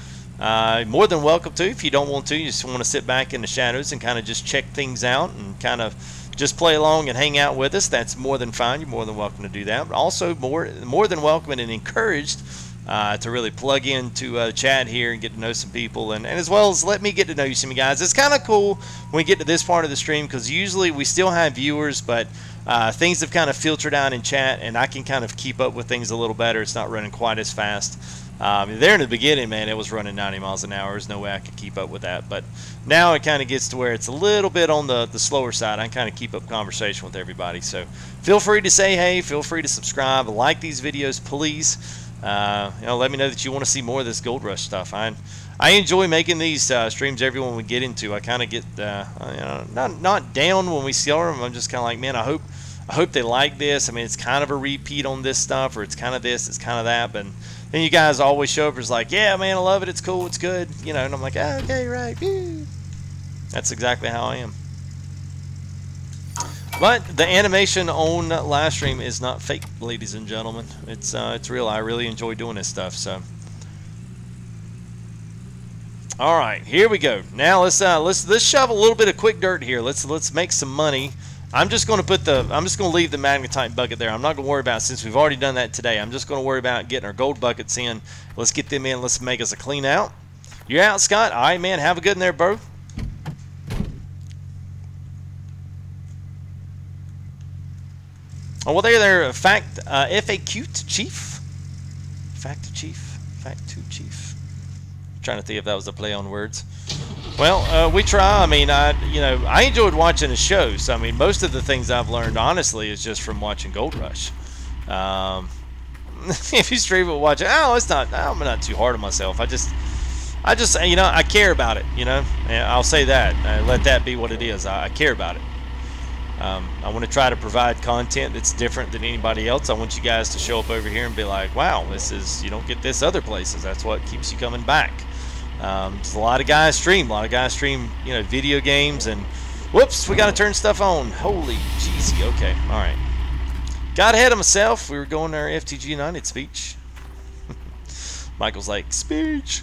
More than welcome to. If you don't want to, you just want to sit back in the shadows and kind of just check things out and kind of just play along and hang out with us. That's more than fine. You're more than welcome to do that. But also more than welcome and encouraged to really plug into chat here and get to know some people, and as well as let me get to know you some guys. It's kind of cool when we get to this part of the stream, because usually we still have viewers, but things have kind of filtered out in chat, and I can kind of keep up with things a little better. It's not running quite as fast. There in the beginning, man, it was running 90 miles an hour. There's no way I could keep up with that. But now it kind of gets to where it's a little bit on the slower side. I can kind of keep up conversation with everybody. So feel free to say hey. Feel free to subscribe. Like these videos, please. Let me know that you want to see more of this Gold Rush stuff. I enjoy making these streams every one we get into. I kind of get not down when we see them. I'm just kind of like, man, I hope they like this. I mean, it's kind of a repeat on this stuff, or it's kind of this, it's kind of that. But then you guys always show up as like, yeah, man, I love it. It's cool. It's good. And I'm like, oh, okay, right. That's exactly how I am. But the animation on live stream is not fake, ladies and gentlemen. It's real. I really enjoy doing this stuff. So, all right, here we go. Now let's shove a little bit of quick dirt here. Let's make some money. I'm just going to leave the magnetite bucket there. I'm not going to worry about it since we've already done that today. I'm just going to worry about getting our gold buckets in. Let's get them in. Let's make us a clean out. You're out, Scott. All right, man. Have a good one there, bro. Oh, well, there, FAQ Chief. Fact Chief. Chief. I'm trying to think if that was a play on words. Well, we try. I mean, I enjoyed watching the show. So, I mean, most of the things I've learned, honestly, is just from watching Gold Rush. If you stream it, watch it. Oh, I'm not too hard on myself. I just, I care about it. I'll say that. Let that be what it is. I care about it. I want to try to provide content that's different than anybody else. I want you guys to show up over here and be like, wow, you don't get this other places. That's what keeps you coming back. There's a lot of guys stream. Video games, and whoops, we got to turn stuff on. Holy jeezy. Okay, all right. Got ahead of myself. We were going to our FTGUNITED speech. Michael's like, speech.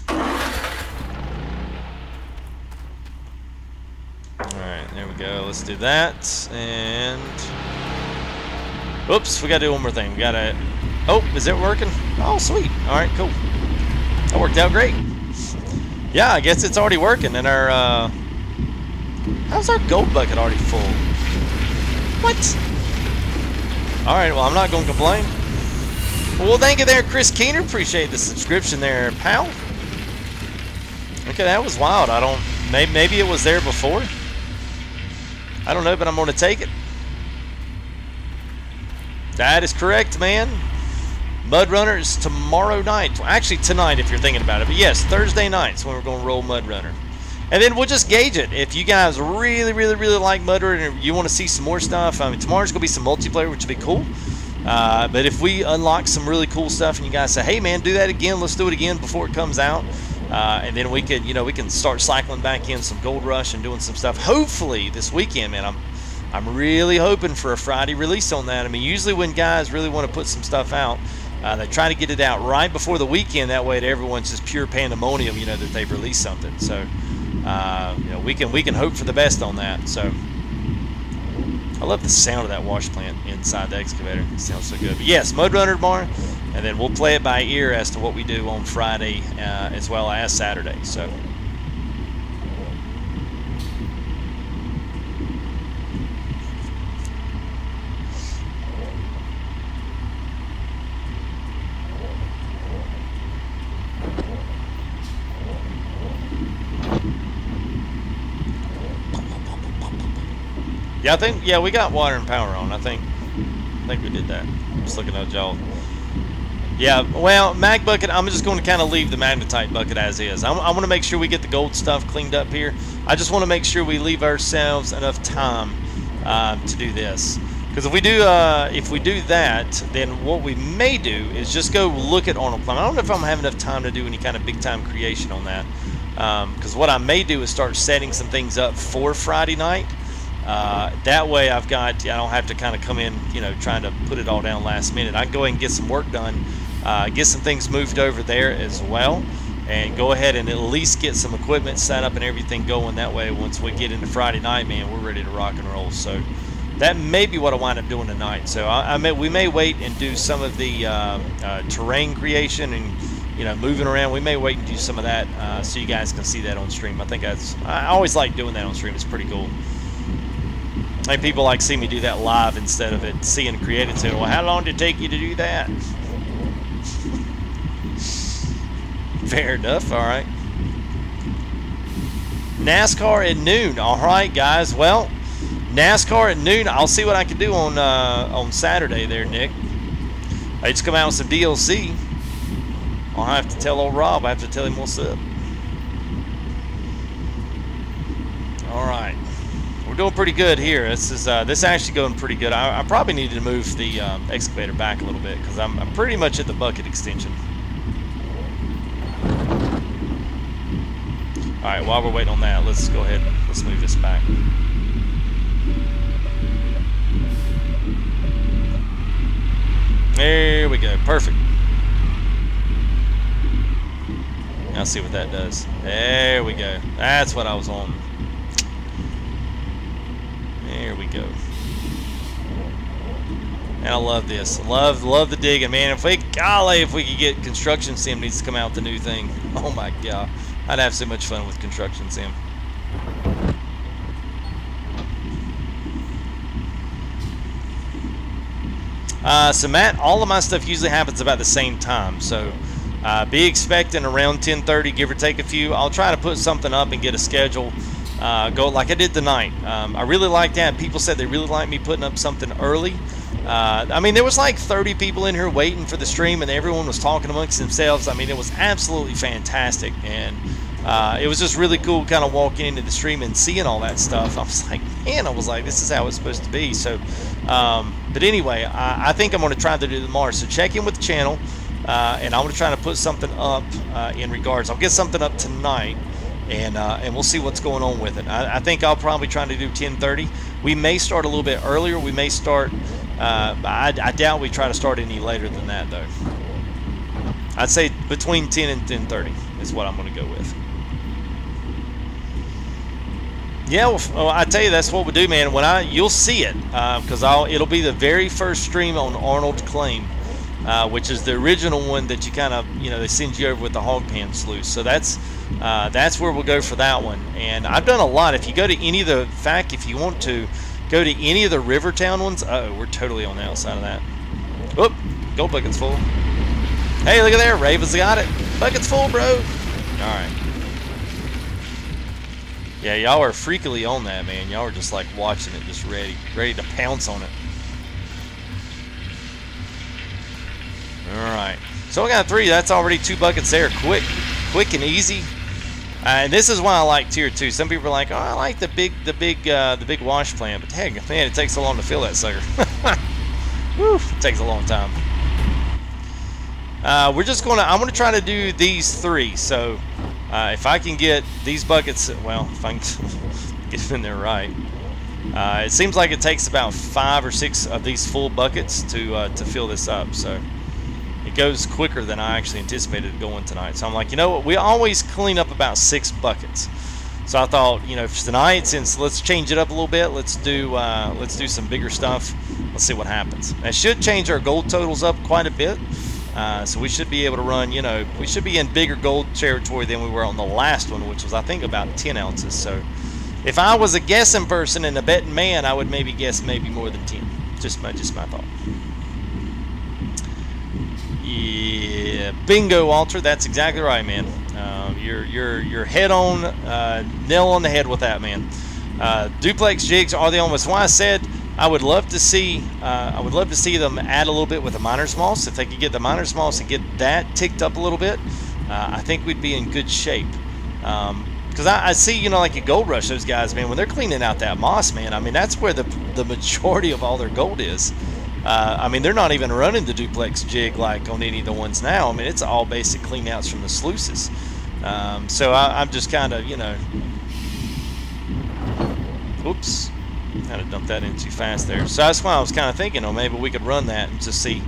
Alright, there we go. Let's do that. And whoops, we gotta do one more thing. We gotta. Oh, is it working? Oh, sweet. Alright, cool. That worked out great. Yeah, I guess it's already working. And our how's our gold bucket already full? What? Alright, well, I'm not gonna complain. Well, thank you there, Chris Keener. Appreciate the subscription there, pal. Okay, that was wild. Maybe it was there before. I don't know, but I'm going to take it. That is correct, man. Mud Runner is tomorrow night. Well, actually, tonight, if you're thinking about it. But yes, Thursday nights when we're going to roll Mud Runner. And then we'll just gauge it. If you guys really, really, really like Mud Runner and you want to see some more stuff, I mean, tomorrow's going to be some multiplayer, which will be cool. But if we unlock some really cool stuff and you guys say, hey, man, do that again. Let's do it again before it comes out. And then we can start cycling back in some Gold Rush and doing some stuff. Hopefully this weekend, man. I'm really hoping for a Friday release on that. I mean, usually when guys really want to put some stuff out, they try to get it out right before the weekend. That way, everyone's just pure pandemonium, that they've released something. So, we can hope for the best on that. So, I love the sound of that wash plant inside the excavator. It sounds so good. But yes, mud runner tomorrow, and then we'll play it by ear as to what we do on Friday as well as Saturday. So. Yeah, I think, yeah, we got water and power on. I think we did that. Just looking at y'all. Yeah, well, mag bucket, I'm just going to kind of leave the magnetite bucket as is. I want to make sure we get the gold stuff cleaned up here. I just want to make sure we leave ourselves enough time to do this. Because if we do that, then what we may do is just go look at Arnold Plumbing. I don't know if I'm having enough time to do any kind of big time creation on that. Because what I may do is start setting some things up for Friday night. That way I don't have to kind of come in, you know, trying to put it all down last minute. I can go ahead and get some work done, get some things moved over there as well, and go ahead and at least get some equipment set up and everything going. That way, once we get into Friday night, man, we're ready to rock and roll. So that may be what I wind up doing tonight. So we may wait and do some of the terrain creation and, you know, moving around. We may wait and do some of that so you guys can see that on stream. I always like doing that on stream. It's pretty cool. I think people like to see me do that live instead of it seeing created. So, well, how long did it take you to do that? Fair enough. All right. NASCAR at noon. All right, guys. Well, NASCAR at noon. I'll see what I can do on Saturday there, Nick. I just come out with some DLC. I'll have to tell old Rob. I have to tell him what's up. All right. We're doing pretty good here. This actually going pretty good. I probably needed to move the excavator back a little bit because I'm pretty much at the bucket extension. All right, while we're waiting on that, let's go ahead and let's move this back. There we go. Perfect. Now see what that does. There we go. That's what I was on. There we go. And I love this. Love the digging, man. If we could get Construction Sim needs to come out with the new thing. Oh my god. I'd have so much fun with Construction Sim. So Matt, all of my stuff usually happens about the same time. So be expecting around 10:30, give or take a few. I'll try to put something up and get a schedule. Go like I did tonight. I really like that. People said they really like me putting up something early. I mean, there was like 30 people in here waiting for the stream, and everyone was talking amongst themselves. I mean, it was absolutely fantastic, and it was just really cool kind of walking into the stream and seeing all that stuff. I was like, man, this is how it's supposed to be. So, but anyway, I think I'm going to try to do it tomorrow. So check in with the channel, and I'm going to try to put something up in regards. I'll get something up tonight. And we'll see what's going on with it. I think I'll probably try to do 10:30. We may start a little bit earlier. We may start. I doubt we try to start any later than that, though. I'd say between 10 and 10:30 is what I'm going to go with. Yeah, well, I tell you, that's what we do, man. You'll see it because it'll be the very first stream on Arnold Claim. Which is the original one that you kind of, you know, they send you over with the hog pan sluice. So that's where we'll go for that one. And I've done a lot. If you go to any of the, in fact, if you want to go to any of the Rivertown ones, we're totally on the outside of that. Whoop, gold bucket's full. Hey, look at there, Raven's got it. Bucket's full, bro. All right. Yeah, y'all are freakily on that, man. Y'all are just like watching it, just ready to pounce on it. Alright, so I got 3. That's already 2 buckets there. Quick and easy. And this is why I like tier 2. Some people are like, oh, I like the big wash plant, but dang, man, it takes so long to fill that sucker. Woo, it takes a long time. I'm gonna try to do these 3. So if I can get these buckets, well, if I can get them in there right. It seems like it takes about 5 or 6 of these full buckets to fill this up. So it goes quicker than I actually anticipated going tonight. So I'm like, you know what? We always clean up about 6 buckets. So I thought, you know, for tonight, since let's change it up a little bit, let's do some bigger stuff. Let's see what happens. That should change our gold totals up quite a bit. So we should be able to run, you know, we should be in bigger gold territory than we were on the last one, which was, I think, about 10 ounces. So if I was a guessing person and a betting man, I would maybe guess maybe more than 10. Just my thought. Yeah, bingo, Walter. That's exactly right, man. You're head on, nail on the head with that, man. Duplex jigs are the only ones. Why I said I would love to see them add a little bit with the miner's moss. If they could get the miner's moss and get that ticked up a little bit, I think we'd be in good shape. Because I see, you know, like at Gold Rush, those guys, man, when they're cleaning out that moss, man, I mean, that's where the majority of all their gold is. I mean, they're not even running the duplex jig like on any of the ones now. I mean, it's all basic clean outs from the sluices. So I'm just kind of, you know, oops, kind of dumped that in too fast there. So that's why I was kind of thinking, oh, maybe we could run that and just see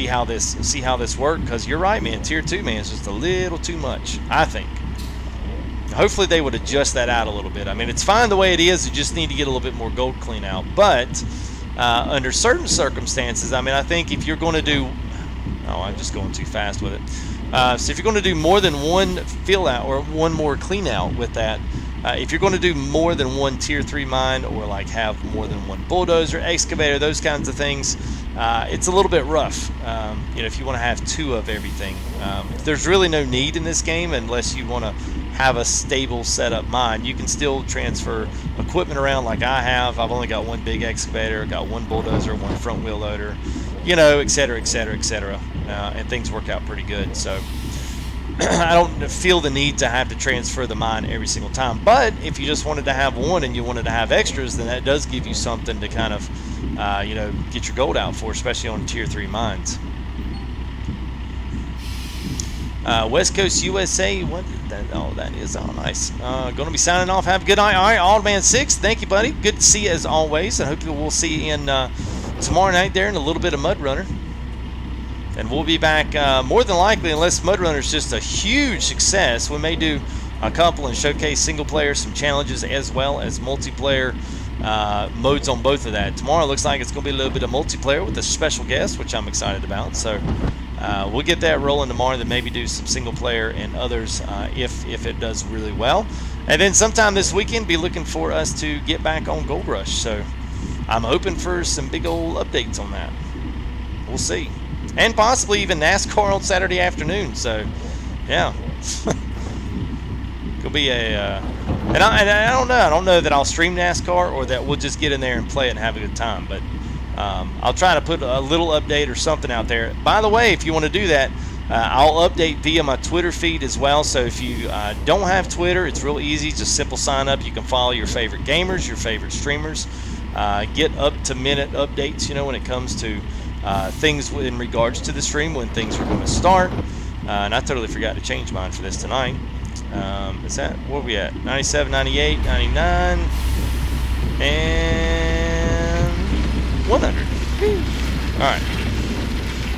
how this worked. Because you're right, man, tier 2, man, is just a little too much, I think. Hopefully they would adjust that out a little bit. I mean, it's fine the way it is. You just need to get a little bit more gold clean out. But under certain circumstances, I mean, I think if you're going to do, oh, I'm just going too fast with it. So if you're going to do more than one fill out or one more clean out with that, if you're going to do more than one tier 3 mine or like have more than one bulldozer, excavator, those kinds of things, it's a little bit rough. You know, if you want to have 2 of everything, there's really no need in this game unless you want to have a stable setup mine. You can still transfer equipment around like I have. I've only got one big excavator, got one bulldozer, one front wheel loader, you know, etc., etc., etc., and things work out pretty good. So I don't feel the need to have to transfer the mine every single time. But if you just wanted to have one and you wanted to have extras, then that does give you something to kind of, you know, get your gold out for, especially on tier 3 mines. West Coast USA, what is that? Oh, that is all nice. Going to be signing off. Have a good night. All right, Old Man 6, thank you, buddy. Good to see you as always. I hope we'll see you in tomorrow night there in a little bit of Mud Runner. And we'll be back more than likely, unless Mud Runner is just a huge success. We may do a couple and showcase single player, some challenges, as well as multiplayer modes on both of that. Tomorrow looks like it's going to be a little bit of multiplayer with a special guest, which I'm excited about. So we'll get that rolling tomorrow, then maybe do some single player and others if it does really well. And then sometime this weekend, be looking for us to get back on Gold Rush. So I'm hoping for some big old updates on that. We'll see. And possibly even NASCAR on Saturday afternoon. So, yeah. Could be a... and I don't know. I don't know that I'll stream NASCAR or that we'll just get in there and play it and have a good time. But I'll try to put a little update or something out there. By the way, if you want to do that, I'll update via my Twitter feed as well. So if you don't have Twitter, it's real easy. Just simple sign up. You can follow your favorite gamers, your favorite streamers. Get up-to-minute updates, you know, when it comes to things in regards to the stream, when things are going to start. And I totally forgot to change mine for this tonight. Is that, where are we at? 97, 98, 99, and 100. Alright.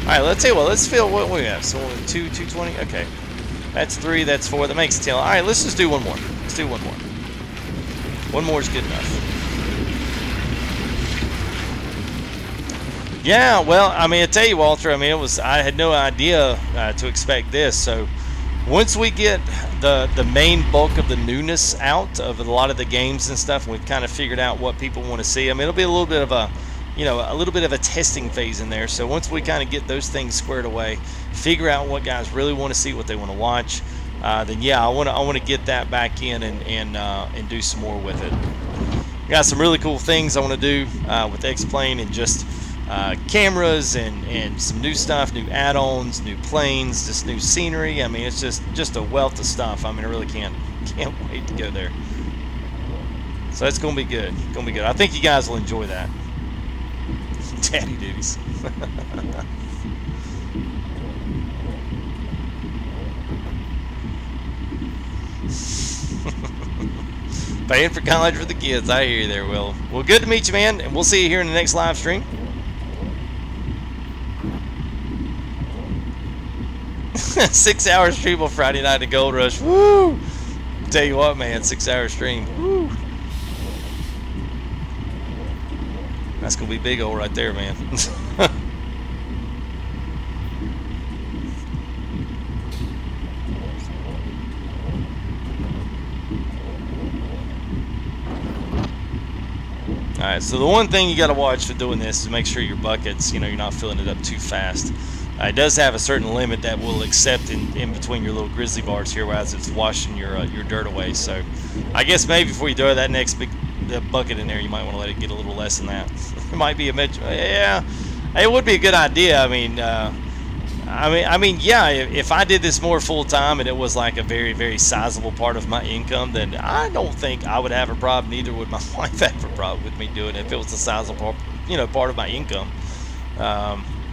Alright, let's see. Well, let's feel what we have. So 220. Okay. That's 3, that's 4. That makes 10. Alright, let's just do one more. Let's do one more. One more is good enough. Yeah, well, I mean, I tell you, Walter, I mean, I had no idea to expect this. So once we get the main bulk of the newness out of a lot of the games and stuff, and we've kind of figured out what people want to see, I mean, it'll be a little bit of a, you know, a little bit of a testing phase in there. So once we kind of get those things squared away, figure out what guys really want to see, what they want to watch, then yeah, I want to get that back in and do some more with it. Got some really cool things I want to do with X-Plane and just cameras and some new stuff, new add-ons, new planes, just new scenery. I mean, it's just a wealth of stuff. I mean, I really can't wait to go there. So it's gonna be good. It's gonna be good. I think you guys will enjoy that. Daddy duties. Paying for college for the kids. I hear you there, Will. Well, good to meet you, man, and we'll see you here in the next live stream. 6-hour stream on Friday night at Gold Rush. Woo! Tell you what, man, 6-hour stream. Woo. That's gonna be big old right there, man. Alright, so the one thing you got to watch for doing this is make sure your buckets, you know, you're not filling it up too fast. It does have a certain limit that will accept in between your little grizzly bars here as it's washing your dirt away. So I guess maybe before you throw that next big bucket in there, you might want to let it get a little less than that. It might be yeah, it would be a good idea. I mean, yeah, if I did this more full time and it was like a very, very sizable part of my income, then I don't think I would have a problem. Neither would my wife have a problem with me doing it if it was a sizable, you know, part of my income.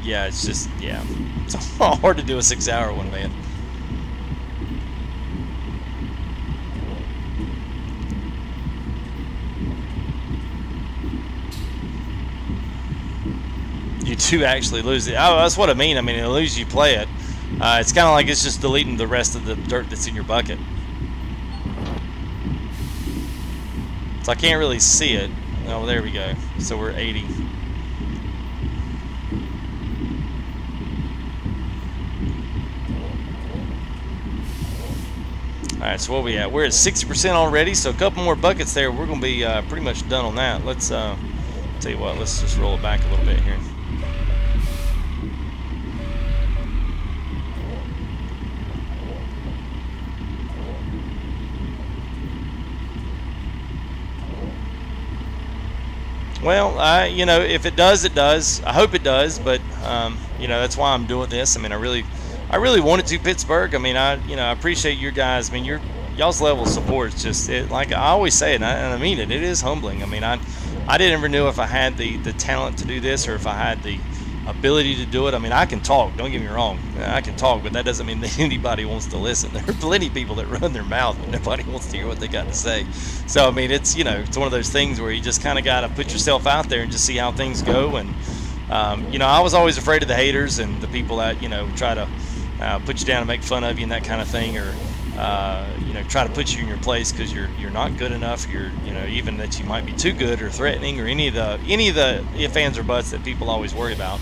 Yeah, it's just, yeah, it's hard to do a 6-hour one, man. You do actually lose it. Oh, that's what I mean. I mean, it'll lose you play it. It's kind of like it's just deleting the rest of the dirt that's in your bucket. So I can't really see it. Oh, there we go. So we're 80. Alright, so what we at? We're at 60% already, so a couple more buckets there. We're going to be pretty much done on that. Let's, tell you what, let's just roll it back a little bit here. Well, you know, if it does, it does. I hope it does, but you know, that's why I'm doing this. I mean, I really wanted to Pittsburgh. I mean, you know, I appreciate you guys. I mean, y'all's level of support is just like I always say it, and I mean it. It is humbling. I mean, I didn't ever know if I had the talent to do this or if I had the ability to do it. I mean, I can talk. Don't get me wrong. I can talk, but that doesn't mean that anybody wants to listen. There are plenty of people that run their mouth, but nobody wants to hear what they got to say. So, I mean, it's, you know, it's one of those things where you just kind of got to put yourself out there and just see how things go. And you know, I was always afraid of the haters and the people that, you know, try to put you down and make fun of you and that kind of thing, or you know, try to put you in your place because you're not good enough. You know, even that you might be too good or threatening or any of the if, ands, or buts that people always worry about.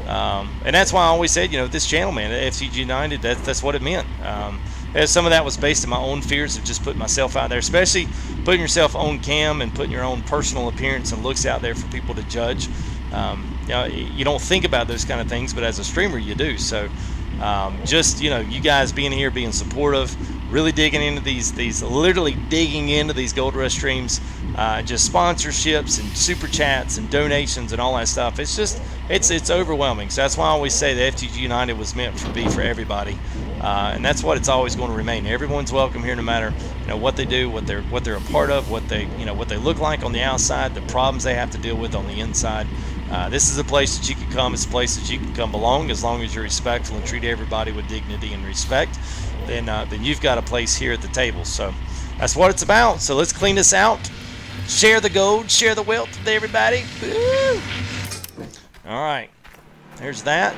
And that's why I always said, you know, this channel, man, FTGUNITED, that's what it meant. Some of that was based on my own fears of just putting myself out there, especially putting yourself on cam and putting your own personal appearance and looks out there for people to judge. You know, you don't think about those kind of things, but as a streamer, you do. So just, you know, you guys being here, being supportive, really digging into these literally digging into these Gold Rush streams, just sponsorships and super chats and donations and all that stuff. It's just, it's overwhelming. So that's why I always say the FTGUNITED was meant to be for everybody, and that's what it's always going to remain. Everyone's welcome here, no matter, you know, what they do, what they're a part of, what they, you know, what they look like on the outside, the problems they have to deal with on the inside. This is a place that you can come. It's a place that you can come belong, as long as you're respectful and treat everybody with dignity and respect. Then you've got a place here at the table. So that's what it's about. So let's clean this out. Share the gold, share the wealth with everybody. Woo! All right, there's that.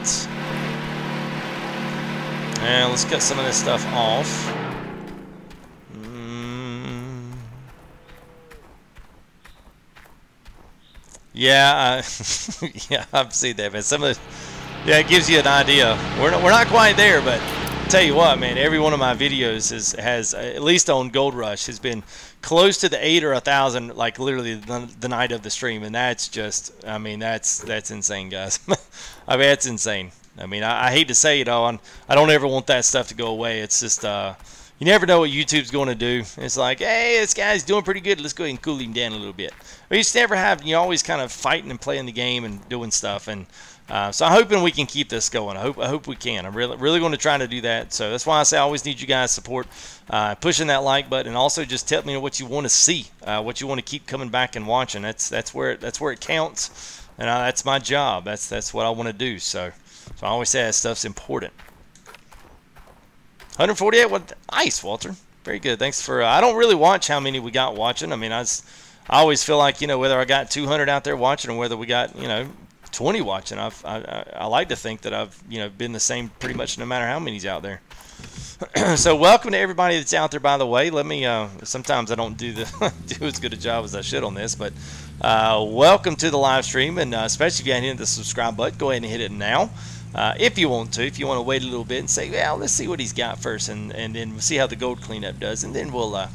And let's cut some of this stuff off. Yeah, yeah, I've seen that, man. Some of the, yeah, it gives you an idea. We're not quite there, but I'll tell you what, man. Every one of my videos has at least on Gold Rush, has been close to the 8 or 1,000, like literally the night of the stream, and that's just, I mean, that's insane, guys. I mean, that's insane. I mean, I hate to say it all, I don't ever want that stuff to go away. It's just, you never know what YouTube's going to do. It's like, hey, this guy's doing pretty good. Let's go ahead and cool him down a little bit. We used to never have, you always kind of fighting and playing the game and doing stuff. And so I'm hoping we can keep this going. I hope we can. I'm really going to try to do that. So that's why I say I always need you guys' support, pushing that like button, and also just tell me what you want to see, what you want to keep coming back and watching. That's where it counts, and that's my job. That's what I want to do. So I always say that stuff's important. 148, what? Nice, Walter. Very good. Thanks for. I don't really watch how many we got watching. I mean, I always feel like, you know, whether I got 200 out there watching or whether we got, you know, 20 watching. I like to think that I've, you know, been the same pretty much no matter how many's out there. So welcome to everybody that's out there, by the way. Let me, sometimes I don't do as good a job as I should on this, but welcome to the live stream, and especially if you haven't hit the subscribe button, go ahead and hit it now. If you want to. If you want to wait a little bit and say, well, let's see what he's got first, and then we'll see how the gold cleanup does, and then we'll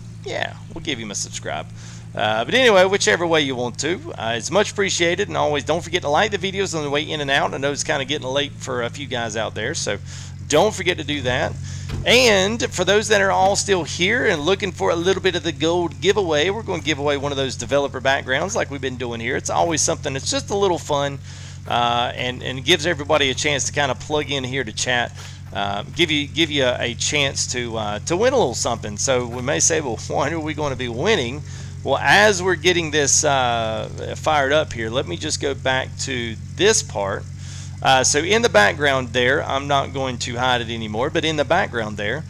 give him a subscribe. But anyway, whichever way you want to, it's much appreciated, and always don't forget to like the videos on the way in and out. I know it's kind of getting late for a few guys out there, so don't forget to do that. And for those that are all still here and looking for a little bit of the gold giveaway, we're going to give away one of those developer backgrounds like we've been doing here. It's always something that's just a little fun, and gives everybody a chance to kind of plug in here to chat, give you a chance to win a little something. So we may say, well, what are we going to be winning? Well, as we're getting this fired up here, let me just go back to this part. So in the background there, I'm not going to hide it anymore, but in the background there,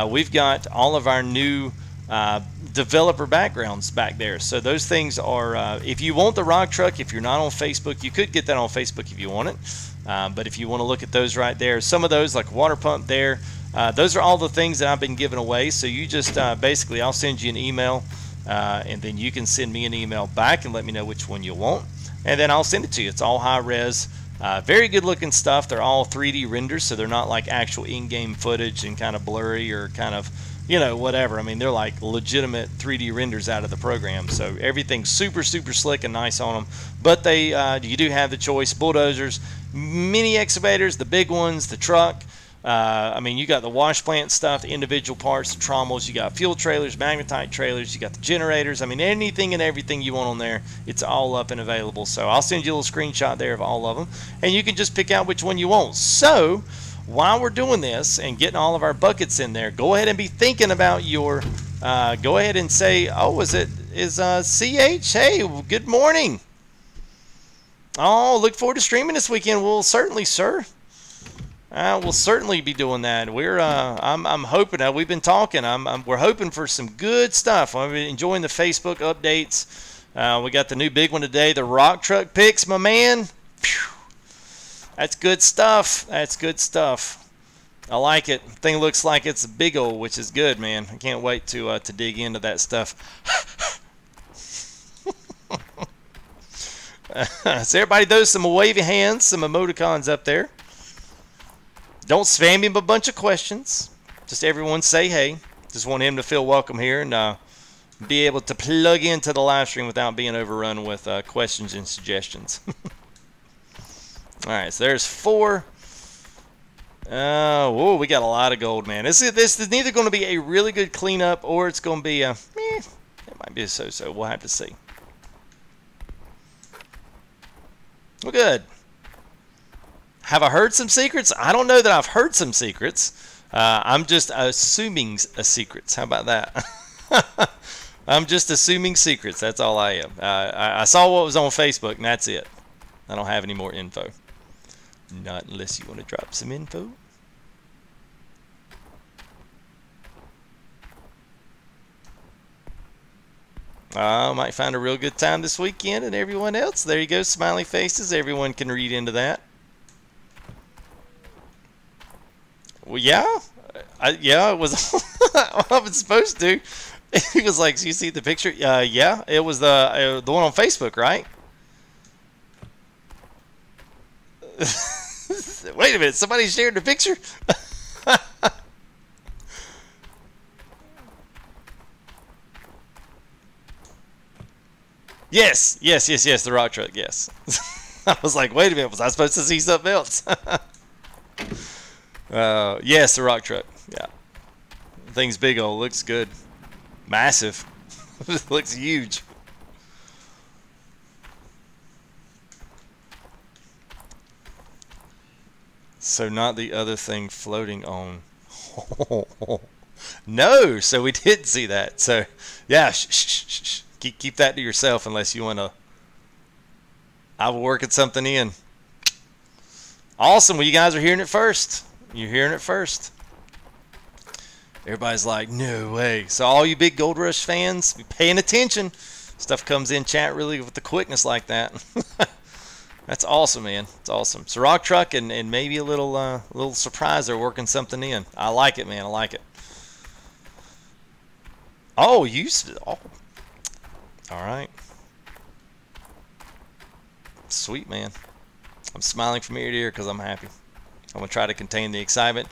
we've got all of our new developer backgrounds back there. So those things are, if you want the rock truck, if you're not on Facebook, you could get that on Facebook if you want it. But if you want to look at those right there, some of those like water pump there, those are all the things that I've been giving away. So you just basically, I'll send you an email, and then you can send me an email back and let me know which one you want, and then I'll send it to you. It's all high res. Very good looking stuff. They're all 3D renders, so they're not like actual in-game footage and kind of blurry or kind of, you know, whatever. I mean, they're like legitimate 3D renders out of the program. So everything's super, super slick and nice on them. But they, you do have the choice: bulldozers, mini excavators, the big ones, the truck. I mean, you got the wash plant stuff, the individual parts, the trommels, you got fuel trailers, magnetite trailers, you got the generators. I mean, anything and everything you want on there, it's all up and available. So I'll send you a little screenshot there of all of them, and you can just pick out which one you want. So while we're doing this and getting all of our buckets in there, go ahead and be thinking about your, go ahead and say, oh, is CH? Hey, good morning. Oh, look forward to streaming this weekend. Well, certainly, sir. We'll certainly be doing that. We're, I'm hoping. We've been talking. We're hoping for some good stuff. I've been enjoying the Facebook updates. We got the new big one today, the rock truck picks, my man. Phew. That's good stuff. That's good stuff. I like it. Thing looks like it's a big old, which is good, man. I can't wait to dig into that stuff. So everybody throw some wavy hands, some emoticons up there. Don't spam him a bunch of questions. Just everyone say hey. Just want him to feel welcome here and be able to plug into the live stream without being overrun with questions and suggestions. All right, so there's 4. Whoa, we got a lot of gold, man. This is neither going to be a really good cleanup or it's going to be a, it might be a so-so. We'll have to see. Well, good. Have I heard some secrets? I don't know that I've heard some secrets. I'm just assuming secrets. How about that? I'm just assuming secrets. That's all I am. I saw what was on Facebook, and that's it. I don't have any more info. Not unless you want to drop some info. I might find a real good time this weekend, and everyone else. There you go, smiley faces. Everyone can read into that. Well, yeah, it was. I was supposed to. He was like, "So you see the picture?" Yeah, it was the one on Facebook, right? Wait a minute, somebody shared the picture. Yes, the rock truck. Yes. I was like, wait a minute, was I supposed to see something else? Yes, the rock truck. Yeah, thing's big old. Looks good, massive. Looks huge. So not the other thing floating on. No, so we did see that. So yeah, shh. Keep that to yourself unless you want to. I will work at something in. Awesome. Well, you guys are hearing it first. You're hearing it first. Everybody's like, no way. So all you big Gold Rush fans, be paying attention. Stuff comes in chat really with the quickness like that. That's awesome, man. It's awesome. It's a rock truck and maybe a little surprise they're working something in. I like it, man. I like it. Oh, oh. All right. Sweet, man. I'm smiling from ear to ear because I'm happy. I'm going to try to contain the excitement.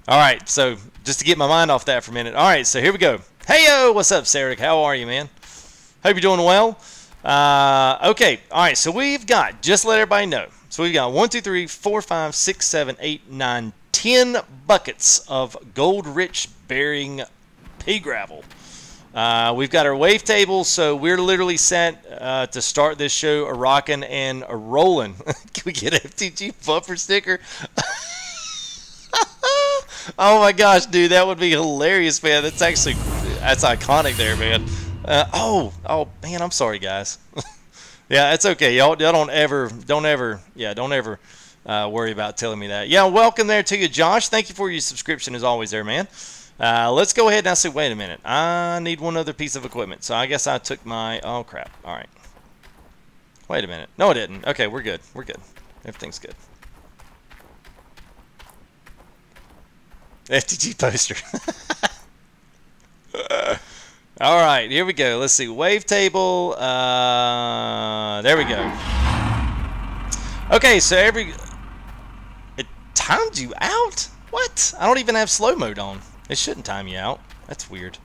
All right, so just to get my mind off that for a minute. All right, so here we go. Hey-yo, what's up, Sarek? How are you, man? Hope you're doing well. Okay, all right, so we've got, just to let everybody know, so we've got 1, 2, 3, 4, 5, 6, 7, 8, 9, 10 buckets of gold-rich bearing pea gravel. We've got our wavetable, so we're literally set to start this show a-rocking and a-rolling. Can we get an FTG bumper sticker? Oh my gosh, dude, that would be hilarious, man. That's iconic there, man. Oh man, I'm sorry, guys. Yeah, it's okay. Y'all don't ever worry about telling me that. Yeah, welcome there to you, Josh. Thank you for your subscription as always there, man. Let's go ahead and say, wait a minute. I need one other piece of equipment. So I guess I took my, oh crap. All right. Wait a minute. No, it didn't. Okay, we're good. We're good. Everything's good. FTG poster. All right, here we go. Let's see. Wavetable. There we go. Okay, so it timed you out? What? I don't even have slow mode on. It shouldn't time you out. That's weird.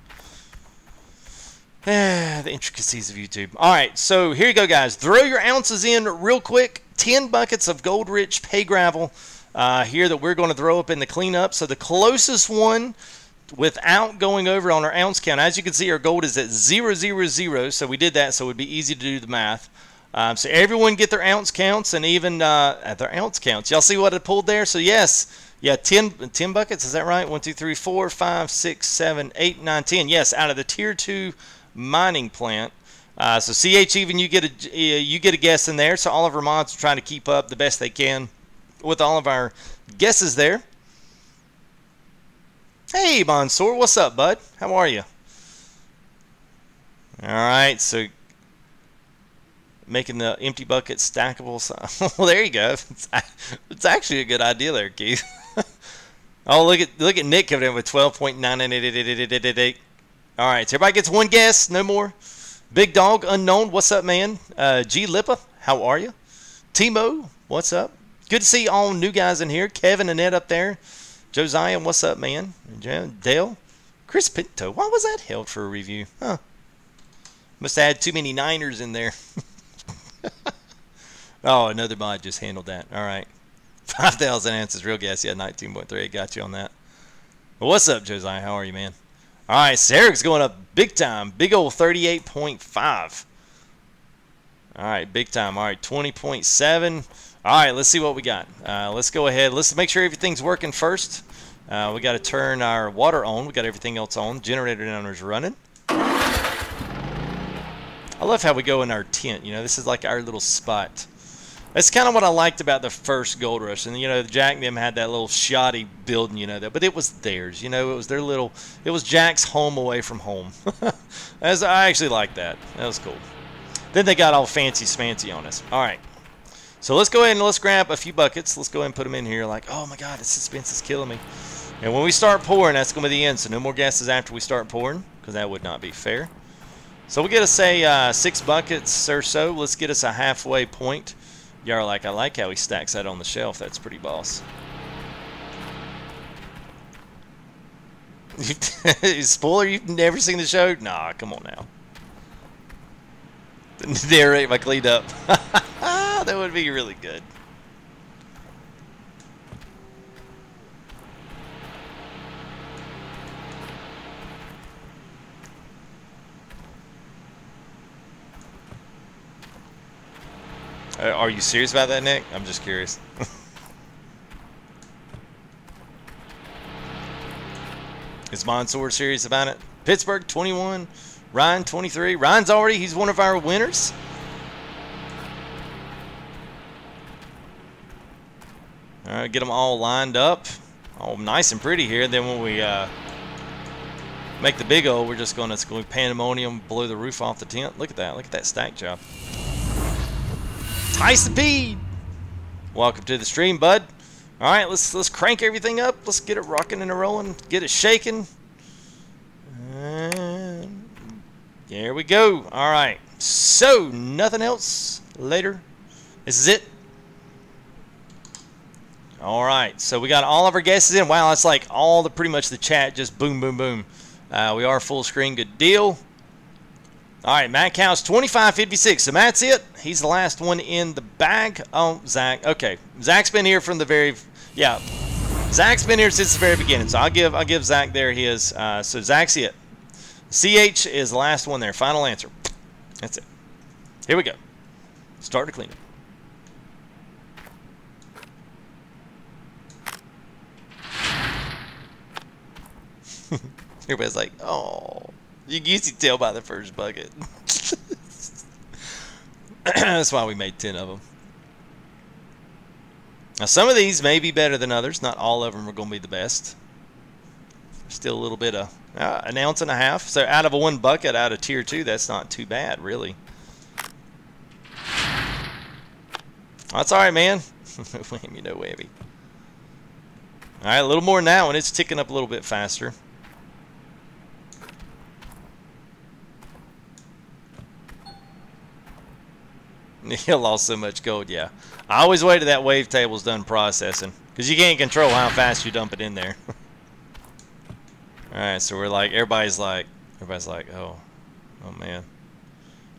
The intricacies of YouTube. All right, so here you go, guys. Throw your ounces in real quick. 10 buckets of gold-rich pay gravel here that we're going to throw up in the cleanup. So the closest one, without going over on our ounce count, as you can see, our gold is at 000. So we did that, so it would be easy to do the math. So everyone get their ounce counts and even at their ounce counts. Y'all see what I pulled there? So yes. Yeah, 10 buckets, is that right? 1, 2, 3, 4, 5, 6, 7, 8, 9, 10. Yes, out of the Tier 2 mining plant. So CH, even you get a guess in there. So all of our mods are trying to keep up the best they can with all of our guesses there. Hey, Mansoor, what's up, bud? How are you? All right, so making the empty bucket stackable. Well, there you go. It's actually a good idea there, Keith. Oh, look at Nick coming in with 12.9888888. All right, so everybody gets one guess, no more. Big Dog Unknown, what's up, man? G Lippa, how are you? Timo, what's up? Good to see all new guys in here. Kevin and Ed up there. Josiah, what's up, man? Dale, Chris Pinto, why was that held for a review? Huh? Must have had too many Niners in there. Oh, another mod just handled that. All right. 5,000 ounces real gas. Yeah, 19.38. Got you on that. Well, what's up, Josiah? How are you, man? All right, Sarek's going up big time. Big old 38.5. All right, big time. All right, 20.7. All right, let's see what we got. Let's go ahead. Let's make sure everything's working first. We got to turn our water on. We got everything else on. Generator down there's running. I love how we go in our tent. You know, this is like our little spot. That's kind of what I liked about the first Gold Rush. And, you know, Jack and them had that little shoddy building, you know, but it was theirs. You know, it was their little, it was Jack's home away from home. I actually liked that. That was cool. Then they got all fancy-smancy on us. All right. So let's go ahead and let's grab a few buckets. Let's go ahead and put them in here like, oh, my God, this suspense is killing me. And when we start pouring, that's going to be the end. So no more guesses after we start pouring because that would not be fair. So we'll get us, say, 6 buckets or so. Let's get us a halfway point. Y'all are like, I like how he stacks that on the shelf. That's pretty boss. Spoiler, you've never seen the show? Nah, come on now. Narrate my clean up. That would be really good. Are you serious about that, Nick? I'm just curious. Is Mansoor serious about it? Pittsburgh 21, Ryan 23. Ryan's already, he's one of our winners. All right, get them all lined up. All nice and pretty here. Then when we make the big O, we're just going to pandemonium, blow the roof off the tent. Look at that. Look at that stack job. Tyson P. Welcome to the stream, bud. All right, let's crank everything up. Let's get it rocking and rolling. Get it shaking. And there we go. All right. So nothing else later. This is it. All right. So we got all of our guesses in. Wow, it's like all the pretty much the chat just boom, boom, boom. We are full screen. Good deal. All right, Matt Cows 2556. So Matt's it. He's the last one in the bag. Oh, Zach. Okay, Zach's been here from the very. Yeah, Zach's been here since the very beginning. So I'll give Zach there his. So Zach's it. CH is the last one there. Final answer. That's it. Here we go. Start to clean it. Everybody's like, oh. You can usually tell by the first bucket. That's why we made 10 of them. Now, some of these may be better than others. Not all of them are going to be the best. Still a little bit of an ounce and a half. So out of a 1 bucket, out of tier 2, that's not too bad, really. That's all right, man. Whammy, no whammy. All right, a little more now, and it's ticking up a little bit faster. You lost so much gold, yeah. I always wait till that wave table's done processing, because you can't control how fast you dump it in there. All right, so we're like, everybody's like, oh man,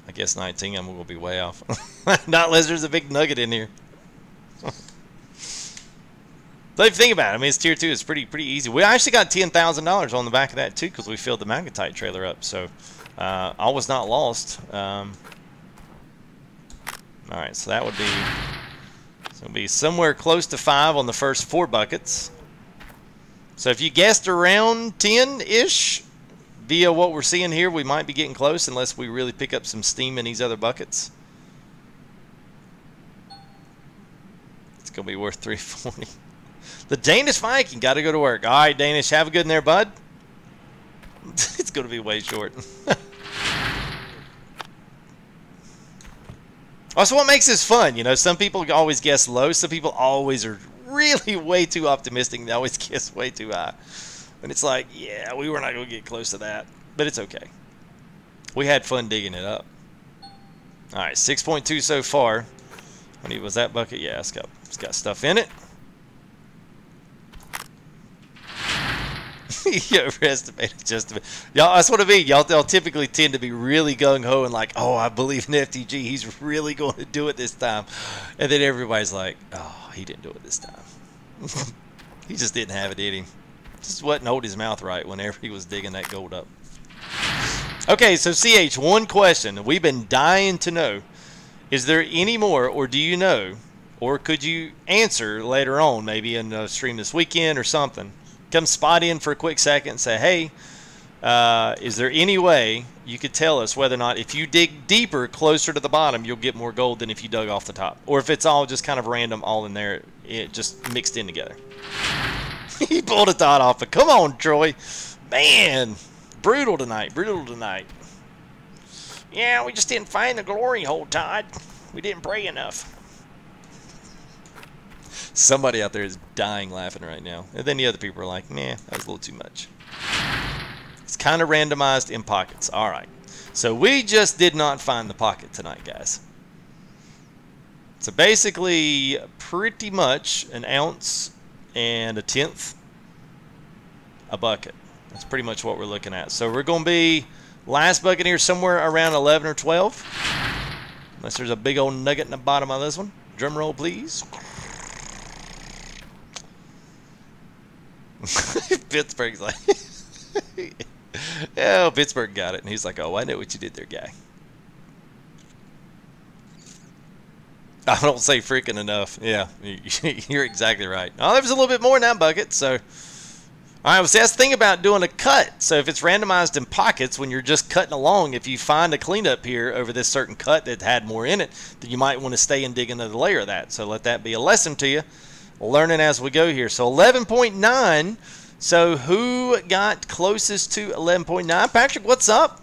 I guess 19. I'm gonna be way off. Not unless there's a big nugget in here. So if you think about it, I mean, it's tier 2. It's pretty easy. We actually got $10,000 on the back of that too, because we filled the magnetite trailer up. So all was not lost. All right, so that would be, so it'll be somewhere close to 5 on the first 4 buckets. So if you guessed around 10-ish via what we're seeing here, we might be getting close unless we really pick up some steam in these other buckets. It's going to be worth 340. The Danish Viking got to go to work. All right, Danish, have a good one there, bud. It's going to be way short. Also, what makes this fun, you know, some people always guess low. Some people always are really way too optimistic. They always guess way too high. And it's like, yeah, we were not going to get close to that. But it's okay. We had fun digging it up. All right, 6.2 so far. How many was that bucket? Yeah, it's got stuff in it. You overestimated just a bit. Y'all, that's what I mean. Y'all typically tend to be really gung-ho and like, oh, I believe in FTG. He's really going to do it this time. And then everybody's like, oh, he didn't do it this time. He just didn't have it in him. Just wasn't hold his mouth right whenever he was digging that gold up. Okay, so CH, one question. We've been dying to know. Is there any more, or do you know, or could you answer later on, maybe in a stream this weekend or something? Come spot in for a quick second and say, hey, is there any way you could tell us whether or not if you dig deeper, closer to the bottom, you'll get more gold than if you dug off the top? Or if it's all just kind of random, all in there, it just mixed in together. He pulled a thought off, but come on, Troy. Man, brutal tonight, brutal tonight. Yeah, we just didn't find the glory hole, Todd. We didn't pray enough. Somebody out there is dying laughing right now. And then the other people are like, nah, that was a little too much. It's kind of randomized in pockets. All right. So we just did not find the pocket tonight, guys. So basically, pretty much an ounce and a tenth a bucket. That's pretty much what we're looking at. So we're going to be last bucket here somewhere around 11 or 12. Unless there's a big old nugget in the bottom of this one. Drum roll, please. Pittsburgh's like, oh, Pittsburgh got it. And he's like, oh, I know what you did there, guy. I don't say freaking enough. Yeah, you're exactly right. Oh, there was a little bit more in that bucket. So, all right, well, see, that's the thing about doing a cut. So if it's randomized in pockets, when you're just cutting along, if you find a cleanup here over this certain cut that had more in it, then you might want to stay and dig another layer of that. So let that be a lesson to you. Learning as we go here. So 11.9. So who got closest to 11.9? Patrick, what's up?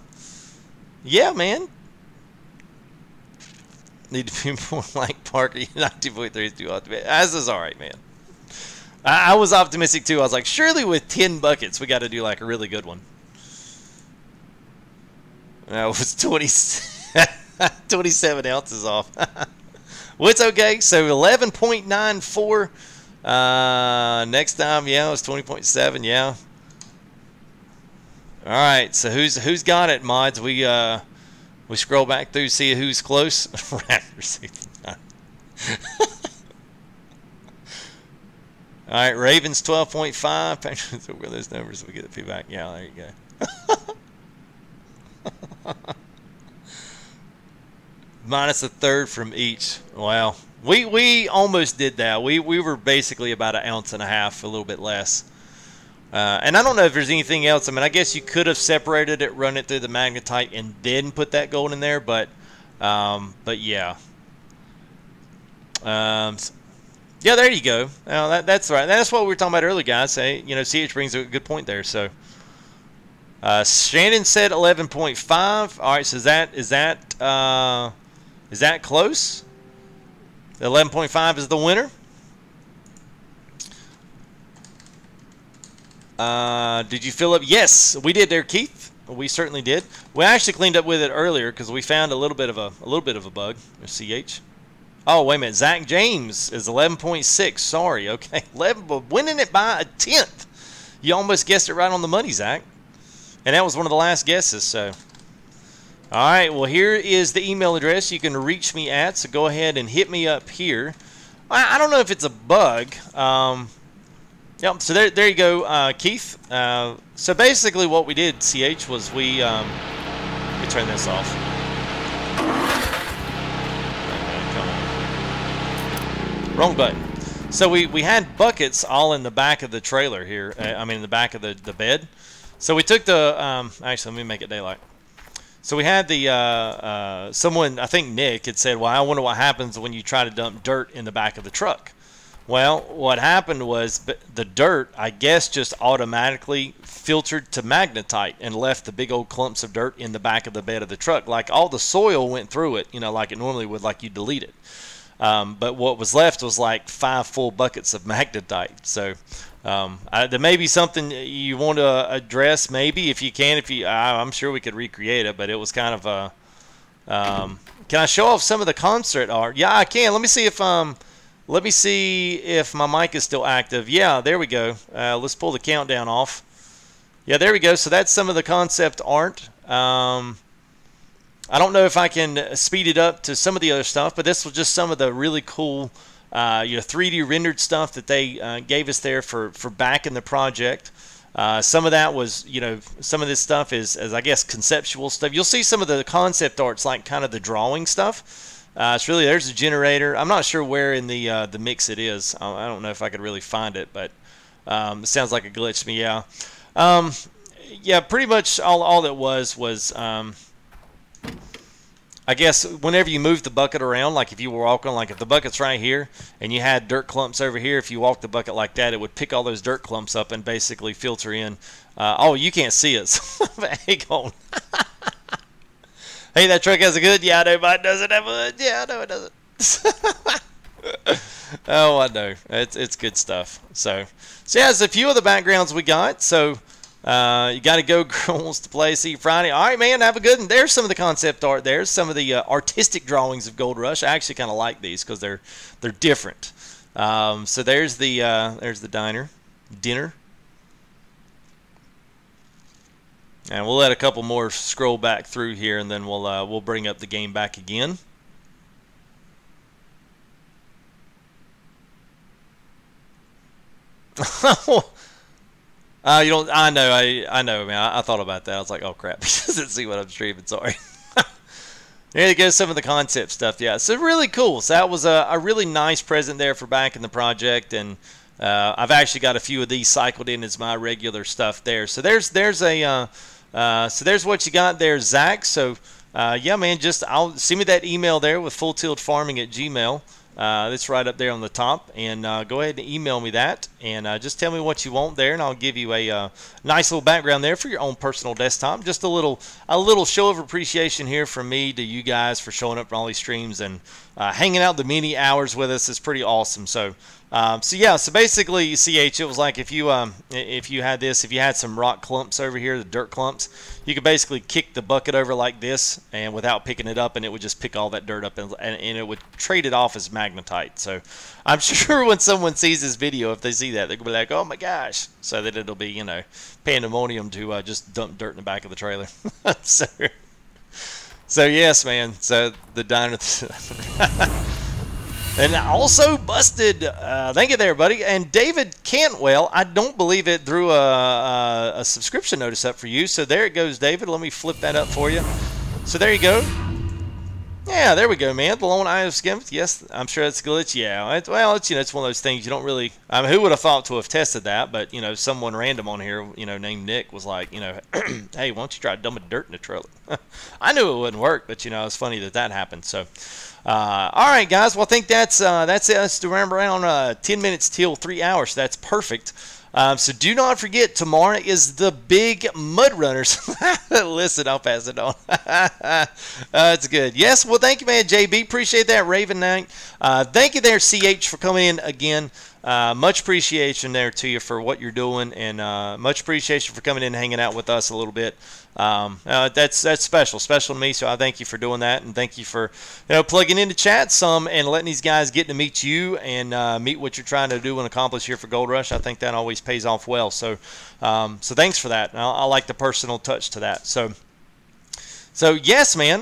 Yeah, man. Need to be more like Parker. 19.3 is too optimistic. This is all right, man. I was optimistic too. I was like, surely with 10 buckets, we got to do like a really good one. That was 27 ounces off. Well, it's okay. So 11.94. Next time, yeah, it was 20.7. Yeah. All right. So who's got it, mods? We scroll back through, see who's close. Raptor 69. All right, Ravens 12.5. Patriots over those numbers. We get the feedback. Yeah, there you go. Minus a third from each. Wow. We almost did that. We were basically about 1.5 ounces, a little bit less. And I don't know if there's anything else. I mean, I guess you could have separated it, run it through the magnetite, and then put that gold in there. But yeah. Yeah, there you go. That's right. That's what we were talking about earlier, guys. Hey, you know, CH brings a good point there. So, Shannon said 11.5. All right, so is that close? 11.5 is the winner. Did you fill up? Yes, we did there, Keith. We certainly did. We actually cleaned up with it earlier because we found a little bit of a bug. CH. Oh, wait a minute. Zach James is 11.6. Sorry. Okay. 11, but winning it by 1/10. You almost guessed it right on the money, Zach. And that was one of the last guesses. So, all right. Well, here is the email address you can reach me at. So go ahead and hit me up here. I don't know if it's a bug. Yep. So there you go, Keith. So basically, what we did, CH, was let me turn this off. Wrong button. So we had buckets all in the back of the trailer here. I mean, in the back of the bed. So we took the actually, let me make it daylight. So we had the someone, I think Nick, had said, well, I wonder what happens when you try to dump dirt in the back of the truck. Well, what happened was the dirt, I guess, just automatically filtered to magnetite and left the big old clumps of dirt in the back of the bed of the truck. Like all the soil went through it, you know, like it normally would, like you delete it. But what was left was like 5 full buckets of magnetite. So there may be something you want to address, maybe, if you can. I'm sure we could recreate it, but it was kind of a. Can I show off some of the concert art? Yeah, I can. Let me see if my mic is still active. Yeah, there we go. Let's pull the countdown off. Yeah, there we go. So that's some of the concept art. I don't know if I can speed it up to some of the other stuff, but this was just some of the really cool, 3D rendered stuff that they gave us there for backing the project. Some of that was, some of this stuff is I guess, conceptual stuff. You'll see some of the concept arts, like kind of the drawing stuff. It's really, there's a generator. I'm not sure where in the mix it is. I don't know if I could really find it, but it sounds like a glitch to me. Yeah, yeah. Pretty much all that was. I guess whenever you move the bucket around, like if you were walking, like if the bucket's right here and you had dirt clumps over here, if you walk the bucket like that, it would pick all those dirt clumps up and basically filter in. Oh, you can't see it. Hang on. Hey, that truck has a hood. Yeah, I know mine doesn't have a hood. Yeah, I know it doesn't. Oh, I know. It's good stuff. So yeah, there's a few of the backgrounds we got. So you got to go, girls, to play. See you Friday. All right, man. Have a good one. There's some of the concept art. There's some of the artistic drawings of Gold Rush. I actually kind of like these because they're different. So there's the dinner. And we'll let a couple more scroll back through here, and then we'll bring up the game back again. You don't. I know. I know, man. I thought about that. I was like, oh crap, he doesn't see what I'm streaming. Sorry. There you go. Some of the concept stuff. Yeah. So really cool. So that was a really nice present there for backing the project, and I've actually got a few of these cycled in as my regular stuff there. So there's what you got there, Zach. So yeah, man. I'll send me that email there with fulltiltfarming@gmail.com. It's right up there on the top, and go ahead and email me that, and just tell me what you want there, and I'll give you a nice little background there for your own personal desktop. Just a little show of appreciation here from me to you guys for showing up for all these streams and hanging out the many hours with us. Is pretty awesome. So yeah, so basically, CH, it was like if you had some rock clumps over here, the dirt clumps, you could basically kick the bucket over like this, and without picking it up, and it would just pick all that dirt up, and it would trade it off as magnetite. So I'm sure when someone sees this video, if they see that, they're gonna be like, "Oh my gosh!" So that it'll be, you know, pandemonium to just dump dirt in the back of the trailer. so yes, man. So the diner. And also busted. Thank you there, buddy. And David Cantwell, I don't believe it, threw a subscription notice up for you. So there it goes, David. Let me flip that up for you. So there you go. Yeah, there we go, man. The lone eye of skimmed. Yes, I'm sure it's a glitch. Yeah, well, it's, you know, it's one of those things you don't really. I mean, who would have thought to have tested that? But you know, someone random on here, you know, named Nick, was like, you know, hey, why don't you try dumping dirt in the trailer? I knew it wouldn't work, but you know, it's funny that happened. So. All right, guys. Well, I think that's it. Let's do around 10 minutes till 3 hours. So that's perfect. So do not forget, tomorrow is the big Mud Runners. Listen, I'll pass it on. That's good. Yes. Well, thank you, man. JB, appreciate that. Raven Knight. Thank you there, CH, for coming in again. Much appreciation there to you for what you're doing, and much appreciation for coming in and hanging out with us a little bit. That's special to me, so I thank you for doing that, and thank you for, you know, plugging into chat some and letting these guys get to meet you and meet what you're trying to do and accomplish here for Gold Rush. I think that always pays off well, so thanks for that. I like the personal touch to that. So yes, man,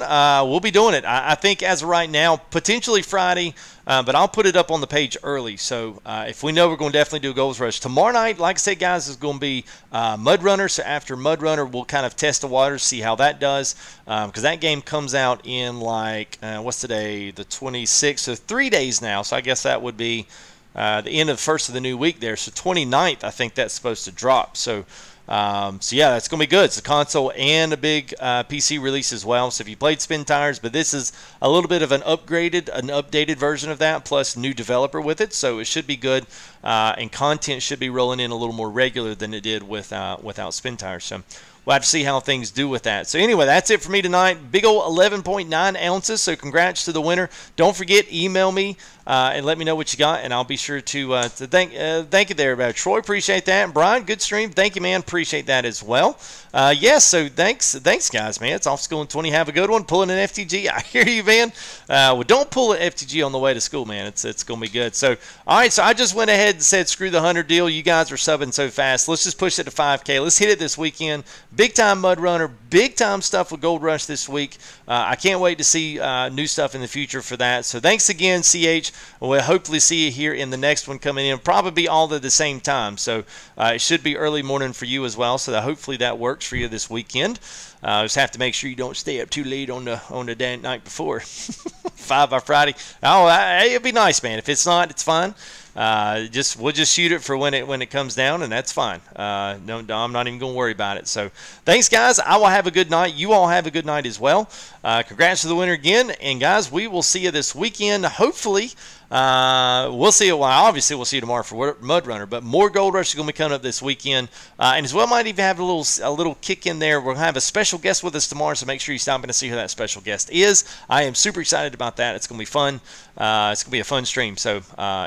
we'll be doing it. I think as of right now, potentially Friday, but I'll put it up on the page early. So if we know, we're going to definitely do a Gold Rush. Tomorrow night, like I said, guys, is going to be Mud Runner. So after Mud Runner, we'll kind of test the waters, see how that does. Because that game comes out in like, what's today? The 26th. So 3 days now. So I guess that would be the end of the first of the new week there. So 29th, I think that's supposed to drop. So yeah, that's going to be good. It's a console and a big PC release as well. So if you played Spin Tires, but this is a little bit of an updated version of that, plus new developer with it. So it should be good, and content should be rolling in a little more regular than it did without Spin Tires. So we'll have to see how things do with that. So anyway, that's it for me tonight. Big old 11.9 ounces. So congrats to the winner. Don't forget, email me and let me know what you got, and I'll be sure to thank you there, everybody. Troy, appreciate that. And Brian, good stream. Thank you, man. Appreciate that as well. Yes, so thanks, guys, man. It's off school in 20. Have a good one. Pulling an FTG. I hear you, man. Well, don't pull an FTG on the way to school, man. It's going to be good. So, all right, so I just went ahead and said screw the 100 deal. You guys are subbing so fast. Let's just push it to 5K. Let's hit it this weekend. Big time Mud Runner. Big time stuff with Gold Rush this week. I can't wait to see new stuff in the future for that. So thanks again, CH. We'll hopefully see you here in the next one coming in. Probably all at the same time. So it should be early morning for you as well. So that hopefully that works for you this weekend. Just have to make sure you don't stay up too late on the day night before 5 by Friday. Oh, it'd be nice, man. If it's not, it's fine. We'll just shoot it for when it comes down, and that's fine. No, I'm not even going to worry about it. So thanks, guys. I will have a good night. You all have a good night as well. Congrats to the winner again, and guys, we will see you this weekend. Hopefully, we'll see you. Well, obviously, we'll see you tomorrow for Mud Runner, but more Gold Rush is going to be coming up this weekend, and as well might even have a little kick in there. We're going to have a special guest with us tomorrow, so make sure you stop in to see who that special guest is. I am super excited about that. It's going to be fun. It's going to be a fun stream. So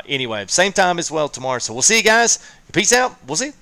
anyway, same time as well tomorrow. So we'll see you guys. Peace out. We'll see you.